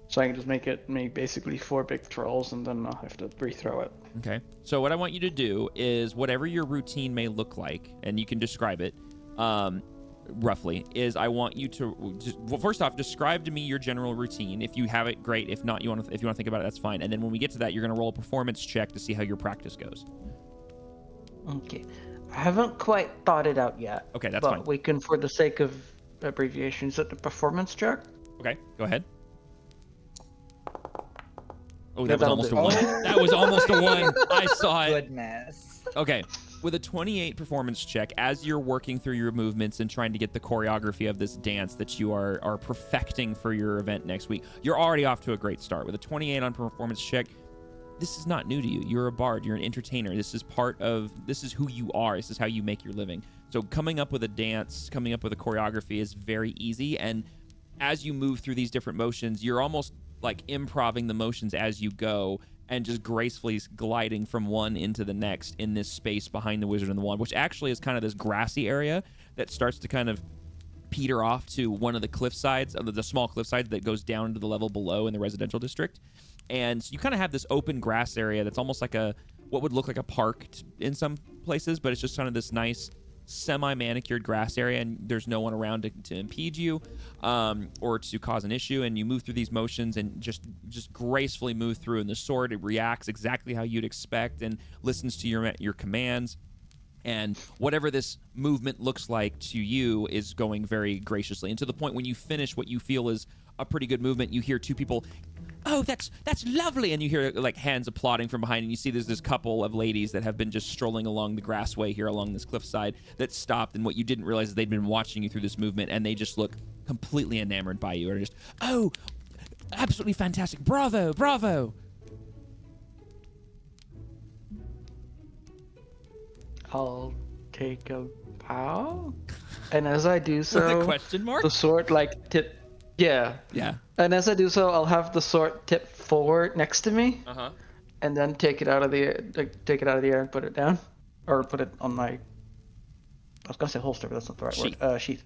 So I can just make basically 4 big trolls and then I'll have to rethrow it. Okay. So what I want you to do is whatever your routine may look like, and you can describe it roughly, is I want you to first off describe to me your general routine. If you have it, great. If not, if you want to think about it, that's fine. And then when we get to that, you're going to roll a performance check to see how your practice goes. Okay. I haven't quite thought it out yet. Okay, that's but fine. We can, for the sake of abbreviation, is it the performance check? Okay, go ahead. Oh, Yeah, that was almost a 1. That was almost a 1. I saw it. Goodness. Okay. With a 28 performance check, as you're working through your movements and trying to get the choreography of this dance that you are perfecting for your event next week, you're already off to a great start. With a 28 on performance check, this is not new to you. You're a bard. You're an entertainer. This is who you are. This is how you make your living. So coming up with a dance, coming up with a choreography is very easy. And as you move through these different motions, you're almost like improving the motions as you go and just gracefully gliding from one into the next in this space behind the Wizard and the Wand, which actually is kind of this grassy area that starts to kind of peter off to one of the cliff sides, the small cliff sides that goes down to the level below in the residential district. And so you kind of have this open grass area that's almost like what would look like a park in some places, but it's just kind of this nice semi-manicured grass area, and there's no one around to impede you or to cause an issue. And you move through these motions and just gracefully move through, and the sword, it reacts exactly how you'd expect and listens to your commands. And whatever this movement looks like to you is going very graciously. And to the point when you finish what you feel is a pretty good movement, you hear 2 people, "Oh, that's lovely," and you hear like hands applauding from behind, and you see there's this couple of ladies that have been just strolling along the grassway here along this cliffside that stopped, and what you didn't realize is they'd been watching you through this movement, and they just look completely enamored by you, and are just, "Oh, absolutely fantastic, bravo, bravo." I'll take a bow, and as I do so, With a question mark? the sword tip. Yeah. Yeah. And as I do so, I'll have the sword tip forward next to me, and then take it out of the air and put it down, or put it on my. I was gonna say holster, but that's not the right word. Sheath.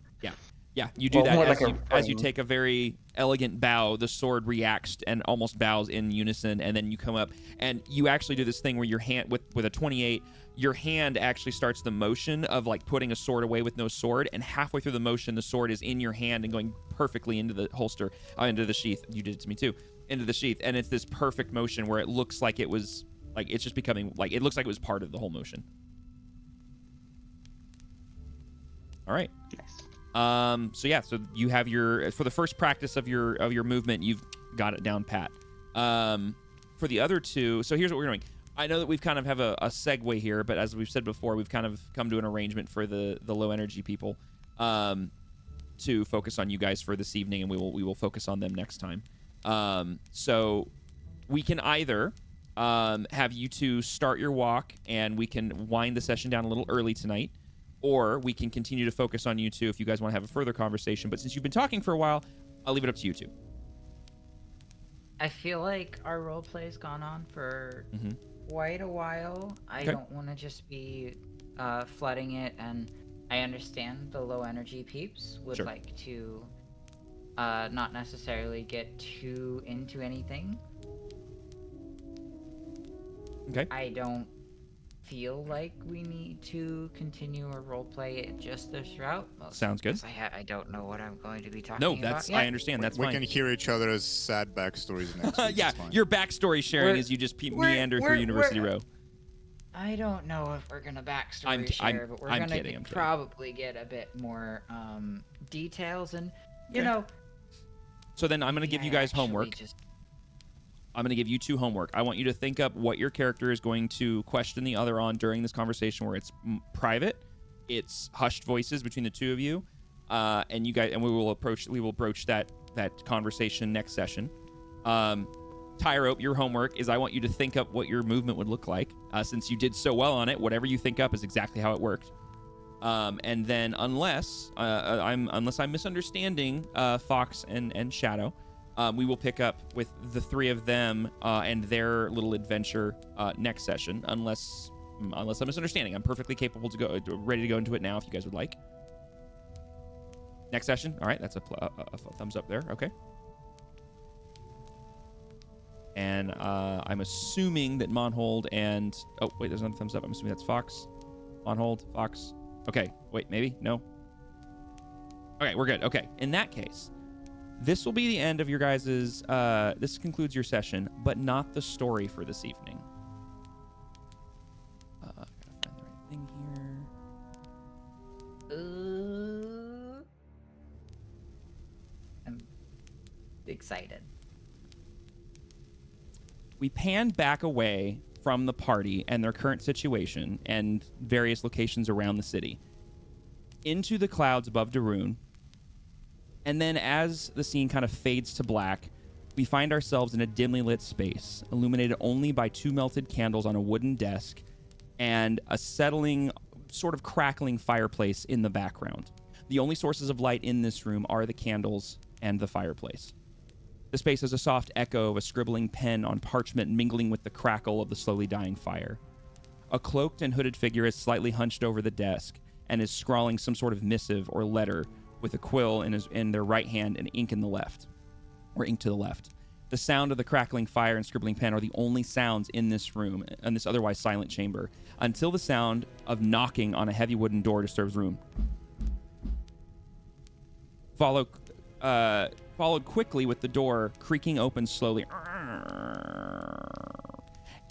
Yeah, you do Well, more that like as you frame. take a very elegant bow. The sword reacts and almost bows in unison, and then you come up and you actually do this thing where your hand with a 28, your hand actually starts the motion of like putting a sword away with no sword, and halfway through the motion, the sword is in your hand and going perfectly into the holster, into the sheath. You did it to me too, into the sheath, and it's this perfect motion where it looks like it was like it's just becoming like it looks like it was part of the whole motion. All right. Nice. So you have for the first practice of your movement, you've got it down pat. For the other 2, so here's what we're doing. I know that we've kind of have a segue here, but as we've said before, we've kind of come to an arrangement for the low energy people, to focus on you guys for this evening, and we will focus on them next time. So we can either have you two start your walk, and we can wind the session down a little early tonight, or we can continue to focus on you two if you guys want to have a further conversation. But since you've been talking for a while, I'll leave it up to you two. I feel like our role play's gone on for quite a while. I Okay. don't want to just be flooding it, and I understand the low energy peeps would Sure. like to not necessarily get too into anything. Okay. I don't feel like we need to continue or roleplay just this route. Mostly Sounds good. because I don't know what I'm going to be talking No, about that's yet. I understand. That's we fine. can hear each other's sad backstories next week. Yeah, it's fine. your backstory sharing We're- as you just we're- meander through we're- University we're- Row. I don't know if we're gonna backstory I'm share, but we're I'm gonna kidding, I'm kidding. probably get a bit more details, and you Okay. know. So then I'm going to give you guys actually homework. just- I'm going to give you two homework. I want you to think up what your character is going to question the other on during this conversation, where it's private, it's hushed voices between the two of you, and you guys, and we will broach that conversation next session. Tyrope, your homework is I want you to think up what your movement would look like. Since you did so well on it, whatever you think up is exactly how it worked. And then unless I'm misunderstanding Fox and Shadow, we will pick up with the three of them and their little adventure next session. Unless I'm misunderstanding, I'm perfectly capable to ready to go into it now if you guys would like. Next session. All right, that's a thumbs up there. Okay. And I'm assuming that Monhold and oh wait, there's another thumbs up. I'm assuming that's Fox, Monhold, Fox. Okay, wait, maybe no. Okay, we're good. Okay, in that case, this will be the end of your guys's. This concludes your session, but not the story for this evening. Gotta find the right thing here. I'm excited. We pan back away from the party and their current situation and various locations around the city into the clouds above Darun. And then as the scene kind of fades to black, we find ourselves in a dimly lit space, illuminated only by two melted candles on a wooden desk and a settling, sort of crackling fireplace in the background. The only sources of light in this room are the candles and the fireplace. The space has a soft echo of a scribbling pen on parchment mingling with the crackle of the slowly dying fire. A cloaked and hooded figure is slightly hunched over the desk and is scrawling some sort of missive or letter with a quill in their right hand and ink to the left. The sound of the crackling fire and scribbling pen are the only sounds in this room, in this otherwise silent chamber, until the sound of knocking on a heavy wooden door disturbs the room. Followed quickly with the door creaking open slowly,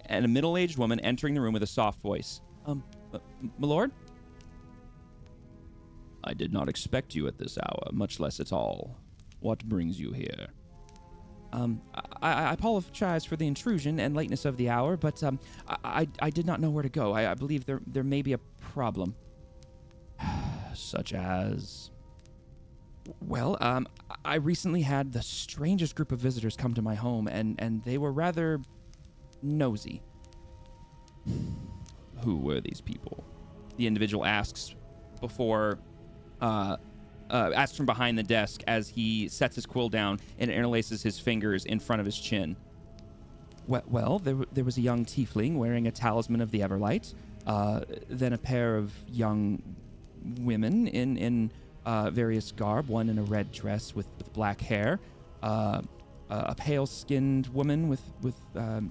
and a middle-aged woman entering the room with a soft voice. My lord? I did not expect you at this hour, much less at all. What brings you here? I apologize for the intrusion and lateness of the hour, but I did not know where to go. I believe there may be a problem. Such as... Well, I recently had the strangest group of visitors come to my home, and they were rather nosy. Who were these people? The individual asks before... asks from behind the desk as he sets his quill down and interlaces his fingers in front of his chin. Well, there was a young tiefling wearing a talisman of the Everlight, then a pair of young women in various garb, one in a red dress with black hair, a pale-skinned woman with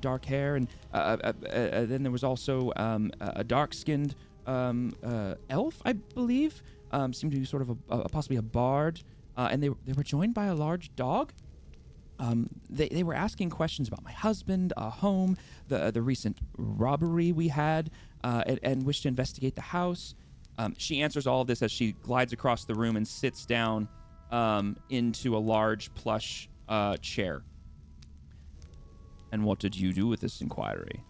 dark hair, and then there was also a dark-skinned elf, I believe, seemed to be sort of possibly a bard, and they were joined by a large dog. They were asking questions about my husband, home, the recent robbery we had, and wished to investigate the house. She answers all of this as she glides across the room and sits down into a large plush chair. And what did you do with this inquiry?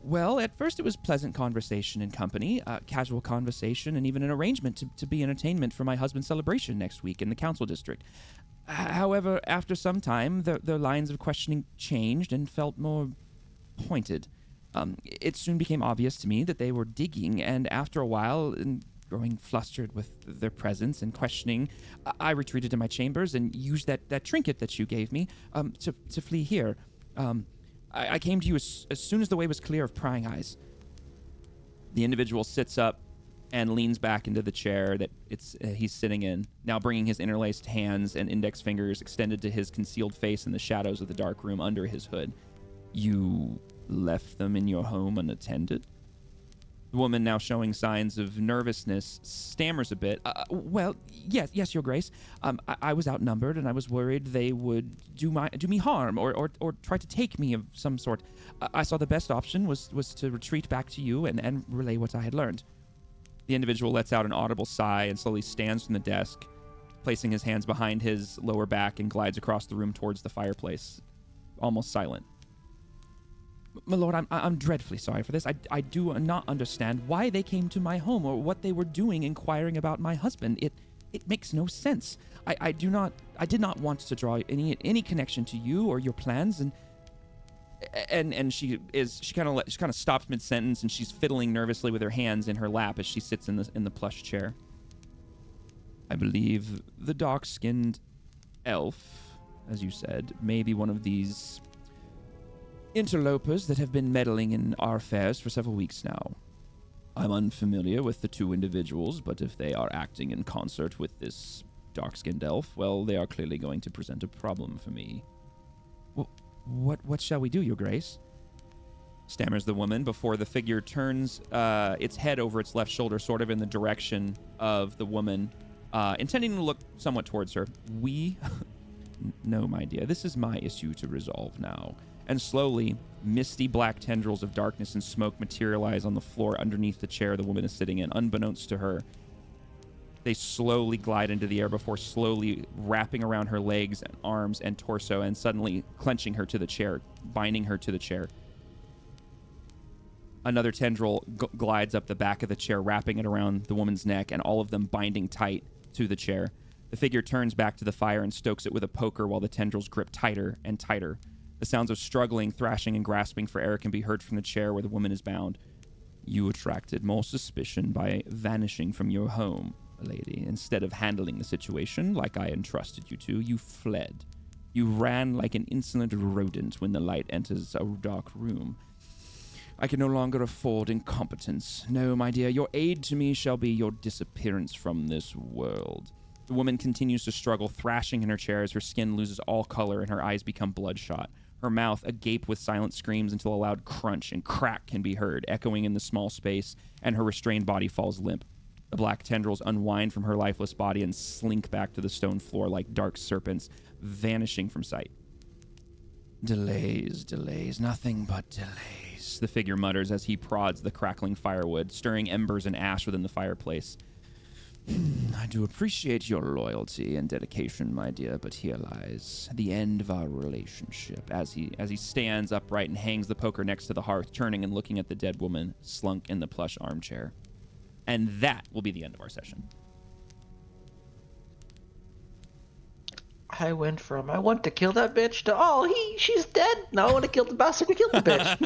Well, at first it was pleasant conversation and company, casual conversation, and even an arrangement to be entertainment for my husband's celebration next week in the council district. However, after some time, their lines of questioning changed and felt more pointed. It soon became obvious to me that they were digging, and after a while, growing flustered with their presence and questioning, I retreated to my chambers and used that trinket that you gave me to flee here. I came to you as soon as the way was clear of prying eyes. The individual sits up and leans back into the chair that he's sitting in, now bringing his interlaced hands and index fingers extended to his concealed face in the shadows of the dark room under his hood. You left them in your home unattended? The woman, now showing signs of nervousness, stammers a bit. Well, yes, Your Grace. I was outnumbered, and I was worried they would do me harm or try to take me of some sort. I saw the best option was to retreat back to you and relay what I had learned. The individual lets out an audible sigh and slowly stands from the desk, placing his hands behind his lower back, and glides across the room towards the fireplace, almost silent. My lord, I'm dreadfully sorry for this. I do not understand why they came to my home or what they were doing inquiring about my husband. It makes no sense. I did not want to draw any connection to you or your plans, and she kind of stops mid-sentence, and she's fiddling nervously with her hands in her lap as she sits in the plush chair. I believe the dark-skinned elf, as you said, may be one of these interlopers that have been meddling in our affairs for several weeks now. I'm unfamiliar with the two individuals, but if they are acting in concert with this dark-skinned elf, well, they are clearly going to present a problem for me. Well, what shall we do, Your Grace? Stammers the woman before the figure turns its head over its left shoulder, sort of in the direction of the woman, intending to look somewhat towards her. No, my dear, this is my issue to resolve now. And slowly, misty black tendrils of darkness and smoke materialize on the floor underneath the chair the woman is sitting in, unbeknownst to her. They slowly glide into the air before slowly wrapping around her legs and arms and torso, and suddenly clenching her to the chair, binding her to the chair. Another tendril glides up the back of the chair, wrapping it around the woman's neck, and all of them binding tight to the chair. The figure turns back to the fire and stokes it with a poker while the tendrils grip tighter and tighter. The sounds of struggling, thrashing, and grasping for air can be heard from the chair where the woman is bound. You attracted more suspicion by vanishing from your home, lady. Instead of handling the situation like I entrusted you to, you fled. You ran like an insolent rodent when the light enters a dark room. I can no longer afford incompetence. No, my dear, your aid to me shall be your disappearance from this world. The woman continues to struggle, thrashing in her chair as her skin loses all color and her eyes become bloodshot. Her mouth agape with silent screams until a loud crunch and crack can be heard, echoing in the small space, and her restrained body falls limp. The black tendrils unwind from her lifeless body and slink back to the stone floor like dark serpents, vanishing from sight. Delays, nothing but delays, the figure mutters as he prods the crackling firewood, stirring embers and ash within the fireplace. I do appreciate your loyalty and dedication, my dear, but here lies the end of our relationship. As he stands upright and hangs the poker next to the hearth, turning and looking at the dead woman slunk in the plush armchair. And that will be the end of our session. I went from I want to kill that bitch to she's dead. Now I want to kill the bastard who killed the bitch.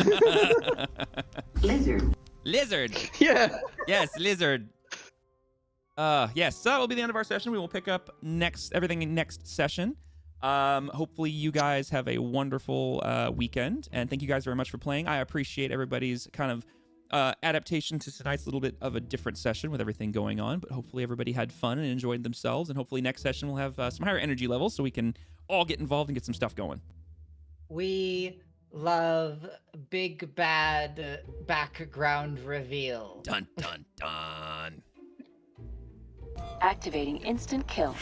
Lizard. Yeah. Yes, lizard. Yes, so that will be the end of our session. We will pick up everything in next session. Hopefully you guys have a wonderful weekend, and thank you guys very much for playing. I appreciate everybody's kind of adaptation to tonight's little bit of a different session with everything going on, but hopefully everybody had fun and enjoyed themselves, and hopefully next session we'll have some higher energy levels so we can all get involved and get some stuff going. We love big bad background reveal. Dun, dun, dun. Activating instant kill.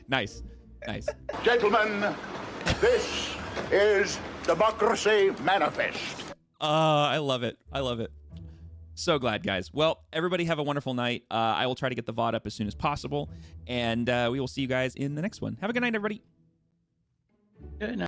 Nice. Gentlemen, this is Democracy Manifest. I love it. So glad, guys. Well, everybody have a wonderful night. I will try to get the VOD up as soon as possible, and we will see you guys in the next one. Have a good night, everybody. Good night.